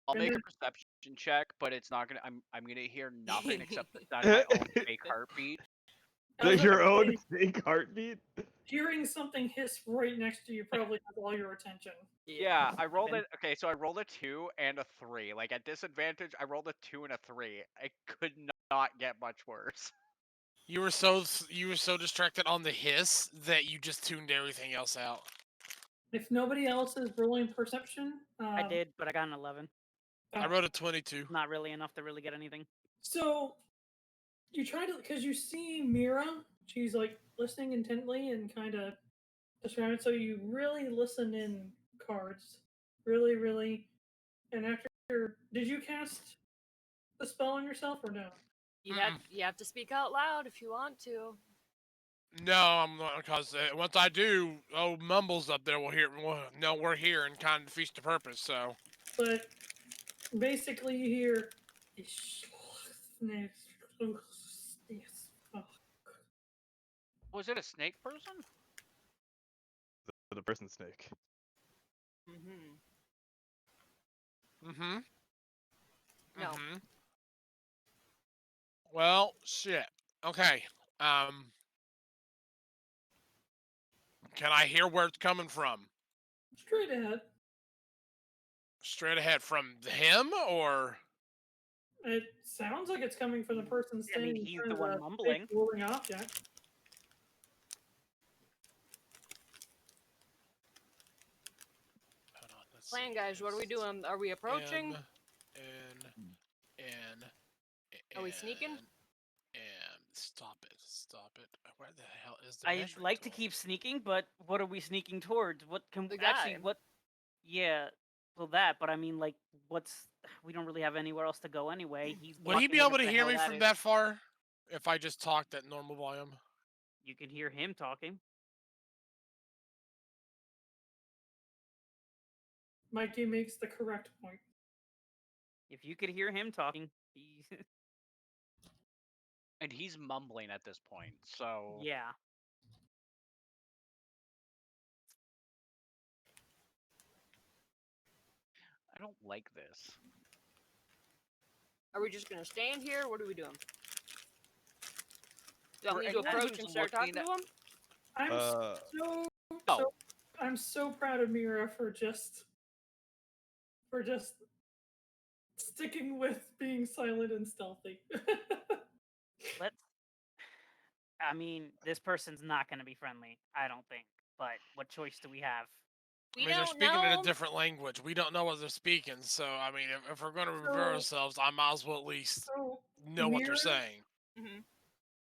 I'll And make a then- perception check, but it's not gonna. I'm gonna hear nothing except the sound of my own fake heartbeat. I was Your gonna own say, fake heartbeat? hearing something hiss right next to you probably has all your attention. Yeah, I rolled Been- it. Okay, so I rolled a 2 and a 3. Like at disadvantage, I rolled a 2 and a 3. I could not get much worse. You were so distracted on the hiss that you just tuned everything else out. If nobody else is rolling perception, I did, but I got an 11. I wrote a 22. Not really enough to really get anything. So you try to, because you see Mirra, she's like listening intently and kind of distracted. So you really listen in cards, really. And after, did you cast the spell on yourself or no? You have to speak out loud if you want to. No, I'm not, because once I do, Mumbles up there will hear. No, we're here and kind of defeats the purpose. So But basically, you hear. Was it a snake person? The person snake. Mm-hmm. Mm-hmm. No. Mm-hmm. Well, shit. Okay. Can I hear where it's coming from? Straight ahead. Straight ahead from him, or It sounds like it's coming from the person I mean, standing he's in the front one of a mumbling. big rolling object. hold on, let's Plan, see. guys. What are we doing? Are we approaching? And Are we sneaking? And stop it! Where the hell is the? I'd measuring like to tool? keep sneaking, but what are we sneaking towards? What can The actually guy. what? Yeah, well that. But I mean, like, what's? We don't really have anywhere else to go anyway. He's. Would he blocking be able whatever to the hear hell me from is. that far? If I just talked at normal volume? You can hear him talking. Mikey makes the correct point. If you could hear him talking, he's. And he's mumbling at this point, so Yeah. I don't like this. Are we just gonna stand here? What are we doing? Do you For want me to anyone approach who's and start talking to looking him? I'm Oh. I'm so proud of Mirra for just sticking with being silent and stealthy. Let's. I mean, this person's not going to be friendly. I don't think. But what choice do we have? We I mean, they're don't speaking in know. a different language. We don't know what they're speaking. So, I mean, if we're going to reveal So- ourselves, I might as well at least So know what they're Mirra- saying.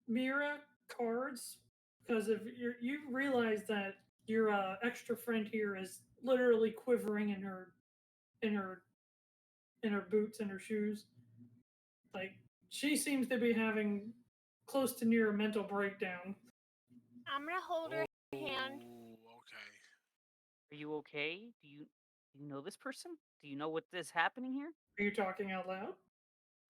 Mirra cards, because if you realize that your extra friend here is literally quivering in her boots and her shoes. Like she seems to be having close to near a mental breakdown. I'm gonna hold her hand. Ooh, okay. Are you okay? Do you know this person? Do you know what is happening here? Are you talking out loud?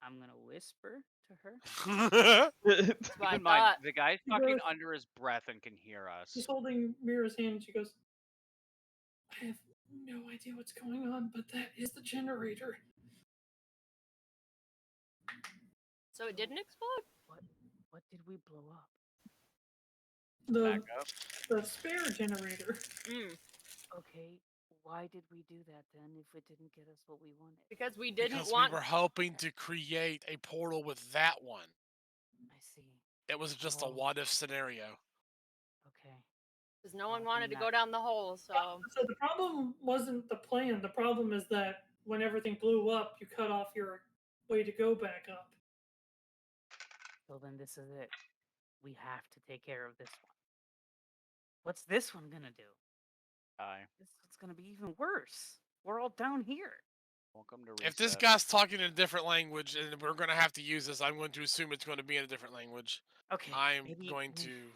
I'm gonna whisper to her. That's what I Keep in mind, thought. the guy's He talking goes- under his breath and can hear us. She's holding Mira's hand and she goes, I have no idea what's going on, but that is the generator. So it didn't explode? What did we blow up? The Back up. the spare generator. Okay, why did we do that then if it didn't get us what we wanted? Because we didn't Because want. we were hoping to create a portal with that one. I see. It was just a Oh. what-if scenario. Okay. Because no one Oh, wanted to not- go down the hole, so. So the problem wasn't the plan. The problem is that when everything blew up, you cut off your way to go back up. So then this is it. We have to take care of this one. What's this one gonna do? Hi. This one's gonna be even worse. We're all down here. Welcome to If this reset. guy's talking in a different language and we're going to have to use this, I'm going to assume it's going to be in a different language. Okay. I'm maybe going we- to.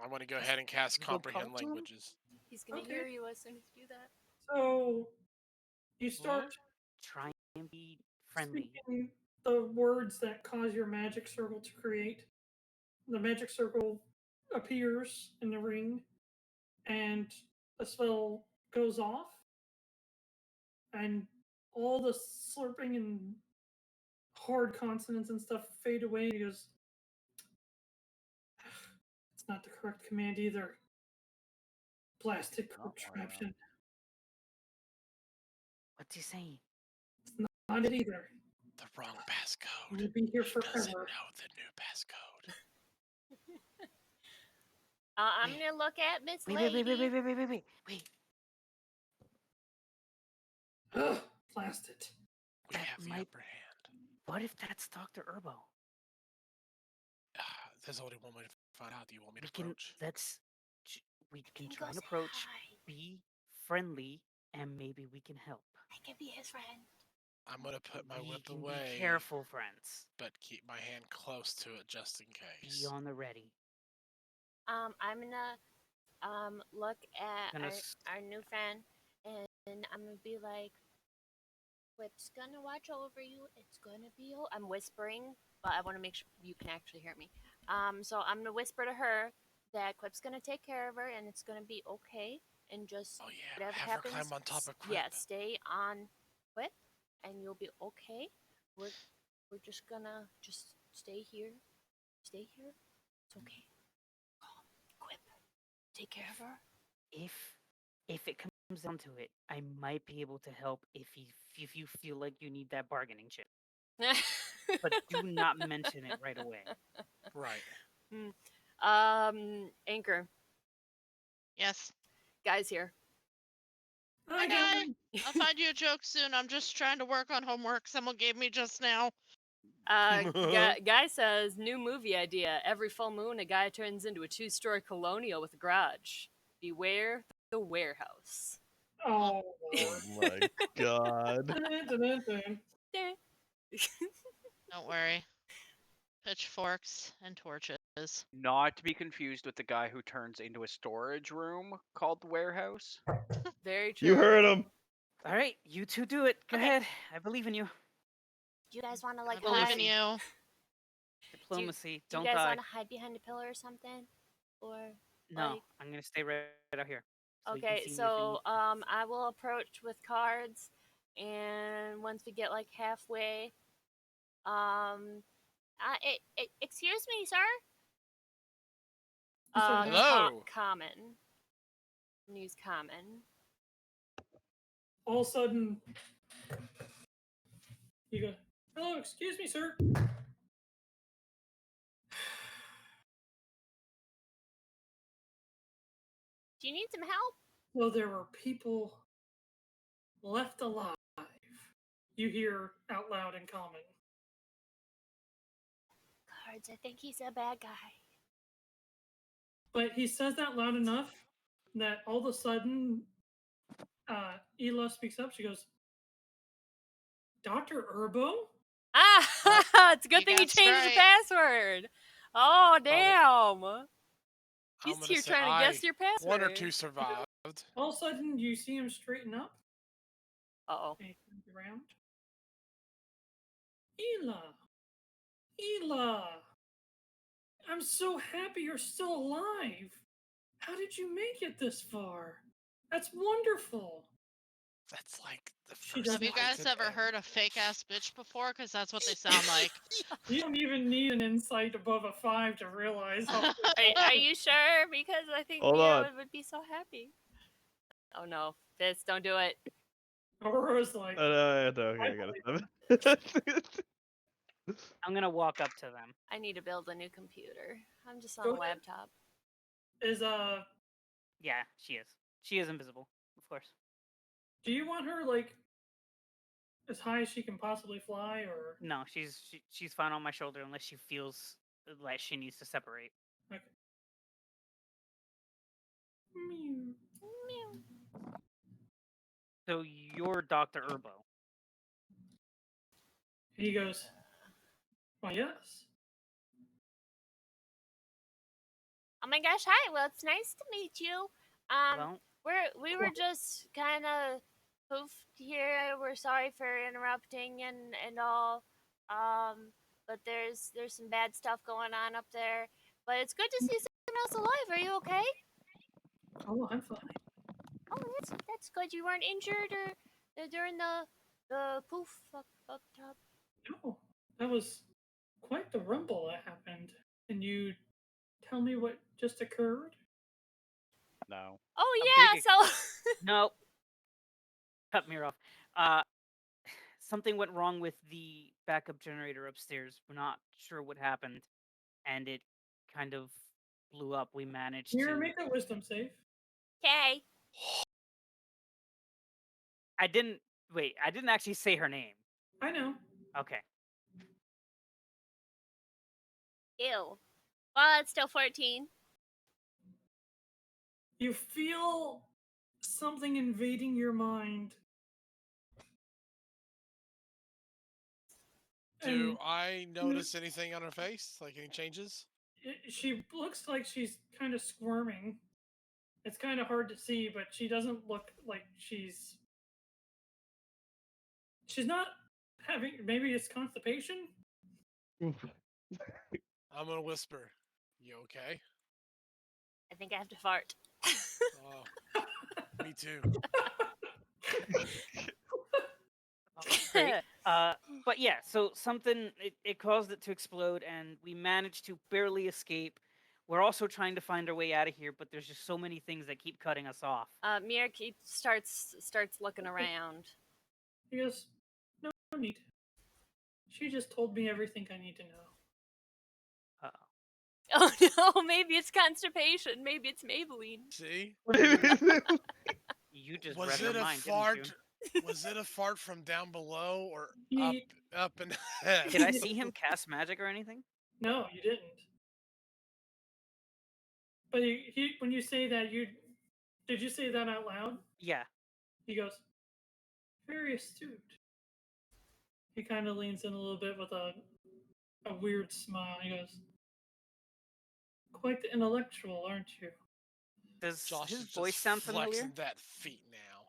I want to go ahead and cast you go comprehend talk to him? languages. He's gonna Okay. hear you as soon as you do that. So you start Try and be friendly. speaking the words that cause your magic circle to create. The magic circle appears in the ring, and the spell goes off, and all the slurping and hard consonants and stuff fade away. He goes, it's not the correct command either. Blasted Not contraption. What's he saying? Not it either. The wrong passcode. We'll be here He doesn't forever. know the new passcode. I'm Wait. gonna look at Miss Wait, Lady. wait. Ugh, blasted. We That have the might- upper hand. What if that's Dr. Urbo? There's only one way to find out. Do you want me to We can approach? we can Go try and say approach, hi. be friendly, and maybe we can help. I can be his friend. I'm gonna put my we whip can away. be careful, friends. But keep my hand close to it just in case. Be on the ready. I'm gonna look at Gonna our, s- our new friend, and I'm gonna be like, Whip's gonna watch over you. It's gonna be. I'm whispering, but I want to make sure you can actually hear me. So I'm gonna whisper to her that Quip's gonna take care of her, and it's gonna be okay. And just Oh yeah, whatever have happens, her climb on top of Quip. yeah, stay on Quip, and you'll be okay. We're just gonna stay here. Stay here. It's okay. Quip, take care of her. If it comes down to it, I might be able to help if you feel like you need that bargaining chip. But do not mention it right away. Right. Anchor, Yes. guys here. Hi, guy. I'll find you a joke soon. I'm just trying to work on homework someone gave me just now. Guy says new movie idea. Every full moon, a guy turns into a two-story colonial with a garage. Beware the warehouse. Oh. Oh my god. Don't worry. Pitchforks and torches. Not to be confused with the guy who turns into a storage room called the warehouse. Very true. You heard him. All right, you two do it. Go Okay. ahead. I believe in you. Do you guys want to I like believe hide? in you. Diplomacy. Do Don't you guys die. want to hide behind a pillar or something? Or No, like- I'm gonna stay right out here. So you can okay, see me if you so need to. I will approach with cards, and once we get like halfway, excuse me, sir. Hello. Common. Use common. All of a sudden, you go, hello, excuse me, sir. Do you need some help? So there were people left alive. You hear out loud in common. Cards, I think he's a bad guy. But he says that loud enough that all of a sudden, Ela speaks up. She goes, Dr. Urbo? Ah, it's a good You thing you got changed the Sprite. password. Oh, damn. I'm He's gonna here say trying to guess your password. one or two survived. All of a sudden, you see him straighten up. Uh-oh. And he turns around. Ela! I'm so happy you're still alive. How did you make it this far? That's wonderful. That's like the She first. Have you guys item ever heard a fake ass bitch before? Because that's what they sound like. You don't even need an insight above a 5 to realize how. Are you sure? Because I think Hold Mirra on. would be so happy. Oh no, Fist, don't do it. Aurora's like, Okay, I got it. I'm gonna walk up to them. I need to build a new computer. I'm just on Go a ahead. laptop. is Yeah, she is. She is invisible, of course. do you want her like as high as she can possibly fly, or No, she's fine on my shoulder unless she feels like she needs to separate. okay? Mew. So you're Dr. Urbo. He goes, why yes. Oh my gosh, hi. Well, it's nice to meet you. Well, We were just kind of poofed here. We're sorry for interrupting and all. But there's some bad stuff going on up there. But it's good to see someone else alive. Are you okay? Oh, I'm fine. Oh, that's good. You weren't injured or during the poof up top. No, that was quite the rumble that happened. Can you tell me what just occurred? No. Oh A yeah. big So no. Cut me off. Something went wrong with the backup generator upstairs. We're not sure what happened, and it kind of blew up. We managed Mirra, to. make a wisdom save. okay. I didn't wait. I didn't actually say her name. I know. Okay. Ew. Well, it's still 14. You feel something invading your mind. Do And I notice anything on her face? Like any changes? she looks like she's kind of squirming. It's kind of hard to see, but she doesn't look like she's not having, maybe it's constipation? I'm gonna whisper. You okay? I think I have to fart. Oh, me too. Great. But yeah, so something it caused it to explode, and we managed to barely escape. We're also trying to find our way out of here, but there's just so many things that keep cutting us off. Mirra starts looking around. He goes, no need. She just told me everything I need to know. Oh no, maybe it's constipation. Maybe it's Maybelline. See? You just Was read it her a mind, fart? didn't Was it a fart from down below or He, up and ahead? you? Did I see him cast magic or anything? no, you didn't. But when you say that, did you say that out loud? Yeah. He goes, very astute. He kind of leans in a little bit with a weird smile. He goes, quite the intellectual, aren't you? Does Josh his is voice just sound flexing familiar? that feet now.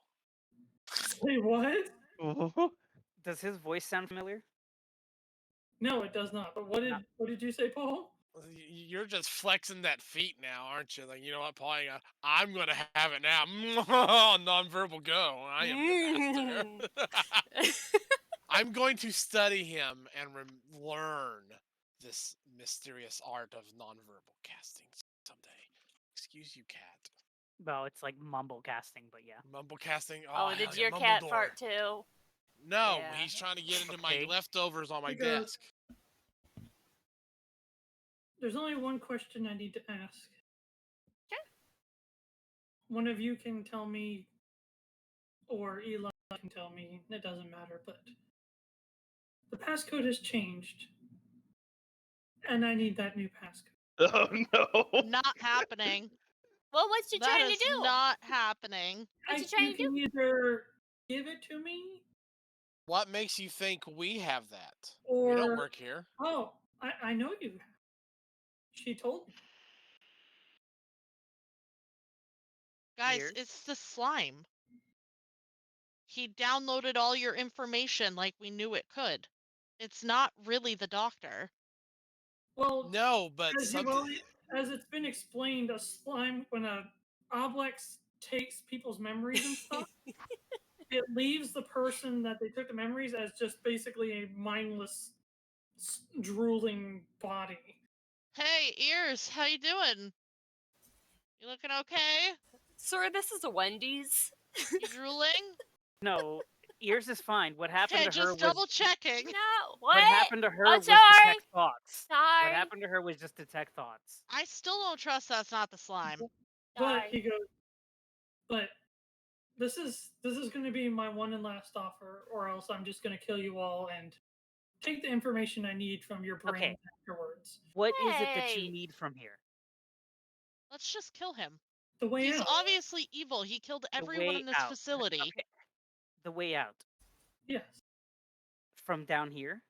Say what? Does his voice sound familiar? No, it does not. But what did you say, Paul? You're just flexing that feet now, aren't you? Like, you know what, Paul? I'm gonna have it now. Nonverbal go. I am the master. I'm going to study him and learn this mysterious art of nonverbal casting someday. Excuse you, cat. Well, it's like mumble casting, but yeah. Mumble casting. Oh, hell did yeah, your cat Mumbledore. fart too? No, Yeah. he's trying to get into Okay. my leftovers on my He goes, desk. there's only one question I need to ask. Sure. one of you can tell me, or Eli can tell me, it doesn't matter, but the passcode has changed, and I need that new passcode. Oh no! Not happening. Well, what's you That trying to is do? not happening. What's you trying You to do? can either give it to me, What makes you think we have that? or We don't work here. Oh, I know you have. She told me. Guys, Here. it's the slime. He downloaded all your information like we knew it could. It's not really the doctor. Well, No, but as, as it's been explained, a slime, when a Oblex takes people's memories and stuff, it leaves the person that they took the memories as just basically a mindless, drooling body. Hey, Ears, how you doing? You looking okay? Sir, this is a Wendy's. You drooling? No, Ears is fine. What happened Okay, to her just double was checking. No, what happened to her I'm was sorry. detect thoughts. Sorry. What happened to her was just detect thoughts. I still don't trust that's not the slime. But Sorry. he goes, but this is going to be my one and last offer, or else I'm just going to kill you all and take the information I need from your brain Okay. afterwards. What is it that Hey. you need from here? Let's just kill him. The way He's out. obviously evil. He killed The everyone way in this out. facility. Okay. The way out. Yes. From down here?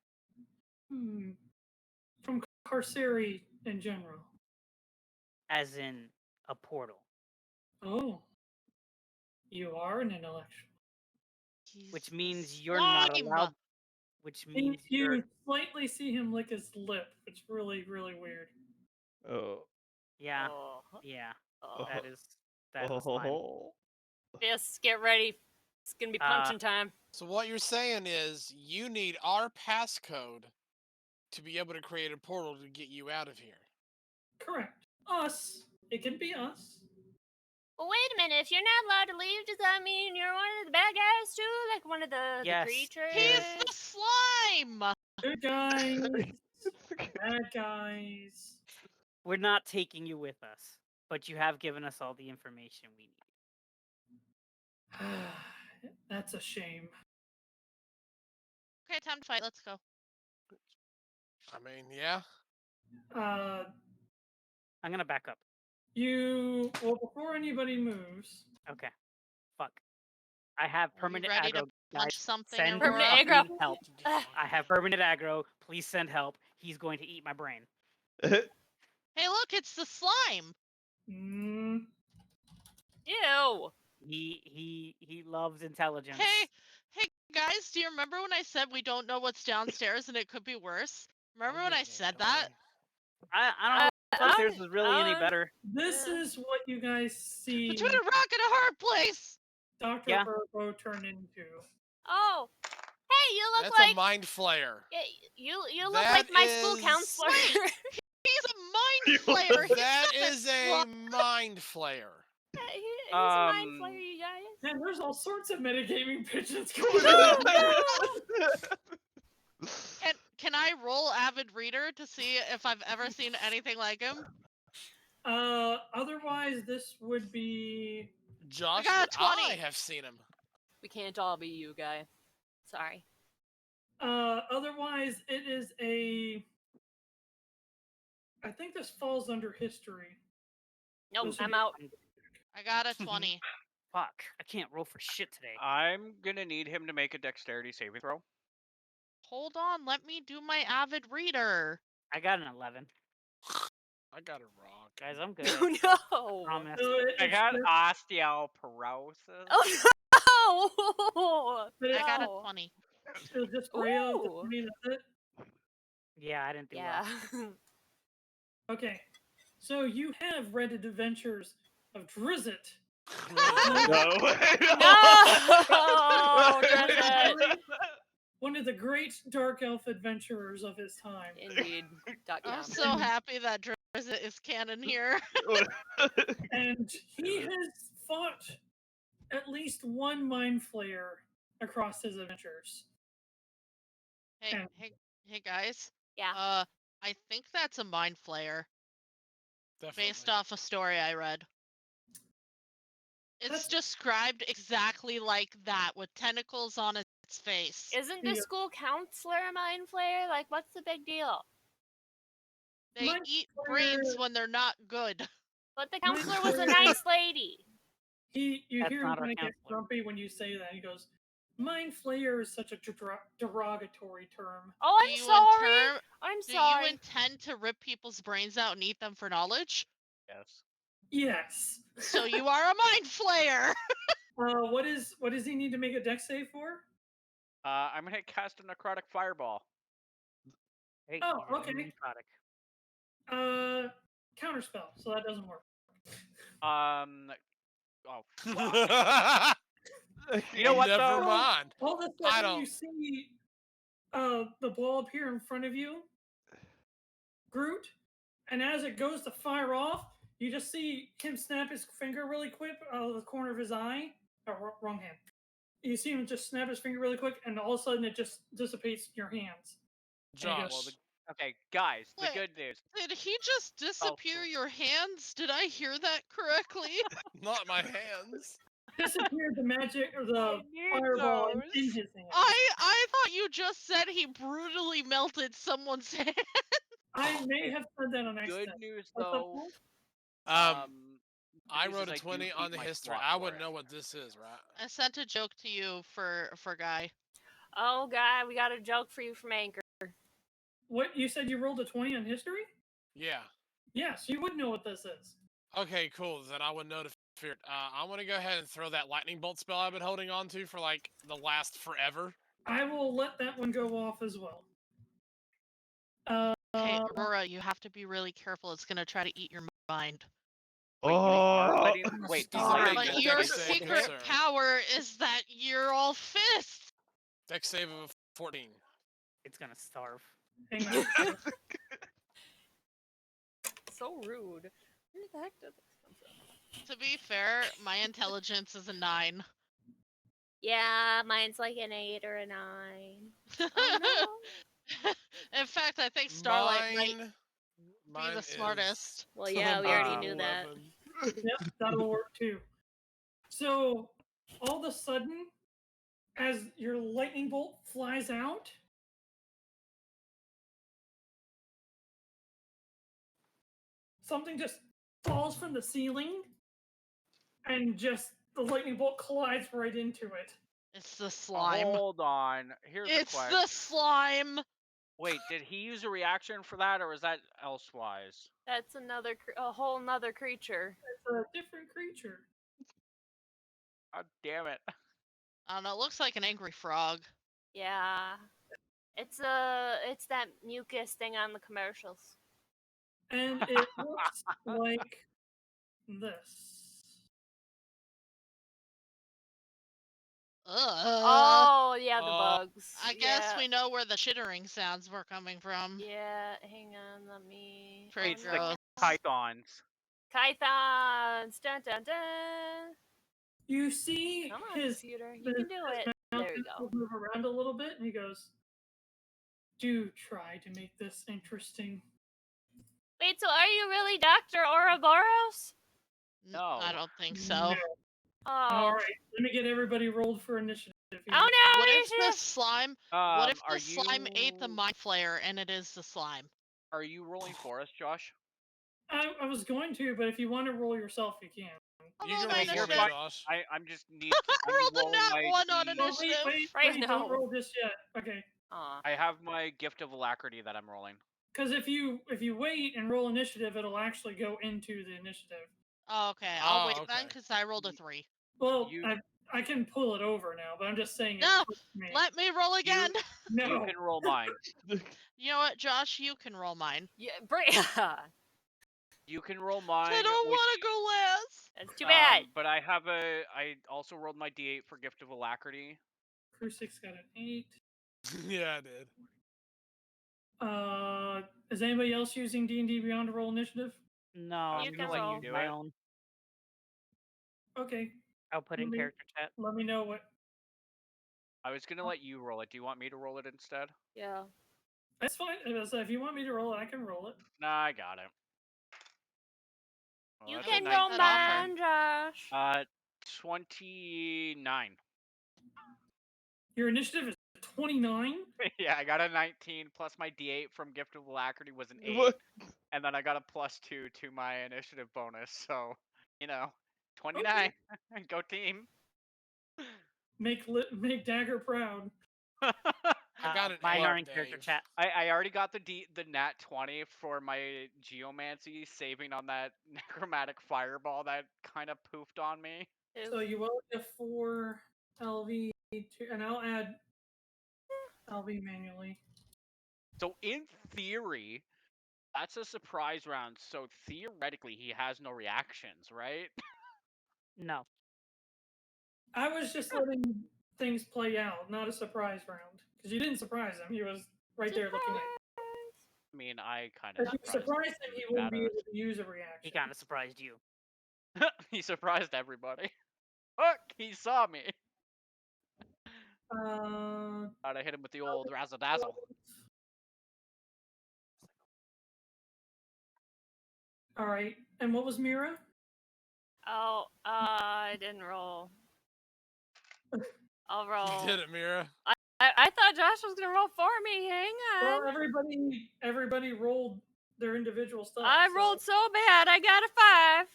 From Carceri in general. As in a portal. Oh. You are an intellectual. Which He's means a you're not slime. allowed. Which And means you're. you slightly see him lick his lip. It's really, really weird. Oh. Yeah. Oh. Yeah. Oh. That is slime. Oh. Yes, get ready. It's gonna be punching time. So what you're saying is you need our passcode to be able to create a portal to get you out of here. Correct. Us. It can be us. Well, wait a minute. If you're not allowed to leave, does that mean you're one of the bad guys too? Like one of the Yes. creatures? He's the slime. Good guys. Bad guys. We're not taking you with us, but you have given us all the information we need. That's a shame. Okay, time to fight. Let's go. I mean, yeah. I'm gonna back up. Well, before anybody moves. Okay. Fuck. I have permanent ready aggro. to punch Guys, something, send Permanent Aurora? aggro. help. I have permanent aggro. Please send help. He's going to eat my brain. Hey, look, it's the slime. Ew. He loves intelligence. Hey, guys, do you remember when I said we don't know what's downstairs and it could be worse? Remember when I said that? I don't know if upstairs was really any better. This is what you guys see Between a rock and a hard place. Dr. Yeah. Urbo turn into. Oh. Hey, you look That's like a mind flayer. you look That like my school is- counselor. He's a mind flayer. That is a mind flayer. He's a mind flayer, you guys. Man, there's all sorts of metagaming pitches going on. Can I roll Avid Reader to see if I've ever seen anything like him? Otherwise, this would be. Josh, got a would 20. I have seen him. We can't all be you, guy. Sorry. Otherwise, it is a. I think this falls under history. Nope, This would I'm be- out. I got a 20. Fuck. I can't roll for shit today. I'm gonna need him to make a dexterity saving throw. Hold on, let me do my Avid Reader. I got an 11. I got it wrong. Guys, I'm good. Oh no. Promise. I got osteoporosis. Oh no. I got a No. 20. So just Breya, Ooh. I mean, that's it. Yeah, I didn't do Yeah. well. Okay. So you have read the adventures of Drizzt. No. No, Drizzt. One of the great dark elf adventurers of his time. Indeed. I'm so happy that Drizzt is canon here. And he has fought at least one mind flayer across his adventures. Hey guys. Yeah. I think that's a mind flayer Definitely. based off a story I read. It's described exactly like that, with tentacles on its face. Isn't the school counselor a mind flayer? Like, what's the big deal? They Mind eat brains flayer- when they're not good. But the Mind counselor was a flayer- nice lady. You That's hear him not our kind of get counselor. grumpy when you say that. He goes, "Mind flayer is such a derogatory term." Oh, Do I'm you sorry. I'm Do sorry. you intend to rip people's brains out and eat them for knowledge? Yes. Yes. So you are a mind flayer. What does he need to make a dex save for? I'm gonna cast a necrotic fireball. Hey, Oh, he's okay. necrotic. Counterspell, so that doesn't work. Oh, fuck. You know what, Never though? mind. All of a I sudden, you don't. see the ball appear in front of you, Groot, and as it goes to fire off, you just see him snap his finger really quick out of the corner of his eye. Oh, wrong hand. You see him just snap his finger really quick, and all of a sudden it just dissipates your hands. Josh. Well, okay, guys, the Wait. good news. Did he just disappear your hands? Did I hear that correctly? Not my hands. Disappeared the magic or the need fireball those. in his hand. I thought you just said he brutally melted someone's hand. I may have said that on accident. Good news, What's up, though. Paul? I news wrote is a do 20 keep on the my history. slot I for wouldn't it. know what this is, right? I sent a joke to you for Guy. Oh, God, we got a joke for you from Anchor. What, you said you rolled a 20 on history? Yeah. Yes, you would know what this is. Okay, cool. Then I would know to fear it. I want to go ahead and throw that lightning bolt spell I've been holding on to for like the last forever. I will let that one go off as well. Okay, Aurora, you have to be really careful. It's gonna try to eat your mind. Wait, you are Oh, letting, wait, Stop. letting But Dex the your save, thing secret sir. power is that you're all fists. Dex save of 14. It's gonna starve. Hang on. So rude. Where the heck did this come from? To be fair, my intelligence is a 9. Yeah, mine's like an 8 or a 9. Oh, no. In fact, I think Starlight might Mine be the is smartest. Well, yeah, we already knew 11. that. Yep, that'll work too. So, all of a sudden, as your lightning bolt flies out, something just falls from the ceiling, and just the lightning bolt collides right into it. It's the slime. Hold on. Here's a It's question. the slime. Wait, did he use a reaction for that, or is that elsewise? That's a whole nother creature. It's a different creature. God damn it. I don't know. It looks like an angry frog. Yeah. It's that mucus thing on the commercials. And it looks like this. Ugh. Oh, yeah, the bugs. I guess Yeah. we know where the chittering sounds were coming from. Yeah, hang on, let me... Pretty It's gross. the pythons. Pythons! Dun dun dun! You see Come on, his computer. You can do it. There we go. move around a little bit, and he goes, "Do try to make this interesting." Wait, so are you really Dr. Ouroboros? No. I don't think so. No. Oh. All right, let me get everybody rolled for initiative. Here. Oh no! What if the initiative! slime? What if Are the slime ate the you- mind flayer and it is the slime? Are you rolling for us, Josh? I was going to, but if you want to roll yourself, you can. I'll You roll can my roll for me, initiative. Josh. I'm just need. I rolled a rolling nat my 1 on D- initiative. Right Wait, now. don't roll just yet. Okay. Aw. I have my gift of alacrity that I'm rolling. Because if you wait and roll initiative, it'll actually go into the initiative. Oh, okay, I'll wait okay. then because I rolled a 3. Well, You- I can pull it over now, but I'm just saying. No, it me. let me roll again. No. You can roll mine. You know what, Josh? You can roll mine. Yeah, Breya! You can roll mine. I don't which, want to go last. That's too bad. But I have I also rolled my D8 for gift of alacrity. Crusix got an 8. Yeah, I did. Is anybody else using D&D Beyond to roll initiative? No, You I'm can gonna let roll. you do My it. own. Okay, I'll put in Let me- character chat. let me know what. I was gonna let you roll it. Do you want me to roll it instead? Yeah. That's fine. If you want me to roll it, I can roll it. Nah, I got it. Well, You that's a can nice roll Good offer. mine, Josh. 29. Your initiative is 29. Yeah, I got a 19 plus my D8 from Gift of Alacrity was an 8, What? and then I got a +2 to my initiative bonus. So, 29. Go team. Make Dagger proud. I got an mine 8, are in character Dave. chat. I already got the nat 20 for my geomancy, saving on that necromantic fireball that kind of poofed on me. So you will get 4 LV, and I'll add LV manually. So in theory, that's a surprise round. So theoretically, he has no reactions, right? No. I was just letting things play out, not a surprise round. Because you didn't surprise him. He was right there looking at you. I mean, I kind of If you surprised him, he wouldn't be able to use a reaction. He kind of surprised you. He surprised everybody. Look, he saw me. I hit him with the old razzle dazzle. All right. And what was Mirra? Oh, I didn't roll. I'll roll. You did it, Mirra. I thought Josh was gonna roll for me. Hang on. Well, everybody rolled their individual stuff. I rolled so bad. I got a 5.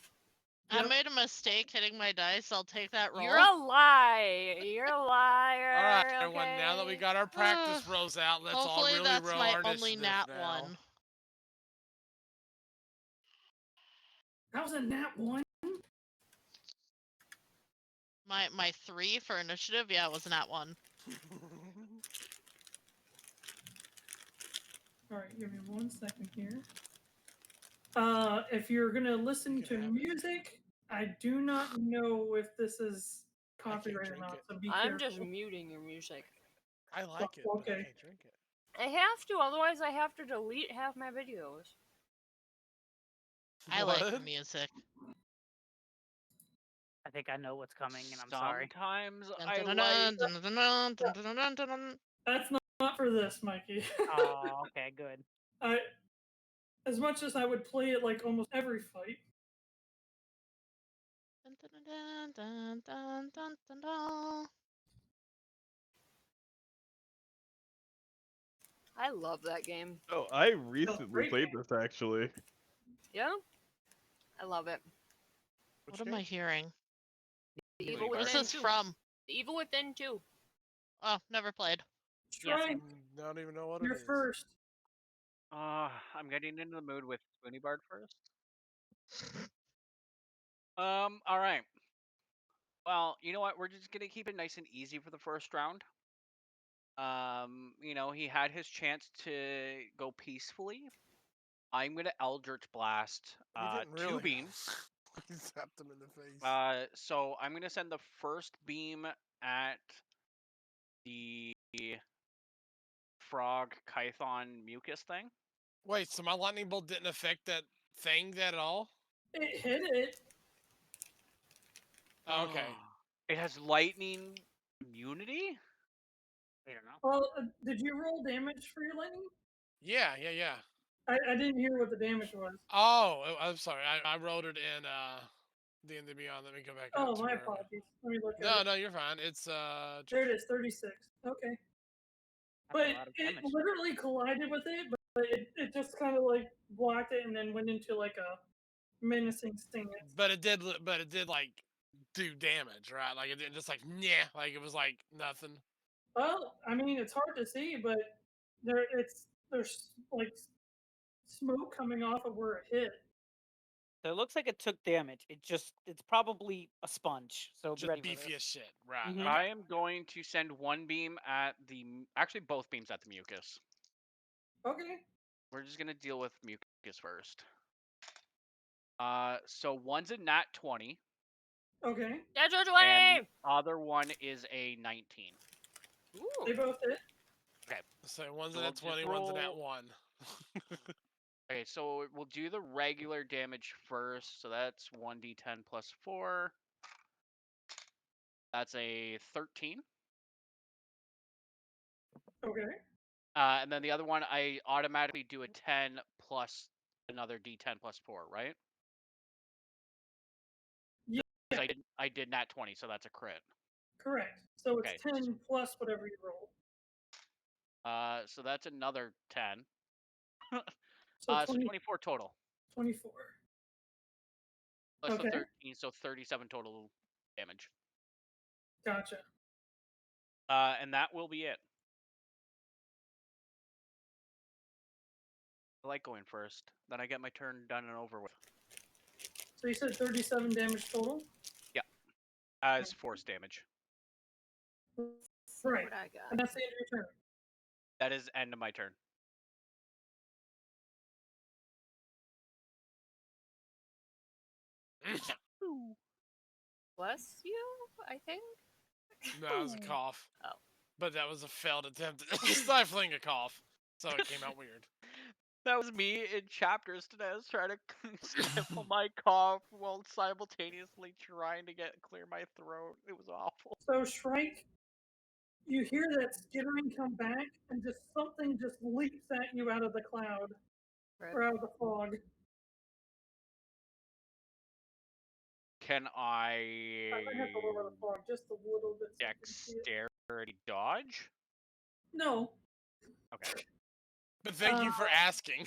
I made a mistake hitting my dice. I'll take that roll. You're a liar. You're a liar. All right, okay. everyone. Now that we got our practice rolls out, let's all Hopefully really that's roll my our only initiative nat now. 1. That was a nat 1. My 3 for initiative, yeah, it was nat 1. All right, give me 1 second here. If you're gonna listen to music, I do not know if this is copyrighted or not. So be I'm careful. just muting your music. I like it, but I Okay. can't drink it. I have to, otherwise I have to delete half my videos. I like the What? music. I think I know what's coming, and I'm sorry. Sometimes Dun, I dun, like. dun, dun, dun, dun, dun, dun, dun, dun. That's not for this, Mikey. Oh, okay, good. As much as I would play it like almost every fight. Dun, dun, dun, dun, dun, dun, dun. I love that game. Oh, I recently great played game. this actually. Yeah? I love it. What am I hearing? The Wait, Evil what What is Within this 2. from? The Evil Within 2. Oh, never played. Yes, Shrike, I don't even know what you're it is. first. I'm getting into the mood with Spoony Bard first. All right. Well, you know what? We're just gonna keep it nice and easy for the first round. He had his chance to go peacefully. I'm gonna Eldritch Blast We didn't 2 really. beams. We zapped him in the face. So I'm gonna send the first beam at the frog Kython mucus thing. Wait, so my lightning bolt didn't affect that thing at all? It hit it. Oh, okay. It has lightning immunity? I don't know. Well, did you roll damage for your lightning? Yeah. I didn't hear what the damage was. Oh, I'm sorry. I rolled it in D&D Beyond. Let me go back up Oh, to my where- apologies. Let me look at No, it. no, you're fine. It's There it is, 36. Okay. That's But a lot of it damage. literally collided with it, but it just kind of like blocked it and then went into like a menacing stance. but it did like do damage, right? Like it didn't just like yeah, like it was like nothing. Well, I mean, it's hard to see, but there's like smoke coming off of where it hit. So it looks like it took damage. It's probably a sponge. So be Just ready for beefy this. as shit, right? Mhm. Okay. I am going to send one beam at actually both beams at the mucus. Okay. We're just gonna deal with mucus first. So one's a nat 20. Okay. Natural And 20! the other one is a 19. They Ooh. both hit. Okay. So one's So in we'll at just 20, one's in at roll- 1. Okay, so we'll do the regular damage first. So that's 1d10 plus 4. That's a 13. Okay. And then the other one, I automatically do a 10 plus another d10 plus 4, right? Yeah. 'Cause I did nat 20, so that's a crit. Correct. So it's Okay. 10 plus whatever you roll. So that's another 10. So So 24 total. 24. Plus the Okay. 13, so 37 total damage. Gotcha. And that will be it. I like going first. Then I get my turn done and over with. So you said 37 damage total? As force damage. Right. What I got? And that's the end of your turn. That is end of my turn. Bless you, I think. No, that was a cough. Oh. But that was a failed attempt at stifling a cough. So it came out weird. That was me in chapters today. I was trying to stifle my cough while simultaneously trying to clear my throat. It was awful. So Shrike, you hear that skittering come back, and just something just leaps at you out of the cloud, or out of the fog. Can I might have to lower the fog just a little bit. So you can see it. dexterity dodge? No. Okay. But thank you for asking.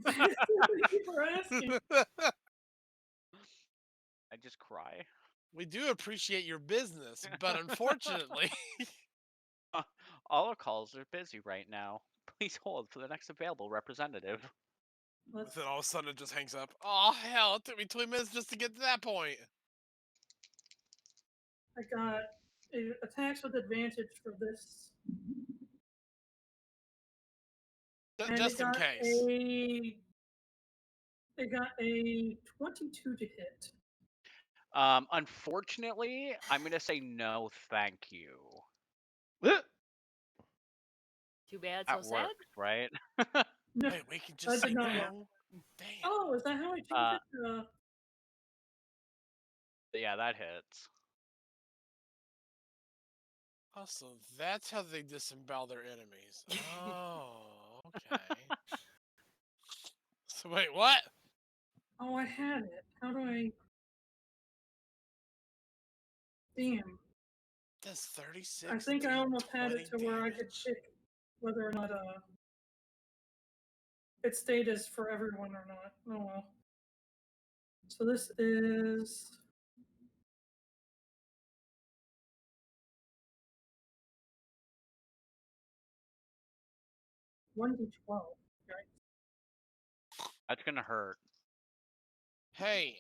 Thank you for asking. I just cry. We do appreciate your business, but unfortunately... All our calls are busy right now. Please hold for the next available representative. Let's, Then all of a sudden it just hangs up. Oh, hell, it took me 20 minutes just to get to that point. I got attacks with advantage for this. And Just in case. It got a 22 to hit. Unfortunately, I'm gonna say no, thank you. Too bad, That so sad. works, right? No, Wait, we can just that say did not work. no? Damn. Oh, is that how I changed it? Yeah, that hits. Oh, so that's how they disembowel their enemies. Oh, okay. So wait, what? Oh, I had it. How do I? Damn. Does 36 I think I do almost had it 20 to where I could damage? pick whether or not it stayed as for everyone or not. Oh well. So this is 1d12. That's gonna hurt. Hey,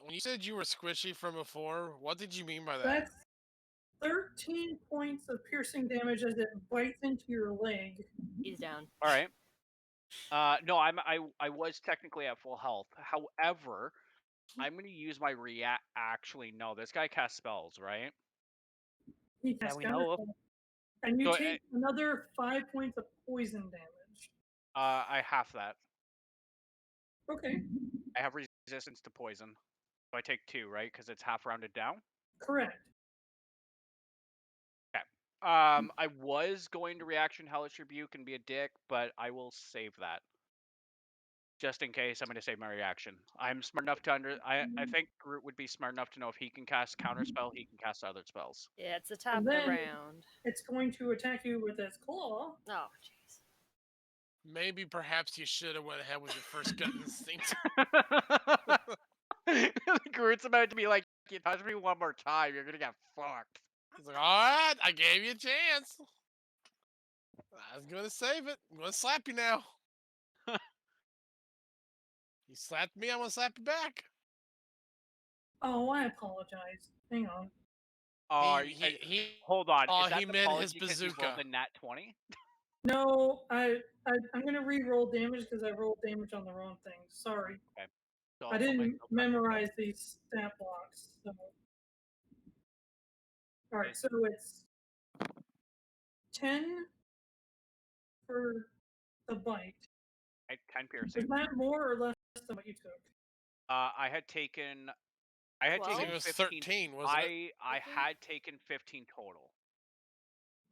when you said you were squishy from before, what did you mean by that? That's 13 points of piercing damage as it bites into your leg. He's down. All right. No, I was technically at full health. However, I'm gonna use my react. Actually, no, this guy casts spells, right? He That casts we know of. counterspell. And you So, take another 5 points of poison damage. I half that. Okay, I have resistance to poison. So I take 2, right? Because it's half rounded down. correct. Okay. I was going to reaction Hellish Rebuke and be a dick, but I will save that. Just in case, I'm going to save my reaction. I'm smart enough to I think Groot would be smart enough to know if he can cast counterspell, he can cast other spells. Yeah, it's the top And of the then- round. It's going to attack you with its claw. Oh, jeez. Maybe perhaps you should have went ahead with your first gut instinct. Groot's about to be like, you touch me one more time, you're gonna get fucked. He's like, alright, I gave you a chance. I was gonna save it. I'm gonna slap you now. You slapped me, I'm gonna slap you back. Oh, I apologize. Hang on. Oh, hold on. Oh, Is that he the meant apology his 'cause you rolled bazooka. a nat 20? No, I'm gonna re-roll damage because I rolled damage on the wrong thing. Sorry. Okay. So I I'll put didn't myself back. memorize these stat blocks. So. All right, so it's 10 for the bite. 10 piercing. Is that more or less than what you took? I had taken. I had 12? taken It was 15. 13, wasn't it? I had taken 15 total,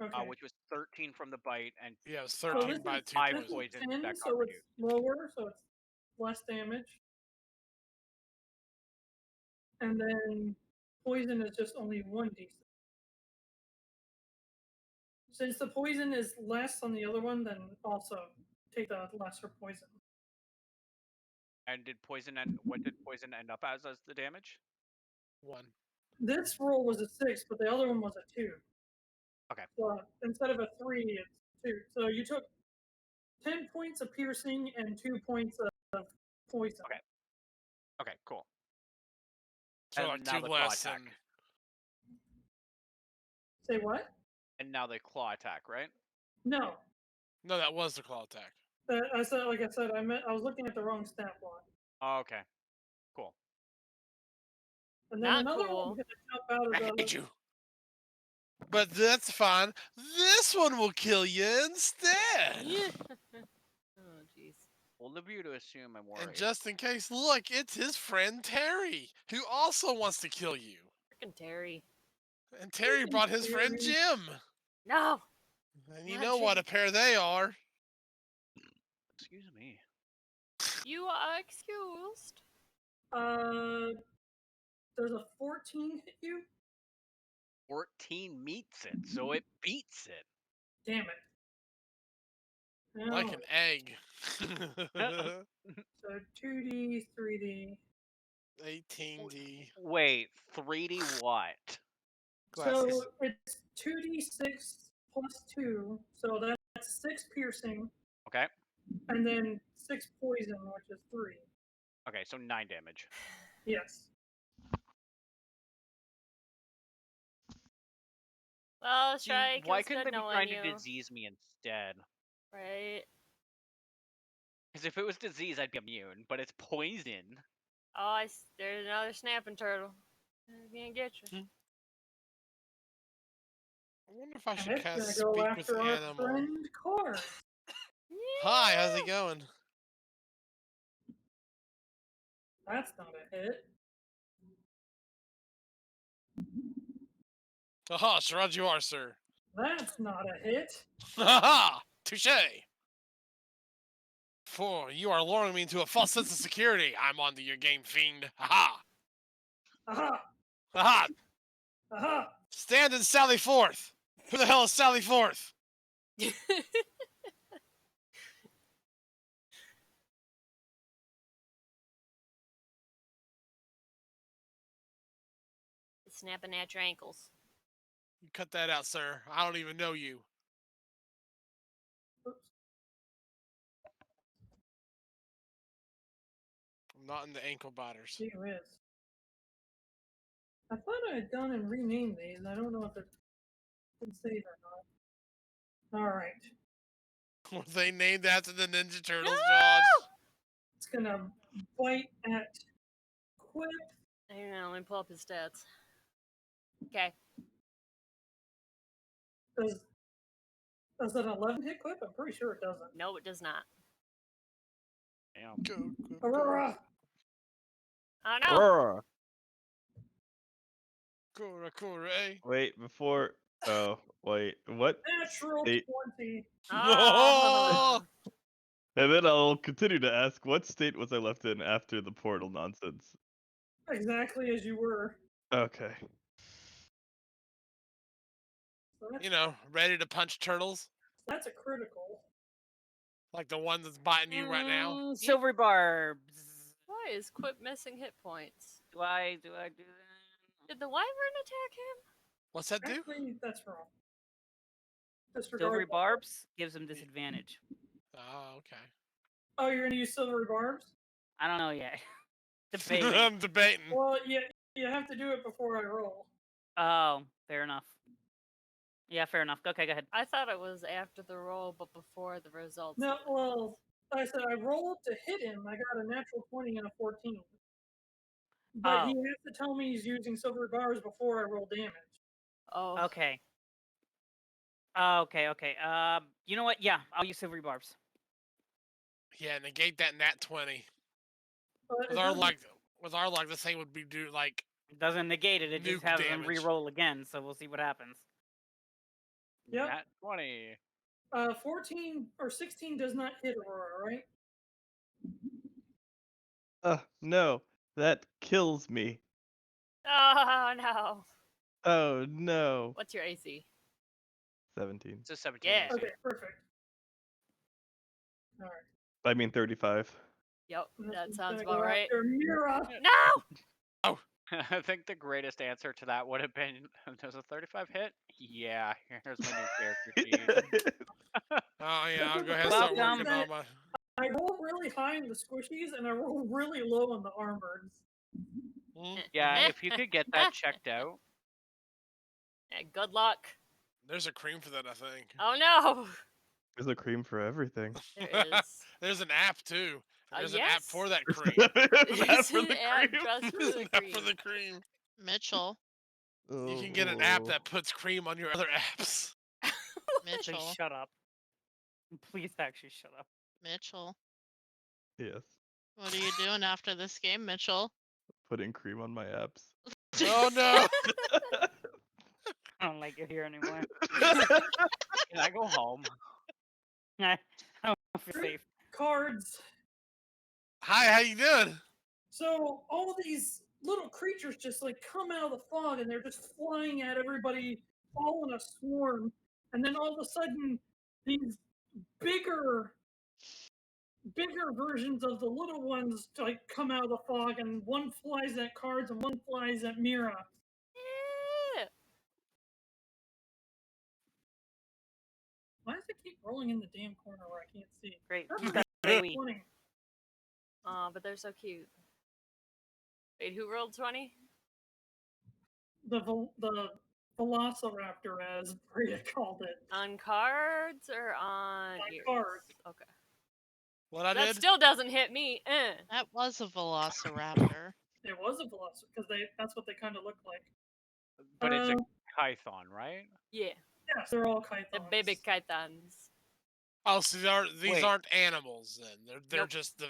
Okay. which was 13 from the bite and Yeah, it was So 13 this by is, 2 5 this is poison. poison 10, that got so it's reduced. lower, so it's less damage. And then poison is just only 1d6. Since the poison is less on the other one, then also take the lesser poison. And did poison end? What did poison end up as the damage? 1. This roll was a 6, but the other one was a 2. Okay. So instead of a 3, it's 2. So you took 10 points of piercing and 2 points of poison. Okay. Okay. Cool. So And like now 2 the claw less attack. than. Say what? And now the claw attack, right? No. No, that was the claw attack. I said, like I said, I was looking at the wrong stat block. Oh, okay. Cool. And then Not another cool. one's gonna jump out I of hate the. you. But that's fine. This one will kill you instead. Oh, jeez. Well, of you to assume I'm worried. And just in case, look, it's his friend Terry, who also wants to kill you. Freaking Terry. And Terry brought his friend Terry. Jim. No. And you Not know what a Jim. pair they are. Excuse me. You are excused. Does a 14 hit you? 14 meets it, so it beats it. Damn it. No. Like an egg. So 2d, 3d. 18d. Wait, 3D what? Glasses. So it's 2d6 plus 2. So that's 6 piercing. Okay. And then 6 poison, which is 3. Okay, so 9 damage. Yes. Well, See, Shrike, why it's couldn't good they be knowing trying you. to disease me instead? Right. Because if it was disease, I'd be immune, but it's poison. Oh, there's another snapping turtle. I can't get you. I wonder if I And should it's gonna cast go Speak with after our Animal. friend Car. Hi, how's it going? That's not a hit. Haha, Sharad you are, sir. That's not a hit. Haha! Touche! For you are luring me into a false sense of security. I'm onto your game, fiend. Haha! Aha! Haha! Aha! Stand and sally forth! Who the hell is Sally Forth? Snapping at your ankles. You cut that out, sir. I don't even know you. I'm not in the ankle biters. Gee whiz. I thought I had gone and renamed these. I don't know if it's been saved or not. Alright. Were they named after the Ninja Turtles, No! Josh? It's gonna bite at Quip. Hang on, let me pull up his stats. Okay. Does an 11 hit Quip? I'm pretty sure it doesn't. No, it does not. Damn. Go. Aurora! Oh no! Aurora. Kura, eh? Wait, before. Oh, wait. What? Natural state? 20. Oh. And then I'll continue to ask, what state was I left in after the portal nonsense? Exactly as you were. Okay. So that's, You know, ready to punch turtles? that's a critical. Like the one that's biting you right now? Silvery barbs. Why is Quip missing hit points? Do I do that? Did the wyvern attack him? What's that do? Actually, that's wrong. Silvery Disregard. barbs gives him disadvantage. Oh, okay. Oh, you're gonna use silvery barbs? I don't know yet. Debating. I'm debating. Well, yeah, you have to do it before I roll. Oh, fair enough. Yeah, fair enough. Okay, go ahead. I thought it was after the roll, but before the results. No, well, I said I rolled to hit him. I got a natural 20 and a 14. But he Oh. has to tell me he's using silvery bars before I roll damage. Oh. Okay. Okay. You know what? Yeah, I'll use silvery barbs. Yeah, negate that nat 20. But it With our doesn't- luck, this thing would be do like It doesn't negate it. It just Nuke has him damage. re-roll again. So we'll see what happens. Yep. Nat 20. 14 or 16 does not hit Aurora, right? No. That kills me. Oh no. Oh no. What's your AC? 17. It's a 17 Yeah. AC. Okay, perfect. All right. I mean 35. Yep, And this that one's sounds gonna go about right. after Mirra. No! I think the greatest answer to that would have been, does a 35 hit? Yeah, here's my new character sheet. Oh yeah, I'll go ahead and Well, start Welcome. working on my. I roll really high in the squishies and I roll really low on the armored. Mm, Yeah, if you could get that checked out. Yeah, good luck. There's a cream for that, I think. Oh no! There's a cream for everything. There is. There's an app too. There's an app Yes? for that cream. That for An the app cream. just for There's the an app for cream. the cream. Mitchell. You can get an app Oh. that puts cream on your other apps. Please Mitchell. shut up. Please actually shut up. Mitchell. Yes. What are you doing after this game, Mitchell? Putting cream on my apps. Oh no! I don't like it here anymore. Can I go home? I don't feel safe. Cards. Hi, how you doing? So all these little creatures just like come out of the fog and they're just flying at everybody all in a swarm. And then all of a sudden these bigger versions of the little ones like come out of the fog and one flies at cards and one flies at Mirra. Yeah. Why does it keep rolling in the damn corner where I can't see? Great. That's You not got me. 20. Aw, but they're so cute. Wait, who rolled 20? The Velociraptor, as Breya called it. On cards or on ears? cards. Okay. What I That did? still doesn't hit me. That was a velociraptor. It was a Velociraptor because that's what they kind of look like. But it's a Uh, Python, right? Yeah, Yes, they're all the Kythons. baby kaitans. Oh, so these Wait. aren't animals then. They're Nope. just the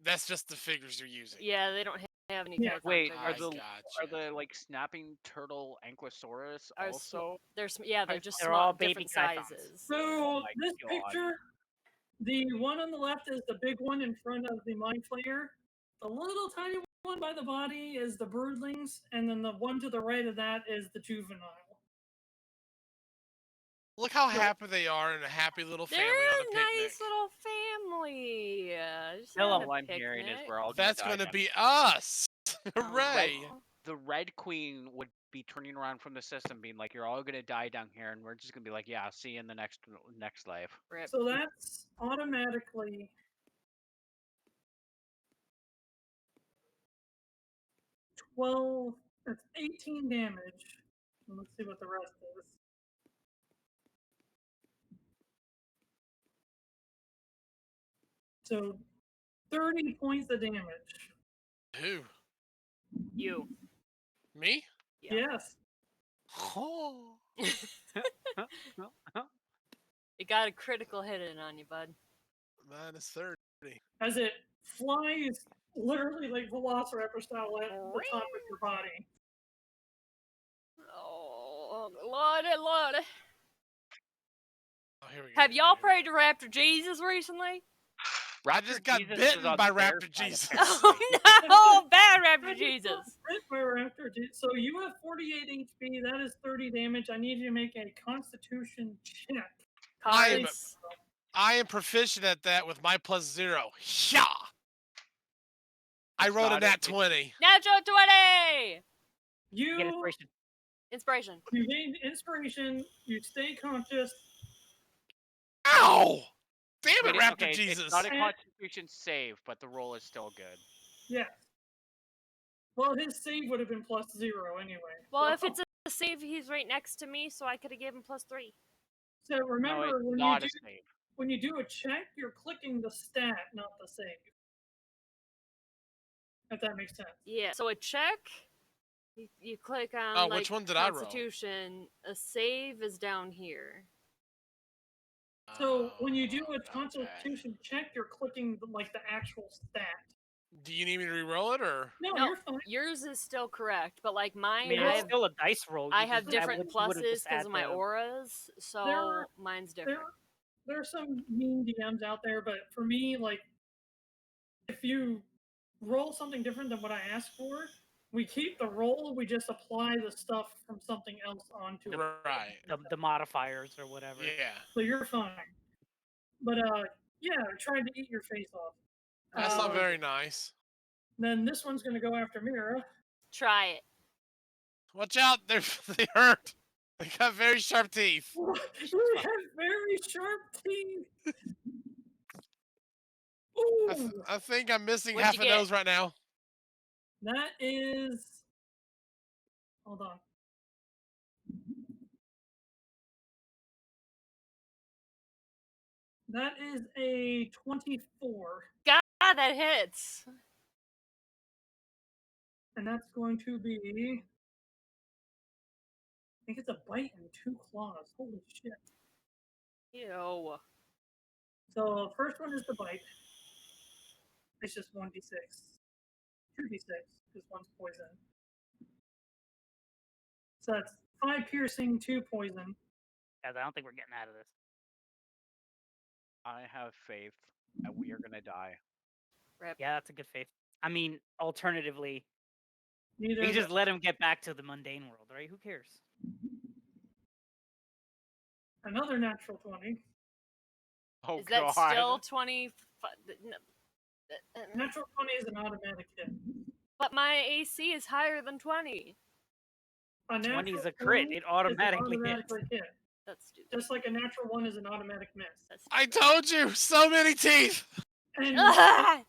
that's just the figures you're using. Yeah, they don't have any Yeah. kaitans. Wait, I are guess. the gotcha. like snapping turtle ankylosaurus Are also? They're they're just They're small, all baby different pythons. sizes. So my this God. picture, the one on the left is the big one in front of the Mind Flayer. The little tiny one by the body is the broodlings, and then the one to the right of that is the juvenile. Look how happy they are in a happy little They're family on a a picnic. nice little family. Just Tell had 'em. a All I'm hearing is picnic. we're all That's gonna gonna die. be us. Hooray! Aw. The Red Queen would be turning around from the system, being like, "You're all gonna die down here," and we're just gonna be like, "Yeah, see you in the next life." Rip. So that's automatically 12. That's 18 damage. And let's see what the rest is. So 30 points of damage. Who? You. Me? Yeah. Yes. Oh. It got a critical hit in on you, bud. Minus 30. As it flies literally like Velociraptor style at the top of your body. Oh, Lordy. Oh, here we go. Have y'all prayed to Raptor Jesus recently? I just got Jesus bitten is on by their Raptor side of Jesus. it. Oh no, bad Raptor Jesus. So you have 48 HP. That is 30 damage. I need you to make a Constitution check. Cards. I am proficient at that with my +0. Yeah. I rolled a not a- nat 20. Natural 20! You get You inspiration. Inspiration. you gain inspiration. You stay conscious. Ow! Damn it, Wait, Raptor okay, Jesus. It's not a Constitution save, but the roll is still good. Yes. Well, his save would have been +0 anyway. Well, So- if it's a save, he's right next to me, so I could have given him +3. So No, remember, it's when not you a do save. when you do a check, you're clicking the stat, not the save. If that makes sense. Yeah, so a check, you click on Oh, like which one did I roll? Constitution. A save is down here. So when you do a okay. Constitution check, you're clicking like the actual stat. Do you need me to re-roll it or? No, No, you're fine. yours is still correct, but like I mine, mean, I it's have, still a dice roll. I You have just- different you would've pluses just because add of my the- auras, so There- mine's different. There are some mean DMs out there, but for me, like, if you roll something different than what I asked for, we keep the roll, we just apply the stuff from something else onto it. Right. The modifiers or whatever. Yeah. So you're fine. But yeah, I tried to eat your face off. That's not very nice. Then this one's gonna go after Mirra. Try it. Watch out, they hurt. They got very sharp teeth. We have very sharp teeth. Ooh, I think I'm missing What'd half you a get? nose right now. that is. Hold on. That is a 24. God, that hits. And that's going to be. I think it's a bite and 2 claws. Holy shit. Ew. So first one is the bite. It's just 1d6. 2d6, because one's poison. So that's 5 piercing, 2 poison. Guys, I don't think we're getting out of this. I have faith that we are gonna die. Rip. Yeah, that's a good faith. I mean, alternatively, Neither we of just them. let him get back to the mundane world, right? Who cares? Another natural 20. Oh Is that god. still 20? Natural 20 is an automatic hit. But my AC is higher than 20. A 20 is natural a crit. 20 It is an automatically hits. automatically hit. That's stupid. Just like a natural 1 is an automatic miss. That's I told you, so many teeth. And, Ah!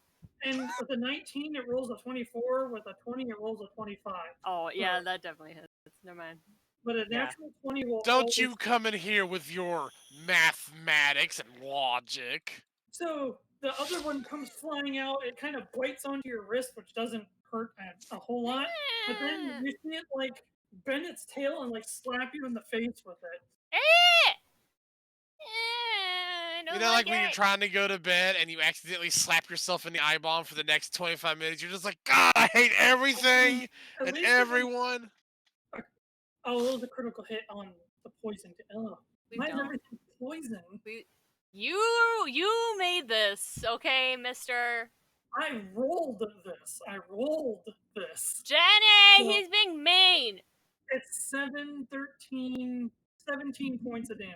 and with a 19, it rolls a 24. With a 20, it rolls a 25. Oh, yeah, that definitely hits. Never mind. But a Yeah. natural 20 will Don't always... you come in here with your mathematics and logic. So the other one comes flying out. It kind of bites onto your wrist, which doesn't hurt a whole lot. But then you see it like bend its tail and like slap you in the face with it. I don't You know, like when you're it. trying to go to bed and you accidentally slap yourself in the eye bomb for the next 25 minutes. You're just like, God, I hate everything At and least everyone. Oh, it was a critical hit on the poison. Oh, We why is don't. everything poison? You made this, okay, mister? I rolled this. Jenny, Well- he's being mean. It's 7, 13, 17 points of damage.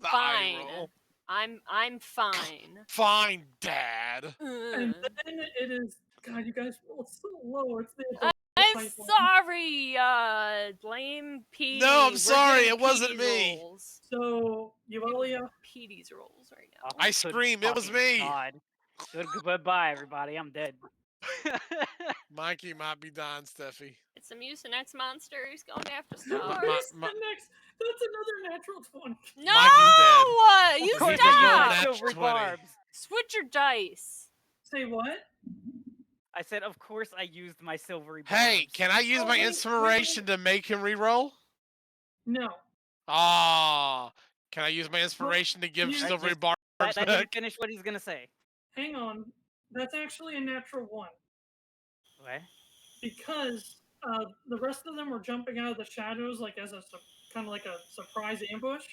The eye Fine. roll. I'm fine. Fine, Dad. And Ugh. then it is. God, you guys rolled so low. It's the. I'm pipeline. sorry, blame Pedi. No, I'm We're sorry, doing it wasn't Pedi's me. rolls. So Yuelia, Pedi's rolls right now. Oh, I good scream, it was fucking me. God. Goodbye, everybody. I'm dead. Mikey might be dying, Steffi. It's a Mucinex monster. He's going after no, stars. where's the next? That's another natural 20. No! Mikey's You Of course Because I rolled stop! that. silvery 20. barbs. Switch your dice. Say what? I said, of course I used my silvery barbs. Hey, can I use Oh, my wait, inspiration to make him reroll? No. Ah, can I use my inspiration to give you- silvery Just barbs Let him back? finish what he's gonna say. Hang on. That's actually a natural 1. Okay. Because the rest of them were jumping out of the shadows like as a kind of like a surprise ambush,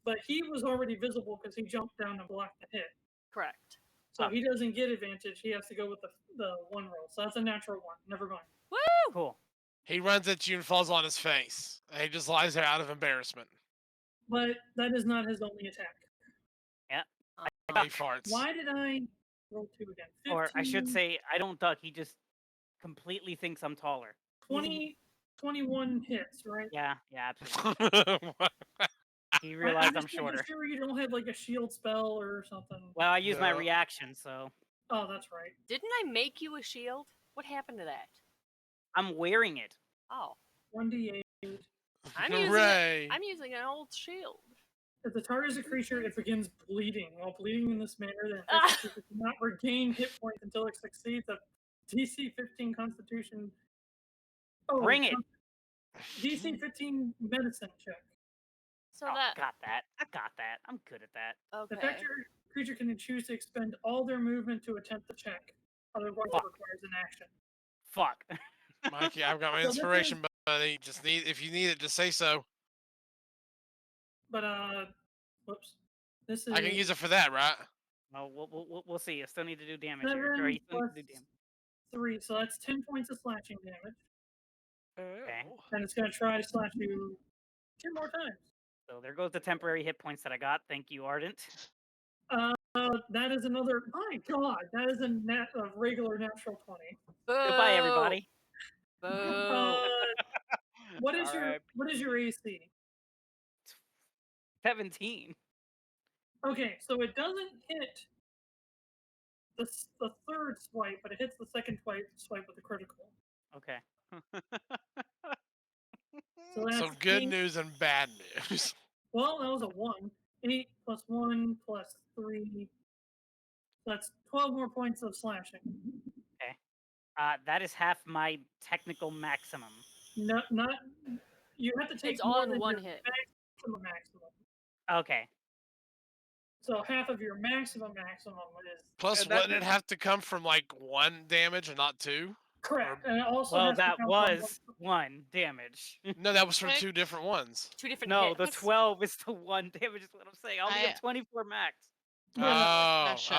but he was already visible because he jumped down and blocked the hit. Correct. So Oh. he doesn't get advantage. He has to go with the 1 roll. So that's a natural 1. Never mind. Woo! Cool. He runs at you and falls on his face. And he just lies there out of embarrassment. But that is not his only attack. He farts. Why did I roll 2 again? 15, Or I should say, I don't duck. He just completely thinks I'm taller. 20, 21 hits, right? Yeah, absolutely. He realized I'm just making shorter. sure you don't have like a shield spell or something. Well, I used my No. reaction, so Oh, that's right. Didn't I make you a shield? What happened to that? I'm wearing it. Oh, 1d8. Hooray! I'm using an old shield. If the target is a creature, it begins bleeding. While bleeding in this manner, the Ah. infected creature cannot regain hit points until it succeeds a DC 15 Constitution. Oh, Bring it. DC 15 Medicine check. So Oh, that got that. I got that. I'm good at that. The okay. affected creature can choose to expend all their movement to attempt the check. Otherwise, it Fuck. requires an action. Fuck. Mikey, I've got my So this is- inspiration, buddy. Just need if you need it, just say so. But whoops. This is I can use it for that, right? Well, we'll see. I still need to do damage here. 7 Or you still need plus to do damage. 3, so that's 10 points of slashing damage. Okay. And it's going to try to slash you 2 more times. So there goes the temporary hit points that I got. Thank you, Ardent. That is another. My God, that is a regular natural 20. Goodbye, everybody. Boo. What is your AC? 17. Okay, so it doesn't hit the third swipe, but it hits the second swipe with a critical. Okay. So that's So good 8. news and bad news. Well, that was a 1. 8 plus 1 plus 3. That's 12 more points of slashing. Okay. That is half my technical maximum. Not. You have to take It's more all in than one your hit. maximum. Okay. So half of your maximum is Plus, that- wouldn't it have to come from like 1 damage and not 2? correct. And it also Well, has to that come from was 1 damage. No, that was for Quick. 2 different ones. 2 different No, hits. the 12 is to 1 damage is what I'm saying. I only I- have 24 max. question.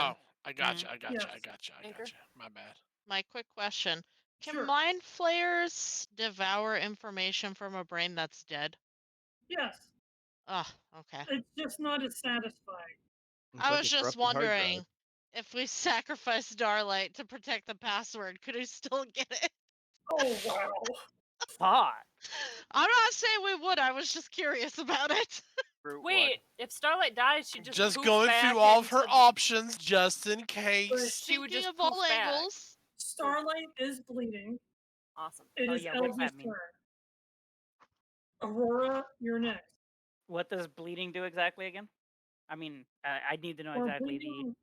I gotcha, I gotcha, Yes. I gotcha, I Anchor? gotcha. My bad. My quick question: can Sure. mind flayers devour information from a brain that's dead? Yes. Oh, okay. It's just not as satisfying. I Like was a just corrupted hard drive. wondering if we sacrifice Starlight to protect the password, could we still get it? Oh wow. Fuck. I'm not saying we would. I was just curious about it. Groot would. Wait, if Starlight dies, she just poof going back through all of her into the- options just in case. She would Thinking just of all poof back. angles. Starlight is bleeding. Awesome. It Oh, is yeah, what's Elvis' that mean? turn. Aurora, you're next. What does bleeding do exactly again? I mean, I need to know While exactly the. bleeding,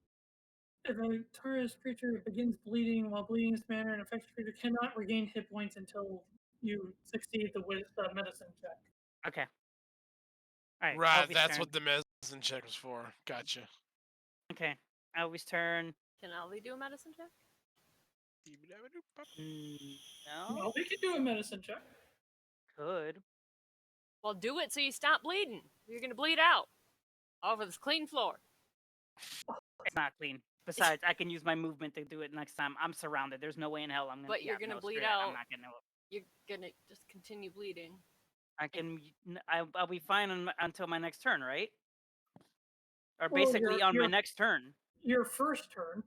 if a target's creature begins bleeding while bleeding this manner, an affected creature cannot regain hit points until you succeed the medicine check. Okay. All right. Right, Elvis' that's turn. what the medicine check was for. Gotcha. Okay. Elvis' turn. Can Ellie do a medicine check? No. Well, we could do a medicine check. Could. Well, do it so you stop bleeding. You're gonna bleed out over this clean floor. It's not clean. Besides, I can use my movement to do it next time. I'm surrounded. There's no way in hell I'm gonna. But you're yeah, gonna no, bleed screw it. I'm out. not gonna. You're gonna just continue bleeding. I can. I'll be fine until my next turn, right? Or Well, basically on my next turn. Your first turn,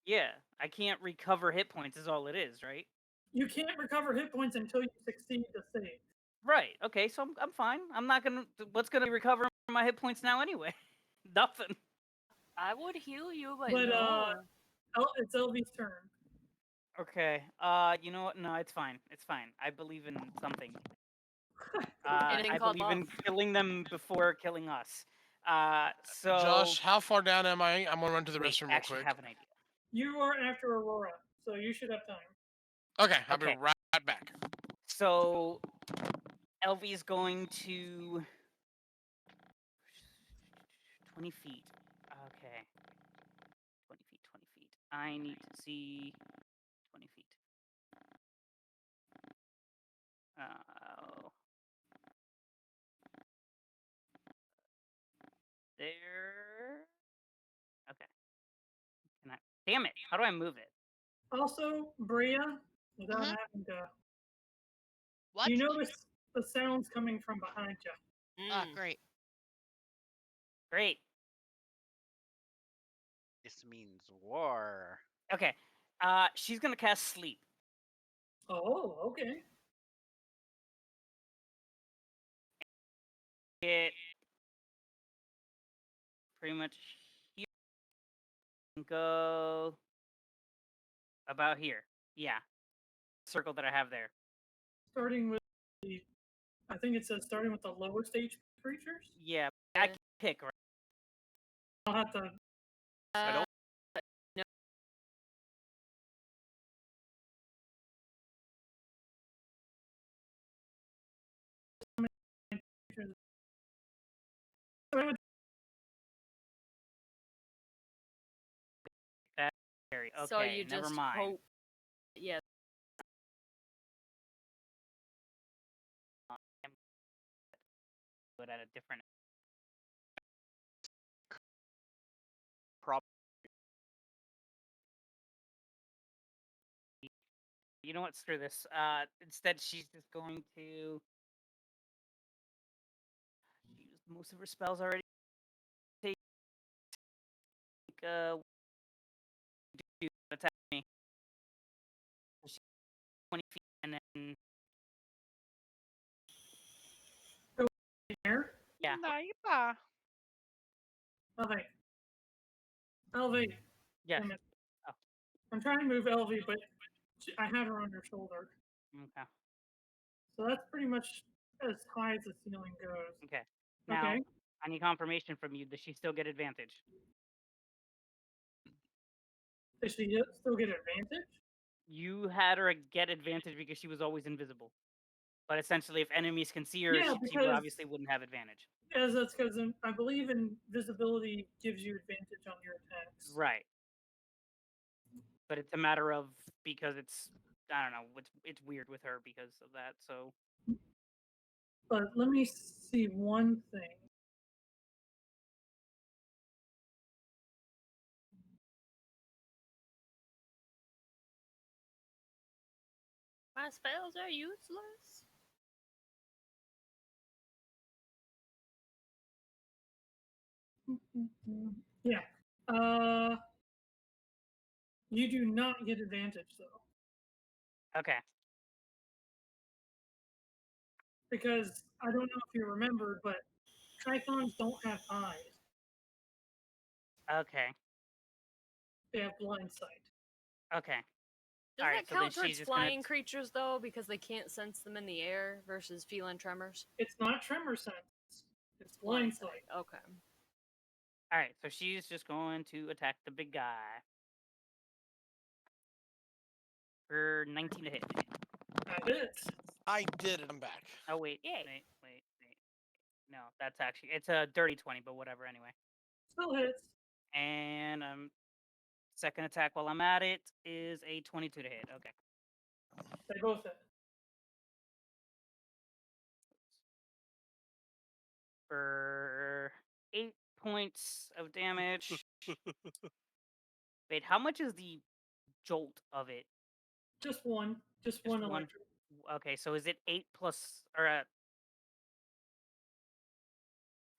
Yeah, I can't recover hit points. Is all it is, right? you can't recover hit points until you succeed the save. Right. Okay. So I'm fine. I'm not gonna. What's gonna recover my hit points now anyway? Nothing. I would heal you, but, But, no. It's Elvie's turn. Okay. You know what? No, it's fine. It's fine. I believe in something. Anything I called believe in love. killing them before killing us. So. Josh, how far down am I? I'm gonna run to the wait, restroom real actually quick. have an idea. You are after Aurora, so you should have time. Okay, I'll be Okay. right back. So, Elvie's going to 20 feet. Okay. 20 feet, 20 feet. I need to see 20 feet. Oh. There. Okay. Can I? Damn it! How do I move it? Also, Breya, without Mhm. having to, What? you notice the sounds coming from behind you. Ah, Mm. great. Great. This means war. Okay. She's gonna cast sleep. Oh, okay. It pretty much here. Go about here. Yeah. Circle that I have there. Starting with the, I think it says starting with the lower stage creatures. Yeah. I can pick, right? I'll have to. I don't. Okay, So you never just mind. hope. Yeah. But at a different. You know what? Screw this. Instead, she's just going to use most of her spells already. Take do attack me. She's 20 feet, and then Here? yeah. Naiba. Okay. LV. Yes. Damn it. Oh. I'm trying to move LV, but I had her on her shoulder. Okay. So that's pretty much as high as the ceiling goes. Okay. Now Okay. I need confirmation from you. Does she still get advantage? Does she still get advantage? You had her get advantage because she was always invisible. But essentially, if enemies can see her, Yeah, she because- obviously wouldn't have advantage. As that's because I believe invisibility gives you advantage on your attacks. Right. But it's a matter of because it's I don't know, it's weird with her because of that. So But let me see one thing. My spells are useless. Yeah. You do not get advantage though, okay. because I don't know if you remember, but Pythons don't have eyes; Okay. they have blind sight. Okay. Does Alright, that so then count she's towards just gonna flying creatures though, because they can't sense them in the air versus feeling tremors? It's not tremor sense; it's blind sight. Okay. Alright, so she's just going to attack the big guy. For 19 to hit. That hits. I did it. I'm back. Oh wait, Yay. wait. No, that's actually it's a dirty 20, but whatever anyway. Still hits. And second attack while I'm at it is a 22 to hit. Okay. They both hit. For 8 points of damage. Wait, how much is the jolt of it? Just one. Just one one? electric. Okay, so is it 8 plus or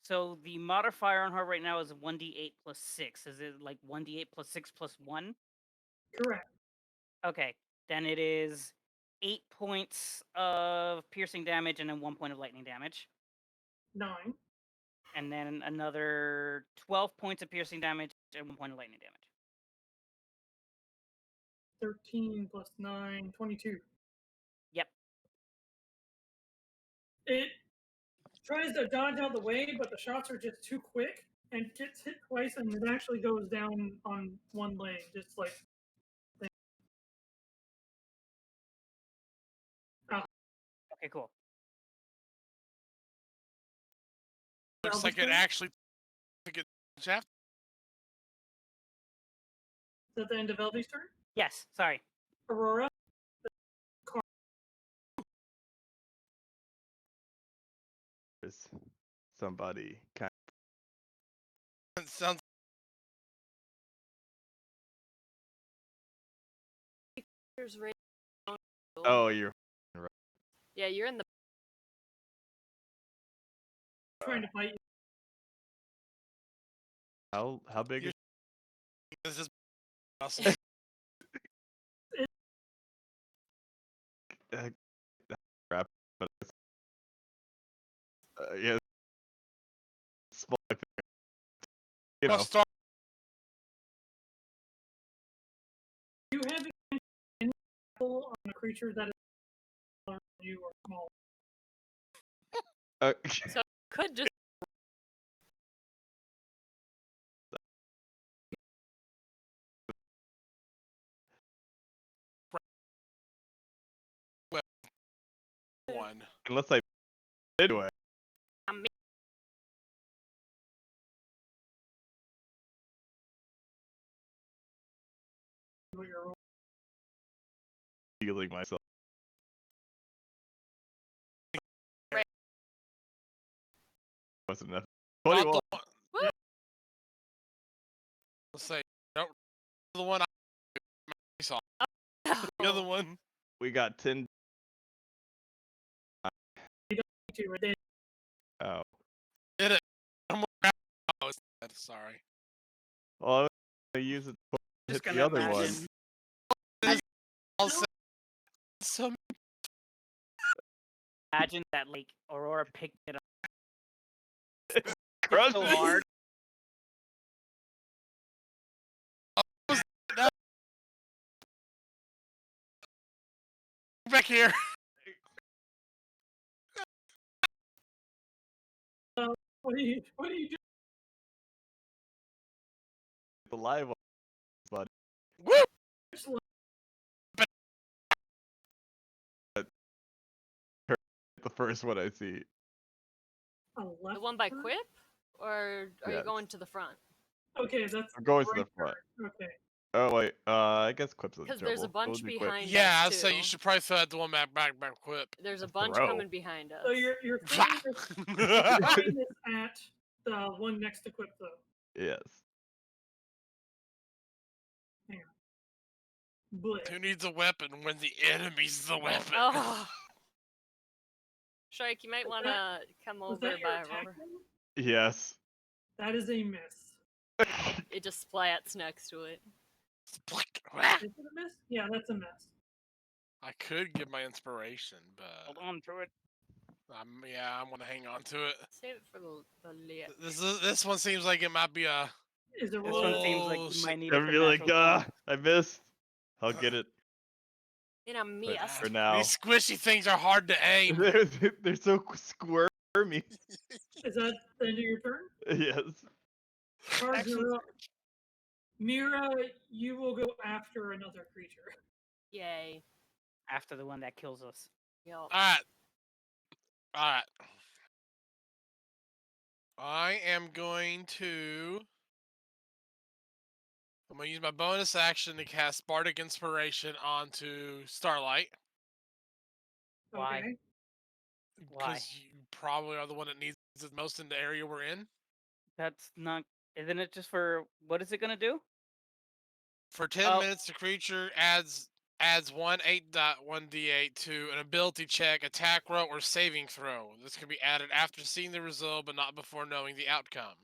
so the modifier on her right now is 1d8 plus 6. Is it like 1d8 plus 6 plus 1? Correct. Okay, then it is 8 points of piercing damage and then 1 point of lightning damage. 9. And then another 12 points of piercing damage and 1 point of lightning damage. 13 plus 9, 22. Yep. It tries to dodge out of the way, but the shots are just too quick and gets hit twice, and it actually goes down on one leg, just like. Okay, cool. Looks like it actually. Is that the end of Elvy's turn? Yes, sorry. Aurora? There's somebody kind Sounds. Here's Ray. Oh, you're right. Yeah, you're in the. Trying to bite you. How big is This is awesome. crap? But yeah, small, you know. Well, start. Do you have any apple on a creature that is larger than you or small? So could just. One. Unless I anyway. What you're rolling. Healing myself. Right. Wasn't enough. Not 21. the one. Let's say, don't the one I saw. The other one. We got 10. to Oh. Did it. Oh, it's dead. Sorry. Well, I was gonna use it to Just hit gonna the other one. imagine. Also, so Imagine that, like, Aurora picked it up Crush so it. hard. back here. what do you do? The live one, buddy. Woo! The first one I see. The one by Quip? Or are you Yes. going to the front? Okay, that's I'm going to right the front. there. Okay. Oh wait, I guess Quip's in Because trouble. there's a bunch We'll do Quip. behind Yeah, us, so too. you should probably throw that the one back Quip. There's a bunch throw. coming behind us. So you're throwing this at the one next to Quip though. Yes. Blitz. Who needs a weapon when the enemy's the weapon? Oh. Shrike, you might Was want to come Was over that your by attack Aurora. roll? Yes. That is a miss. It just splats next to it. Is it a miss? Yeah, that's a miss. I could give my inspiration, but Hold on to it. I'm gonna hang on to it. Save it for the lit. This one seems like it might be a. Is it This one seems like Oh, you shit. might need I'll it for be like, natural 20. I missed. I'll get it In a mess. for now. These squishy things are hard to aim. They're so squirmy. Is that the end of your turn? Yes. Cards Actually- are up. Mirra, you will go after another creature. Yay. After the one that kills us. Yup. Alright. I am going to. I'm going to use my bonus action to cast Bardic Inspiration onto Starlight. Why? Okay. Why? Because you probably are the one that needs it most in the area we're in. That's not. Isn't it just for. What is it gonna do? For 10 Oh. minutes, the creature adds 1/8.1d8 to an ability check, attack roll, or saving throw. This can be added after seeing the result, but not before knowing the outcome.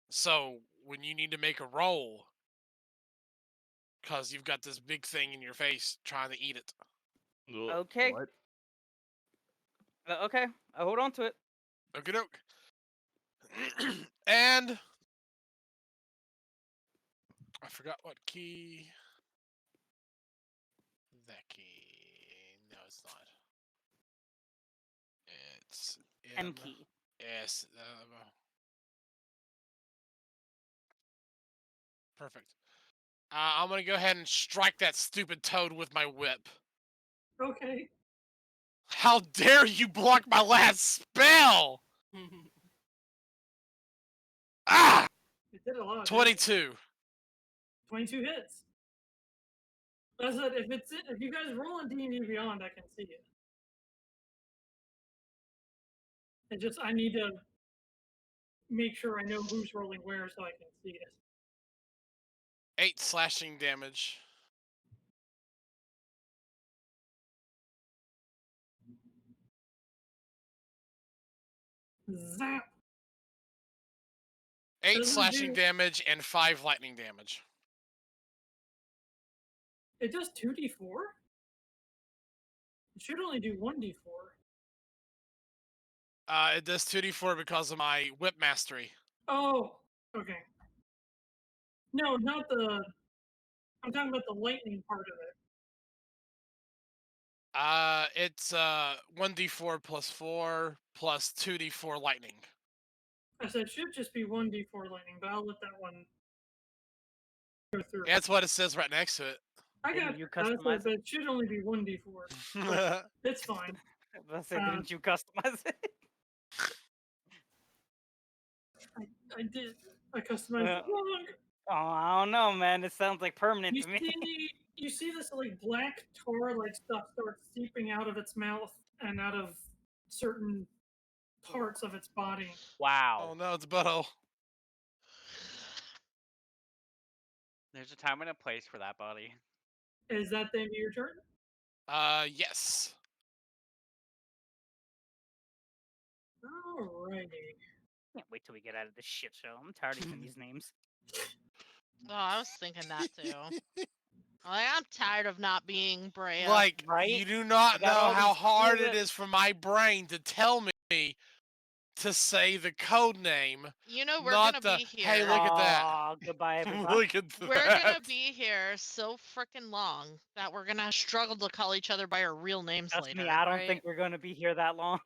So, when you need to make a roll, because you've got this big thing in your face trying to eat it. Okay. What? Okay, I hold on to it. Okie doke. And I forgot what key. That key. No, it's not. It's M key. Yes. Perfect. I'm gonna go ahead and strike that stupid toad with my whip. Okay. How dare you block my last spell! Ah! You did a lot. 22. 22 hits. I said, if you guys roll on D&D Beyond, I can see it. I need to make sure I know who's rolling where so I can see it. 8 slashing damage. Zap. 8 Doesn't slashing do- damage and 5 lightning damage. It does 2d4? It should only do 1d4. It does 2d4 because of my whip mastery. Oh, okay. No, not the. I'm talking about the lightning part of it. It's 1d4 plus 4 plus 2d4 lightning. I said it should just be 1d4 lightning, but I'll let that one go through. Yeah, that's what it says right next to it. I Didn't got you I said, customize but it should only be 1d4. It's fine. Let's say, didn't you customize it? I did. I customized it wrong. Oh, I don't know, man. It sounds like permanent You to me. see this like black tar like stuff starts seeping out of its mouth and out of certain parts of its body. Wow. Oh no, it's butthole. There's a time and a place for that, buddy. Is that the end of your turn? Yes. Alrighty. Can't wait till we get out of this shit show. I'm tired of hearing these names. Oh, I was thinking that too. Like, I'm tired of not being Breya. Like, Right? you do I not know got all how these hard cool it is for my brain to tell me to say the code name, You know, we're not gonna the, be here. hey, look at that. Aw, goodbye, everybody. Look at We're that. gonna be here so freaking long that we're gonna struggle to call each other by our real names Trust later. me, I don't Right. think we're gonna be here that long.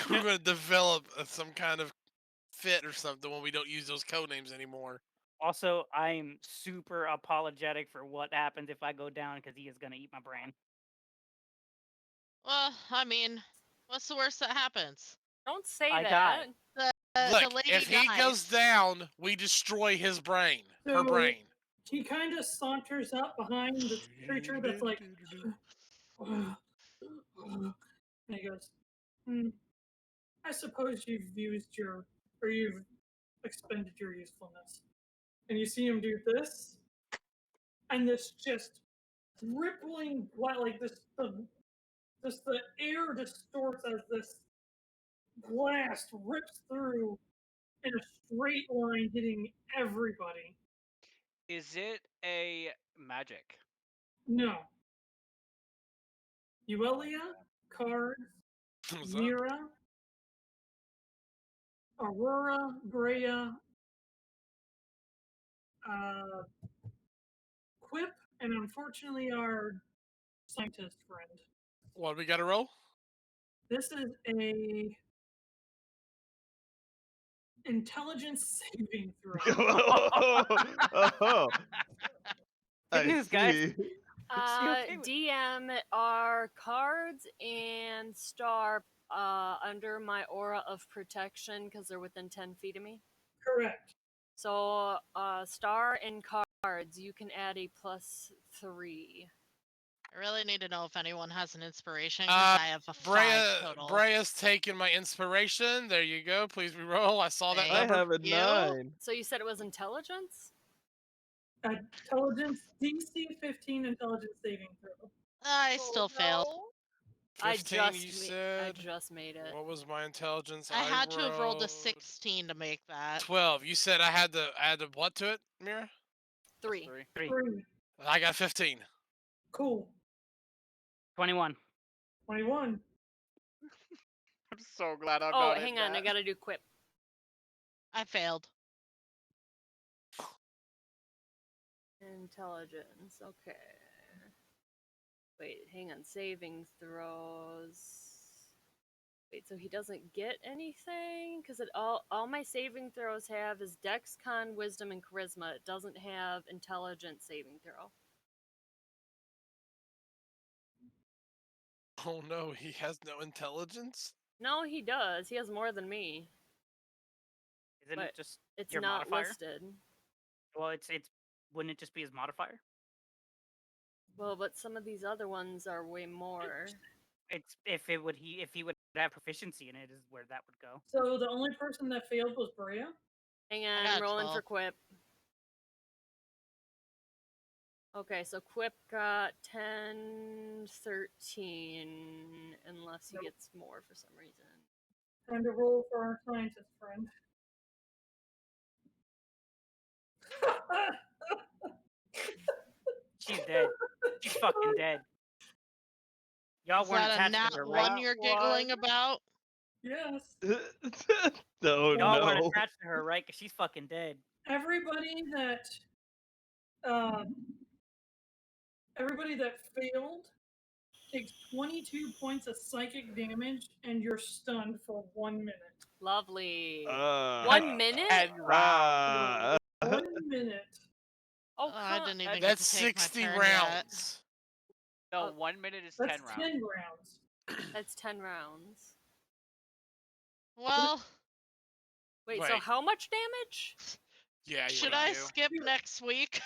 We're going to develop some kind of fit or something when we don't use those code names anymore. Also, I'm super apologetic for what happens if I go down because he is gonna eat my brain. Well, I mean, what's the worst that happens? Don't say I that. die. The Look, lady if he goes dies. down, we destroy his brain. Her So- brain. He kind of saunters up behind the creature that's like, and he goes, I suppose you've you've expended your usefulness. And you see him do this, and this just rippling blood, like the air distorts as this blast rips through in a straight line, hitting everybody. Is it a magic? No. Yuelia, cards, What's up? Mirra, Aurora, Breya, Quip, and unfortunately our scientist friend. What, we got to roll? This is a intelligence saving throw. Oh, Good news, guys. see. okay with- DM are cards and star under my aura of protection because they're within 10 feet of me. Correct. So star and cards, you can add a +3. I really need to know if anyone has an inspiration because I have a 5 total. Breya's taking my inspiration. There you go. Please reroll. I saw that Thank I number. have a You? 9. So you said it was intelligence? Intelligence DC 15 intelligence saving throw. I still failed. 15, I you said. just made it. What was my intelligence? I had to have rolled a rolled 16 to make that. 12. You said I had to add what to it, Mirra? 3. 3. 3. I got 15. Cool. 21. 21. I'm so glad I'm Oh, not hang in on, I that. gotta do quip. I failed. Intelligence, okay. Wait, hang on, saving throws. Wait, so he doesn't get anything? Because all my saving throws have is Dex, Con, Wisdom, and Charisma. It doesn't have Intelligence saving throw. Oh no, he has no intelligence? No, he does. He has more than me. Isn't But it just It's your not modifier? listed. Well, it's wouldn't it just be his modifier? Well, but some of these other ones are way more. It's if he would have proficiency in it is where that would go. So the only person that failed was Breya. Hang I on, got I'm rolling for 12. Quip. Okay, so Quip got 10, 13, unless he Nope. gets more for some reason. Time to roll for our scientist friend. She's dead. She's fucking dead. Y'all Is weren't that a attached nat to her, 1 right? you're giggling about? Yes. No, Y'all weren't no. attached to her, right? Because she's fucking dead. Everybody that failed takes 22 points of psychic damage, and you're stunned for 1 minute. Lovely. 1 1 minute? 10 rounds. 1 minute. Oh, I come- didn't even get That's to take my 60 turn rounds. No, Oh, 1 minute is That's 10 rounds. 10 rounds. That's 10 rounds. Well, Wait, so Wait. how much damage? Yeah, you should would I do. skip next week?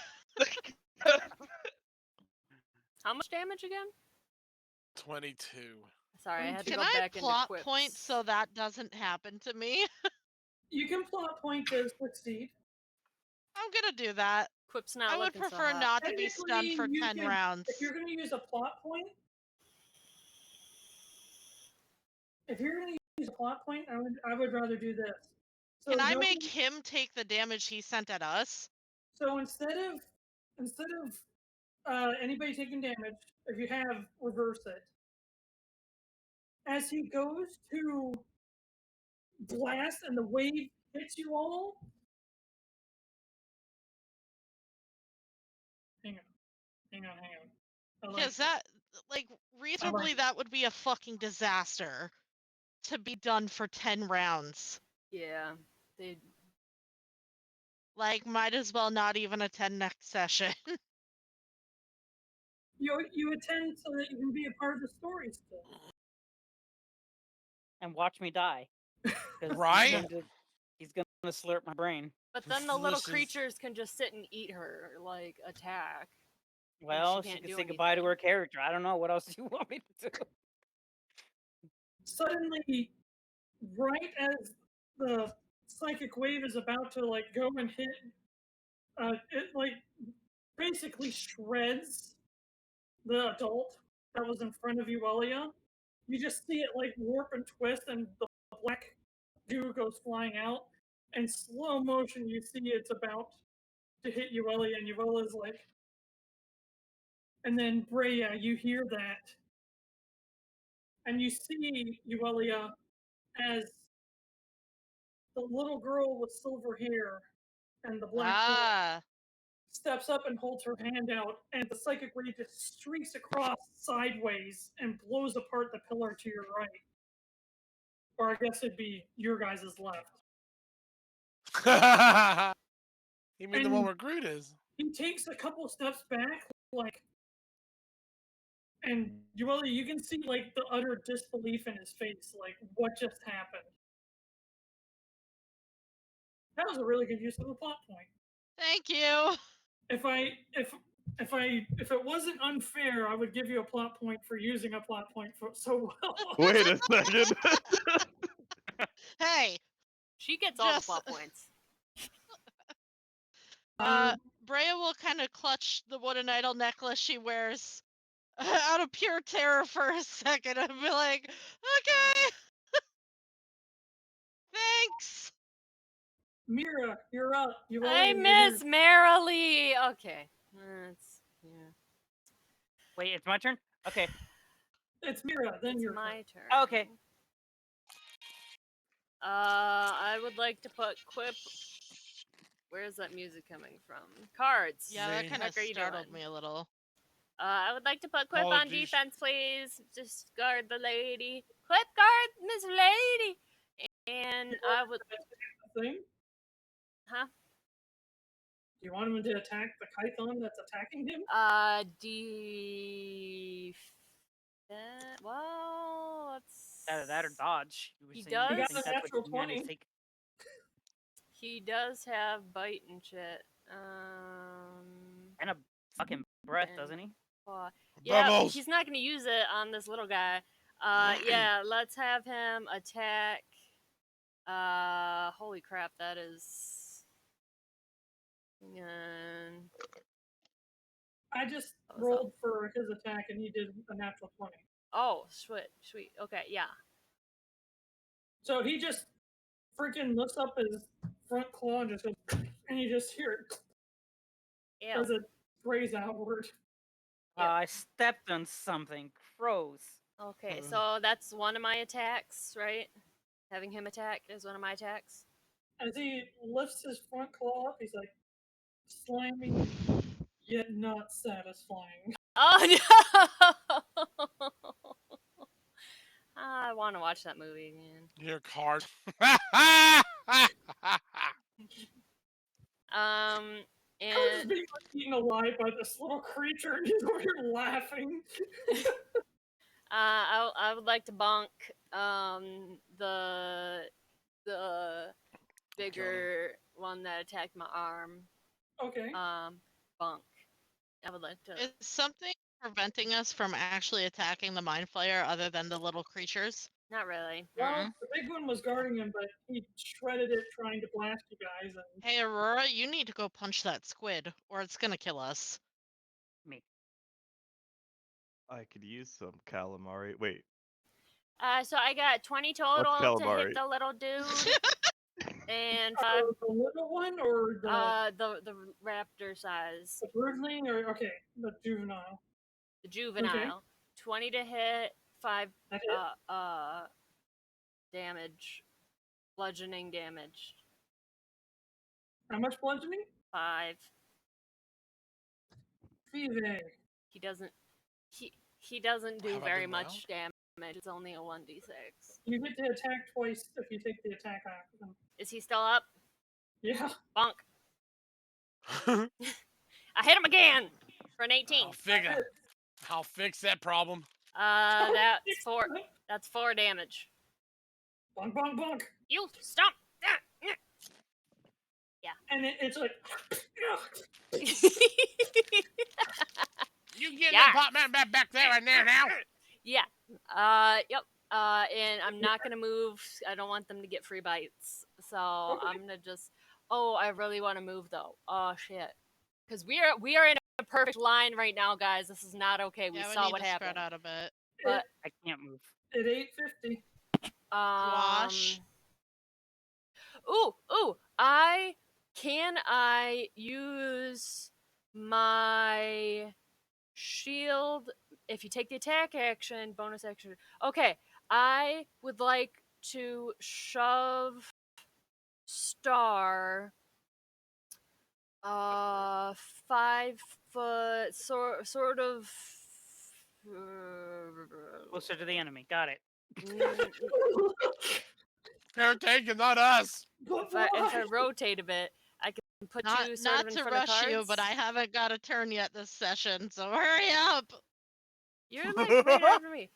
How much damage again? 22. Sorry, I had to Can go I back plot into point quips. so that doesn't happen to me? You can plot point to succeed. I'm gonna do that. Quip's not I would looking so prefer hot. not to be stunned for Technically, you 10 can- rounds. If you're going to use a plot point, if you're going to use a plot point, I would rather do this. So Can I Yogi- make him take the damage he sent at us? So instead of anybody taking damage, if you have, reverse it. As he goes to blast and the wave hits you all. Hang on. I like Because that, like, reasonably, that would be a fucking disaster to be done for 10 rounds. Yeah. They. Like, might as well not even attend next session. You attend so that you can be a part of the story still. And watch me die. 'Cause Right? He's gonna slurp my brain. But then the little Delicious. creatures can just sit and eat her, like attack. Well, she she can't can do say goodbye to anything. her character. I don't know what else do you want me to do. Suddenly, right as the psychic wave is about to like go and hit, it like basically shreds the adult that was in front of Yuelia. You just see it like warp and twist, and the black goo goes flying out. In slow motion, you see it's about to hit Yuelia, and Yuelia's like, and then Breya, you hear that, and you see Yuelia as the little girl with silver hair and the black hair steps up and holds her hand out, and the psychic ray just streaks across sideways and blows apart the pillar to your right. Or I guess it'd be your guys' left. You mean the one where Groot is? He takes a couple steps back, like, and Yuelia, you can see like the utter disbelief in his face, like what just happened. That was a really good use of the plot point. Thank you. If it wasn't unfair, I would give you a plot point for using a plot point so well. Wait a second. Hey. She gets all the plot points. Breya will kind of clutch the wooden idol necklace she wears out of pure terror for a second and be like, okay. Thanks. Mirra, you're up. I miss merrily. Okay. Yeah. Wait, it's my turn? Okay. It's Mirra, then it's my turn. Okay. I would like to put quip. Where's that music coming from? Cards. Yeah, that kind of startled me a little. I would like to put quip on Apologies. defense, please. Discard the lady. Quip guard, Miss Lady. And I would. Thing? Huh? Do you want him to attack the Kython that's attacking him? Well, let's. Either that or dodge. He does. He got a natural 20. He does have bite and shit. And a fucking breath, doesn't he? Yeah, Vamos. he's not gonna use it on this little guy. Yeah, let's have him attack. Holy crap, that is. I just rolled for his attack and he did a natural 20. Oh, sweet. Okay, yeah. So he just freaking lifts up his front claw and just goes, and you just hear it as it sprays outward. I stepped on something. Gross. Okay, so that's one of my attacks, right? Having him attack is one of my attacks. As he lifts his front claw up, he's like, slamming, yet not satisfying. Oh no! I want to watch that movie again. Your card. And I was just being eaten alive by this little creature, and he's over here laughing. I would like to bonk the bigger one that attacked my arm. Okay. Bonk. I would like to. Is something preventing us from actually attacking the Mind Flayer other than the little creatures? Not really. Well, the big one was guarding him, but he shredded it trying to blast you guys. And... Hey, Aurora, you need to go punch that squid, or it's gonna kill us. Me. I could use some calamari. Wait. So I got 20 total to calamari? hit the little dude, and The little one or the raptor size, the broodling or okay, the juvenile. the juvenile. 20 to hit, 5 That hit. damage, bludgeoning damage. How much bludgeoning? 5. Five. He doesn't do Have I very been much damage. It's only a 1d6. You get to attack twice if you take the attack action. Is he still up? Yeah. Bonk. I hit him again for an 18. I'll fix that problem. That's 4. That's 4 damage. Bonk, bonk, bonk. You stop that. And it's like. You get Yeah. that pop man back there and there now. Yeah. Yep. And I'm not gonna move. I don't want them to get free bites. So I'm gonna just. Oh, I really want to move though. Oh shit. Because we are in a perfect line right now, guys. This is not okay. We saw need what to happened. spread out a bit. But I can't move. At 850. Wash. Ooh. Can I use my shield if you take the attack action, bonus action? Okay, I would like to shove Star 5 foot sort of Closer to the enemy. Got it. They're taking, not us. if I rotate a bit, I can put you sort Not of in to front of rush cards. you, but I haven't got a turn yet this session, so hurry up. You're like right after me.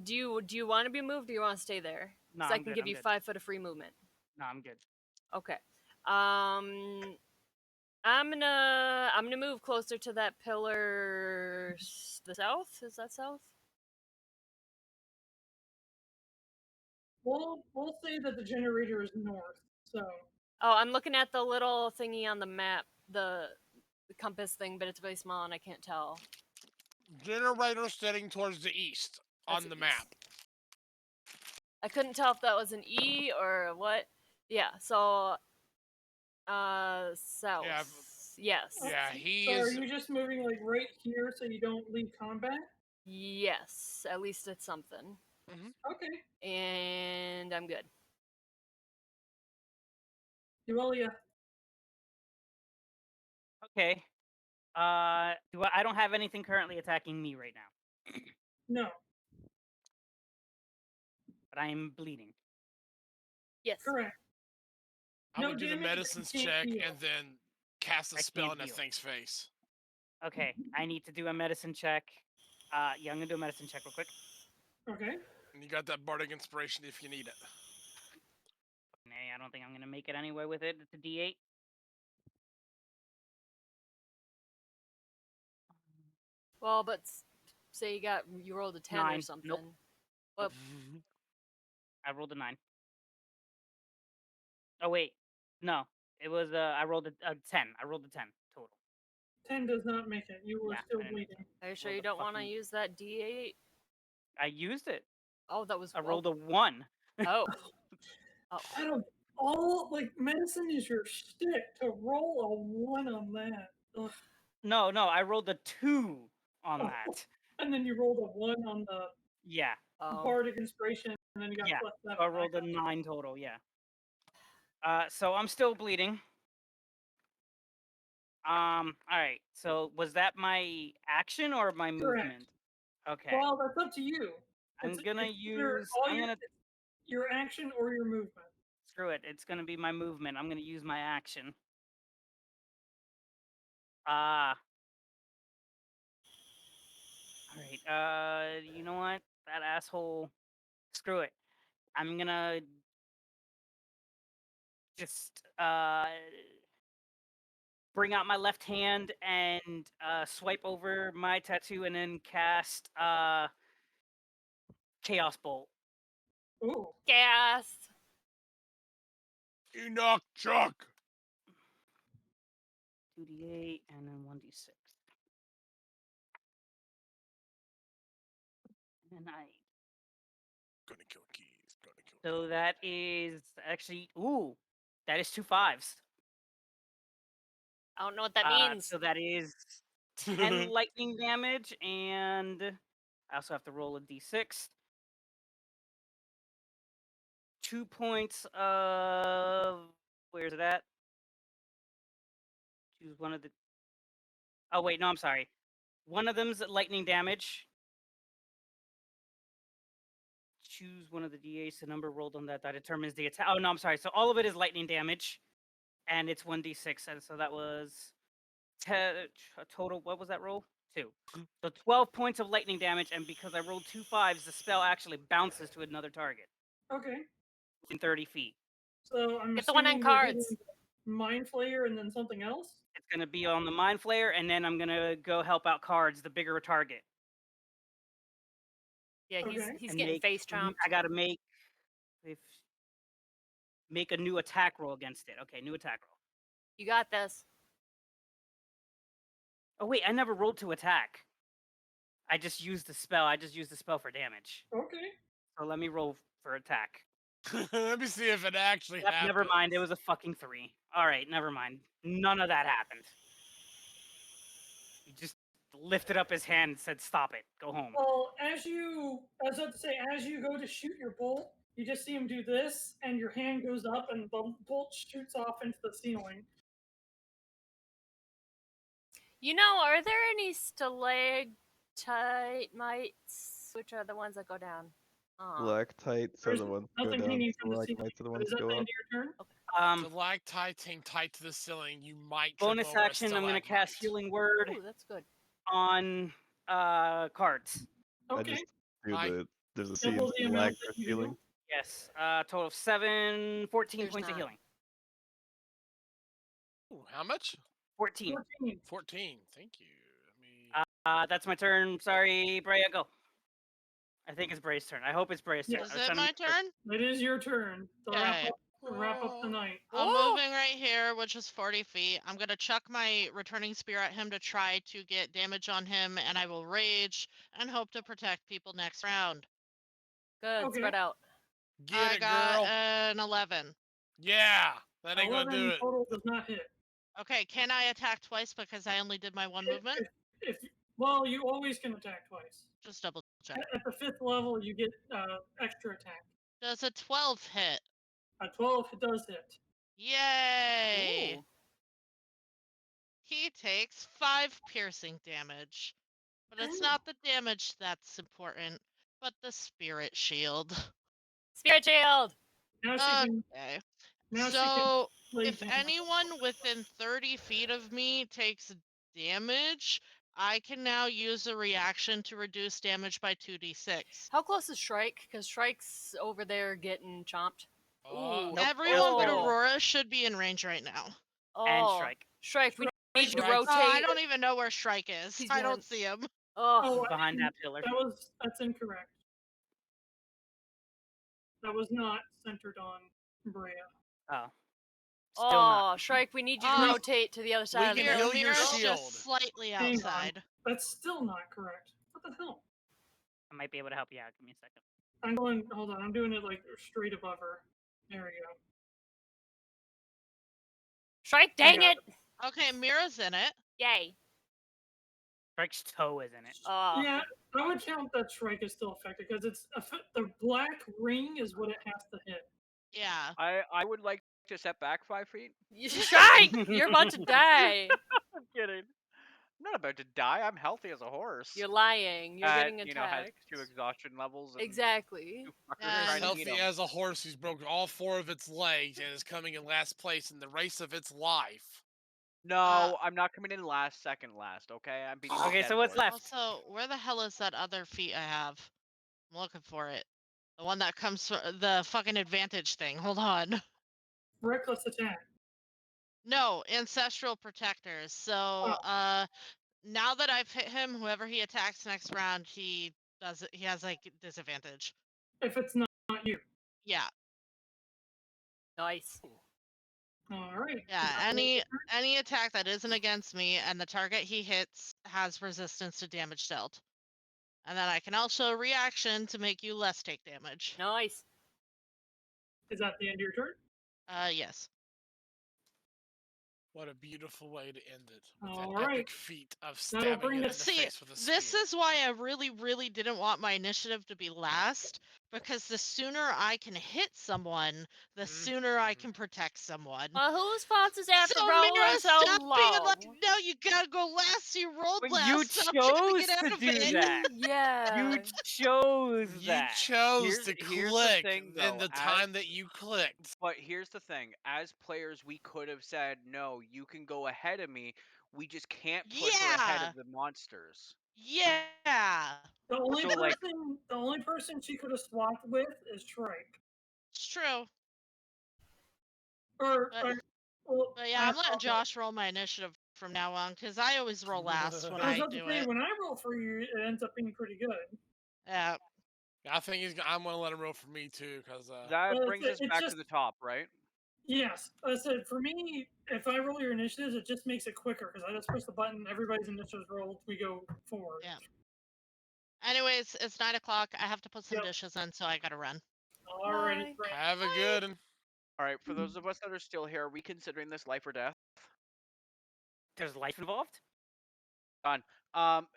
Do you want to be moved or you want to stay there? No, So I I'm can good, give I'm you good. 5 foot of free movement. No, I'm good. Okay. I'm gonna move closer to that pillar. The south? Is that south? We'll say that the generator is north. So. Oh, I'm looking at the little thingy on the map, the compass thing, but it's really small and I can't tell. Generator sitting towards the east That's on the east. map. I couldn't tell if that was an E or what. Yeah, so south. Yeah, Yes. Yeah, he So is. are you just moving like right here so you don't leave combat? Yes, at least it's something. Okay. And I'm good. Yuelia. Okay. I don't have anything currently attacking me right now, No. but I am bleeding. Yes. Correct. I No would do the damage, but you medicines can't check heal. and then cast a I spell in can't that heal. thing's face. Okay, I need to do a medicine check. Yeah, I'm gonna do a medicine check real quick. Okay. And you got that bardic inspiration if you need it. Nay, I don't think I'm gonna make it anyway with it. It's a D8. Well, but say you rolled a 10 or 9. something. Nope. Well, I rolled a 9. Oh wait, no, it was I rolled a 10. I rolled a 10 total. 10 does not make it. You were Yeah, still I didn't- bleeding. are you sure rolled you a don't want to fucking- use that D8? I used it. Oh, that was. I rolled a 1. Oh. I don't. All like medicine is your shtick. To roll a 1 on that. Ugh. No, I rolled a 2 on Oh. that. And then you rolled a 1 on the Yeah. bardic inspiration, and then you got Yeah. plus 7. So I rolled a 9 total. Yeah. So I'm still bleeding. All right. So was that my action or my Correct. movement? Okay. Well, that's up to you. I'm It's- gonna it's either use. all I'm gonna your action or your movement. screw it. It's gonna be my movement. I'm gonna use my action. All right. You know what? That asshole. Screw it. I'm gonna just bring out my left hand and swipe over my tattoo and then cast Chaos Bolt. Ooh. Gas. Enoch Chuck. 2d8 and then 1d6. And I Gonna kill keys. Gonna kill. So that is actually that is 2 5s. I don't know what that means. So that is 10 lightning damage, and I also have to roll a d6. 2 points of where's it at? Choose one of the. Oh wait, no, I'm sorry. One of them's lightning damage. Choose one of the d8s. The number rolled on that determines the attack. Oh no, I'm sorry. So all of it is lightning damage, and it's 1d6, and so that was a total. What was that roll? 2. So 12 points of lightning damage, and because I rolled 2 5s, the spell actually bounces to another target Okay. in 30 feet. So I'm Get the one on assuming you're cards. hitting Mind Flayer and then something else? It's gonna be on the Mind Flayer, and then I'm gonna go help out cards, the bigger target. Yeah, he's Okay. he's And getting make- face chomped. I gotta make a new attack roll against it. Okay, new attack roll. You got this. Oh wait, I never rolled to attack. I just used the spell. I just used the spell for damage. Okay. So let me roll for attack. Let me see if it actually Yep, happens. never mind. It was a fucking 3. All right, never mind. None of that happened. He just lifted up his hand and said, "Stop it. Go home." Well, as you go to shoot your bolt, you just see him do this, and your hand goes up, and the bolt shoots off into the ceiling. You know, are there any stalagmites? Which are the ones that go down? Stalactites are There's the ones that go nothing down. hanging from the ceiling. Stalagmites are the But ones is that that go the up. end of your turn? Stalactite hang tight to the ceiling. You might trip Bonus over a action. I'm gonna cast stalagmite. Healing Word Ooh, that's good. on cards. I Okay. just do Hi. there's a C in Double the amount stalag that for you healing. do. Yes. Total of 14 There's points of not. healing. Ooh, how much? 14. 14. 14. Thank you. Let me. That's my turn. Sorry, Breya, go. I think it's Breya's turn. I hope it's Breya's turn. Yeah. Is I was it trying to my make sure. turn? It is your turn to Okay. wrap up the night. I'm Whoa! moving right here, which is 40 feet. I'm going to chuck my returning spear at him to try to get damage on him, and I will rage and hope to protect people next round. Good, Okay. spread out. Get I it, got girl. an 11. Yeah, that ain't gonna 11 do it. total does not hit. Okay, can I attack twice because I only did my one movement? Well, you always can attack twice. Just double check. At the 5th level, you get extra attack. Does a 12 hit? A 12 does hit. Yay! Ooh. He takes 5 piercing damage. But it's Ooh. not the damage that's important, but the spirit shield. Spirit shield! Now she can. Okay. Now she can So, play if damage. anyone within 30 feet of me takes damage, I can now use a reaction to reduce damage by 2d6. How close is Shrike? Because Shrike's over there getting chomped. Ooh. Nope. Everyone but Oh. Aurora should be in range right now. And Oh. Shrike. Shrike, we need you to Shrike. rotate. I don't even know where Shrike is. He's I don't behind- see him. Oh. Oh, Behind that pillar. that's incorrect. That was not centered on Breya. Oh. Still not. Oh, Shrike, we need you to Uh, rotate to the other side of the can hill. heal your Mirra's shield. just slightly Hang on. outside. That's still not correct. What the hell? I might be able to help you out. Give me a second. I'm going. Hold on. I'm doing it like straight above her. There we go. Shrike, dang got it! Okay, Mirra's in it. Yay. Shrike's toe is in it. Oh. Yeah, I would count that Shrike is still affected because it's the black ring is what it has to hit. Yeah. I would like to step back 5 feet. Shrike! You're about to die. I'm kidding. I'm not about to die. I'm healthy as a horse. You're lying. You're getting Has attacked. 2 exhaustion levels. And Exactly. 2 fuckers Yeah, As trying to eat healthy 'em. as a horse who's broken all 4 of its legs and is coming in last place in the race of its life. No, I'm not coming in last, second last. Okay, I'm beating. the Okay, dead so what's horse. left? Also, where the hell is that other feat I have? I'm looking for it. The one that comes from the fucking advantage thing. Hold on. Reckless attack. No, ancestral protectors. So, now that I've hit him, whoever he attacks next round, he has like disadvantage. If it's not you. Yeah. Nice. All right. Yeah, any attack that isn't against me and the target he hits has resistance to damage dealt. And then I can also reaction to make you less take damage. Nice. Is that the end of your turn? Yes. What a beautiful way to end it. With All that right. epic feat of That'll stabbing bring it in us- the See, face with a this spear. is why I really, really didn't want my initiative to be last, because the sooner I can hit someone, the sooner I can protect someone. Well, whose fault is that So for rolling Mirra, so stop low? being like, no, you gotta go last. You rolled But last. you Stop trying to chose get out to of do it. that. Yeah. You chose You that. chose to Here's the click thing, in though, the time that you clicked. But here's the thing: as players, we could have said, "No, you can go ahead of me. We just can't put her ahead Yeah. of the monsters." Yeah. The only So, person, like- the only person she could have swapped with is Shrike. It's true. Or, But- well, But yeah, I'm letting Josh roll my initiative from now on, because I always roll last when I was I about to do say, it. when I roll for you, it ends up being pretty good. Yeah. I think I'm gonna let him roll for me too, because That Well, brings it's- us it's back to just- the top, right? Yes, I said for me, if I roll your initiatives, it just makes it quicker because I just push the button, everybody's initiatives rolled, we go forward. Yeah. Anyways, it's 9 o'clock. I have to put some Yep. dishes in, so I gotta run. Alrighty, Bye. have a good one. All right, for those of us that are still here, are we considering this life or death? There's life involved? Um, Well,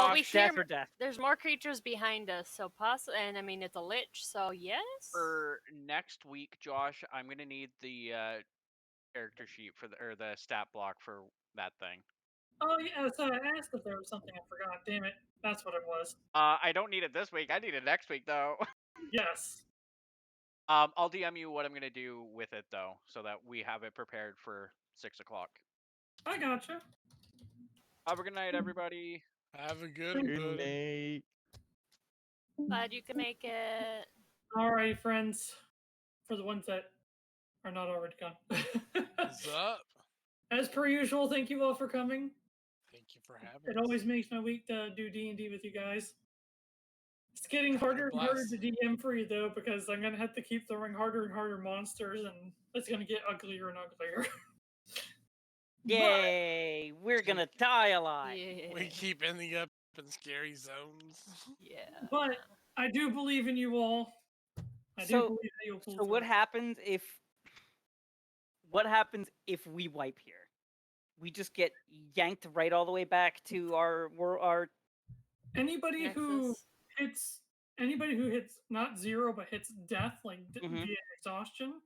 Josh, we fear Death or death? there's more creatures behind us, so and I mean it's a lich, so yes. for next week, Josh, I'm gonna need the character sheet for the stat block for that thing. Oh yeah, so I asked if there was something I forgot. Damn it, that's what it was. I don't need it this week. I need it next week, though. Yes. I'll DM you what I'm gonna do with it, though, so that we have it prepared for 6 o'clock. I gotcha. Have a good night, everybody. Have a good one, Good buddy. night. Glad you can make it. Alrighty, friends. For the ones that are not already gone. What's up? As per usual, thank you all for coming. Thank you for having It us. always makes my week to do D&D with you guys. It's getting harder and harder blast. to DM for you though, because I'm gonna have to keep throwing harder and harder monsters, and it's gonna get uglier and uglier. Yay! We're gonna die alive. Yeah. We keep ending up in scary zones. Yeah. But I do believe in you all. I do So- believe that you'll pull So what through. happens if? What happens if we wipe here? We just get yanked right all the way back to our Anybody who Nexus. hits not zero but hits death, like Mhm. via exhaustion,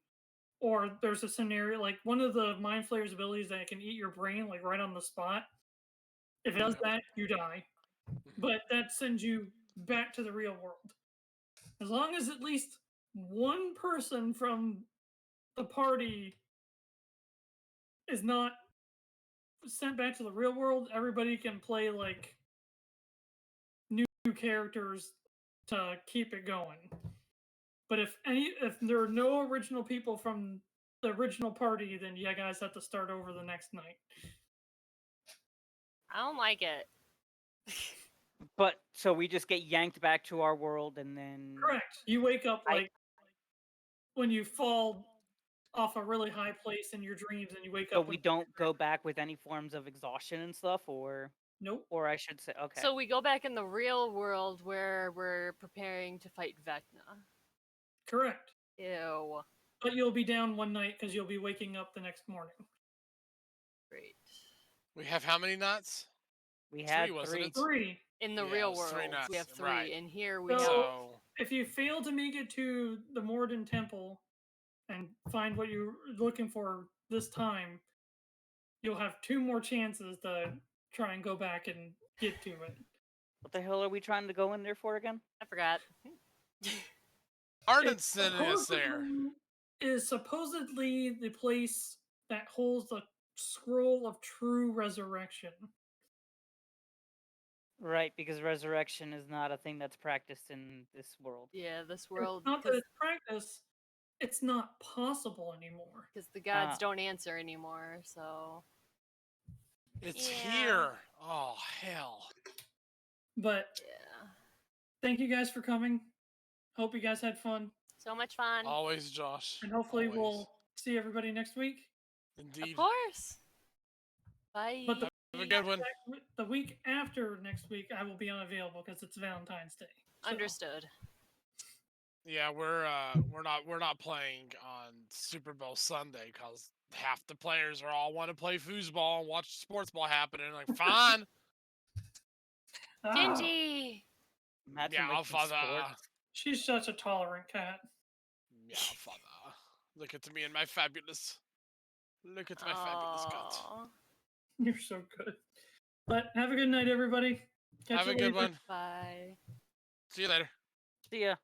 or there's a scenario like one of the Mind Flayer's abilities that can eat your brain like right on the spot. If it does Yep. that, you die. But that sends you back to the real world. As long as at least one person from the party is not sent back to the real world, everybody can play like new characters to keep it going. But if there are no original people from the original party, then you guys have to start over the next night. I don't like it. But so we just get yanked back to our world, and then Correct. You wake up I- like when you fall off a really high place in your dreams, and you wake So up. we when- don't go back with any forms of exhaustion and stuff, or Nope. I should say, okay. So we go back in the real world where we're preparing to fight Vecna. Correct. Ew. But you'll be down one night because you'll be waking up the next morning. Great. We have how many knots? we had wasn't three. it? 3. In the Yeah, real it was world, 3 nuts, we have 3, right. and here we So- have. So If you fail to make it to the Morden Temple and find what you're looking for this time, you'll have 2 more chances to try and go back and get to it. What the hell are we trying to go in there for again? I forgot. Ardent It sending us there. supposedly is supposedly the place that holds the scroll of true resurrection. Right, because resurrection is not a thing that's practiced in this world. Yeah, this world. It's not that it's practice, it's not possible anymore. Because the gods Ah. don't answer anymore, so. It's Yeah. here. Oh hell. But Yeah. thank you guys for coming. Hope you guys had fun. So much fun. Always, Josh. And hopefully Always. we'll see everybody next week. Indeed. Of course. Bye. But the Have a a good one. The week after next week, I will be unavailable because it's Valentine's Day. So. Understood. Yeah, we're not playing on Super Bowl Sunday because half the players are all want to play foosball and watch sports ball happening. Like, fine. Gingy! Imagine Yeah, like I'll some father. sports. She's such a tolerant cat. Yeah, father. Look at me and my fabulous. Look at my fabulous cut. Aw. You're so good. But have a good night, everybody. Catch Have you a good later. one. Bye. See you later. See ya.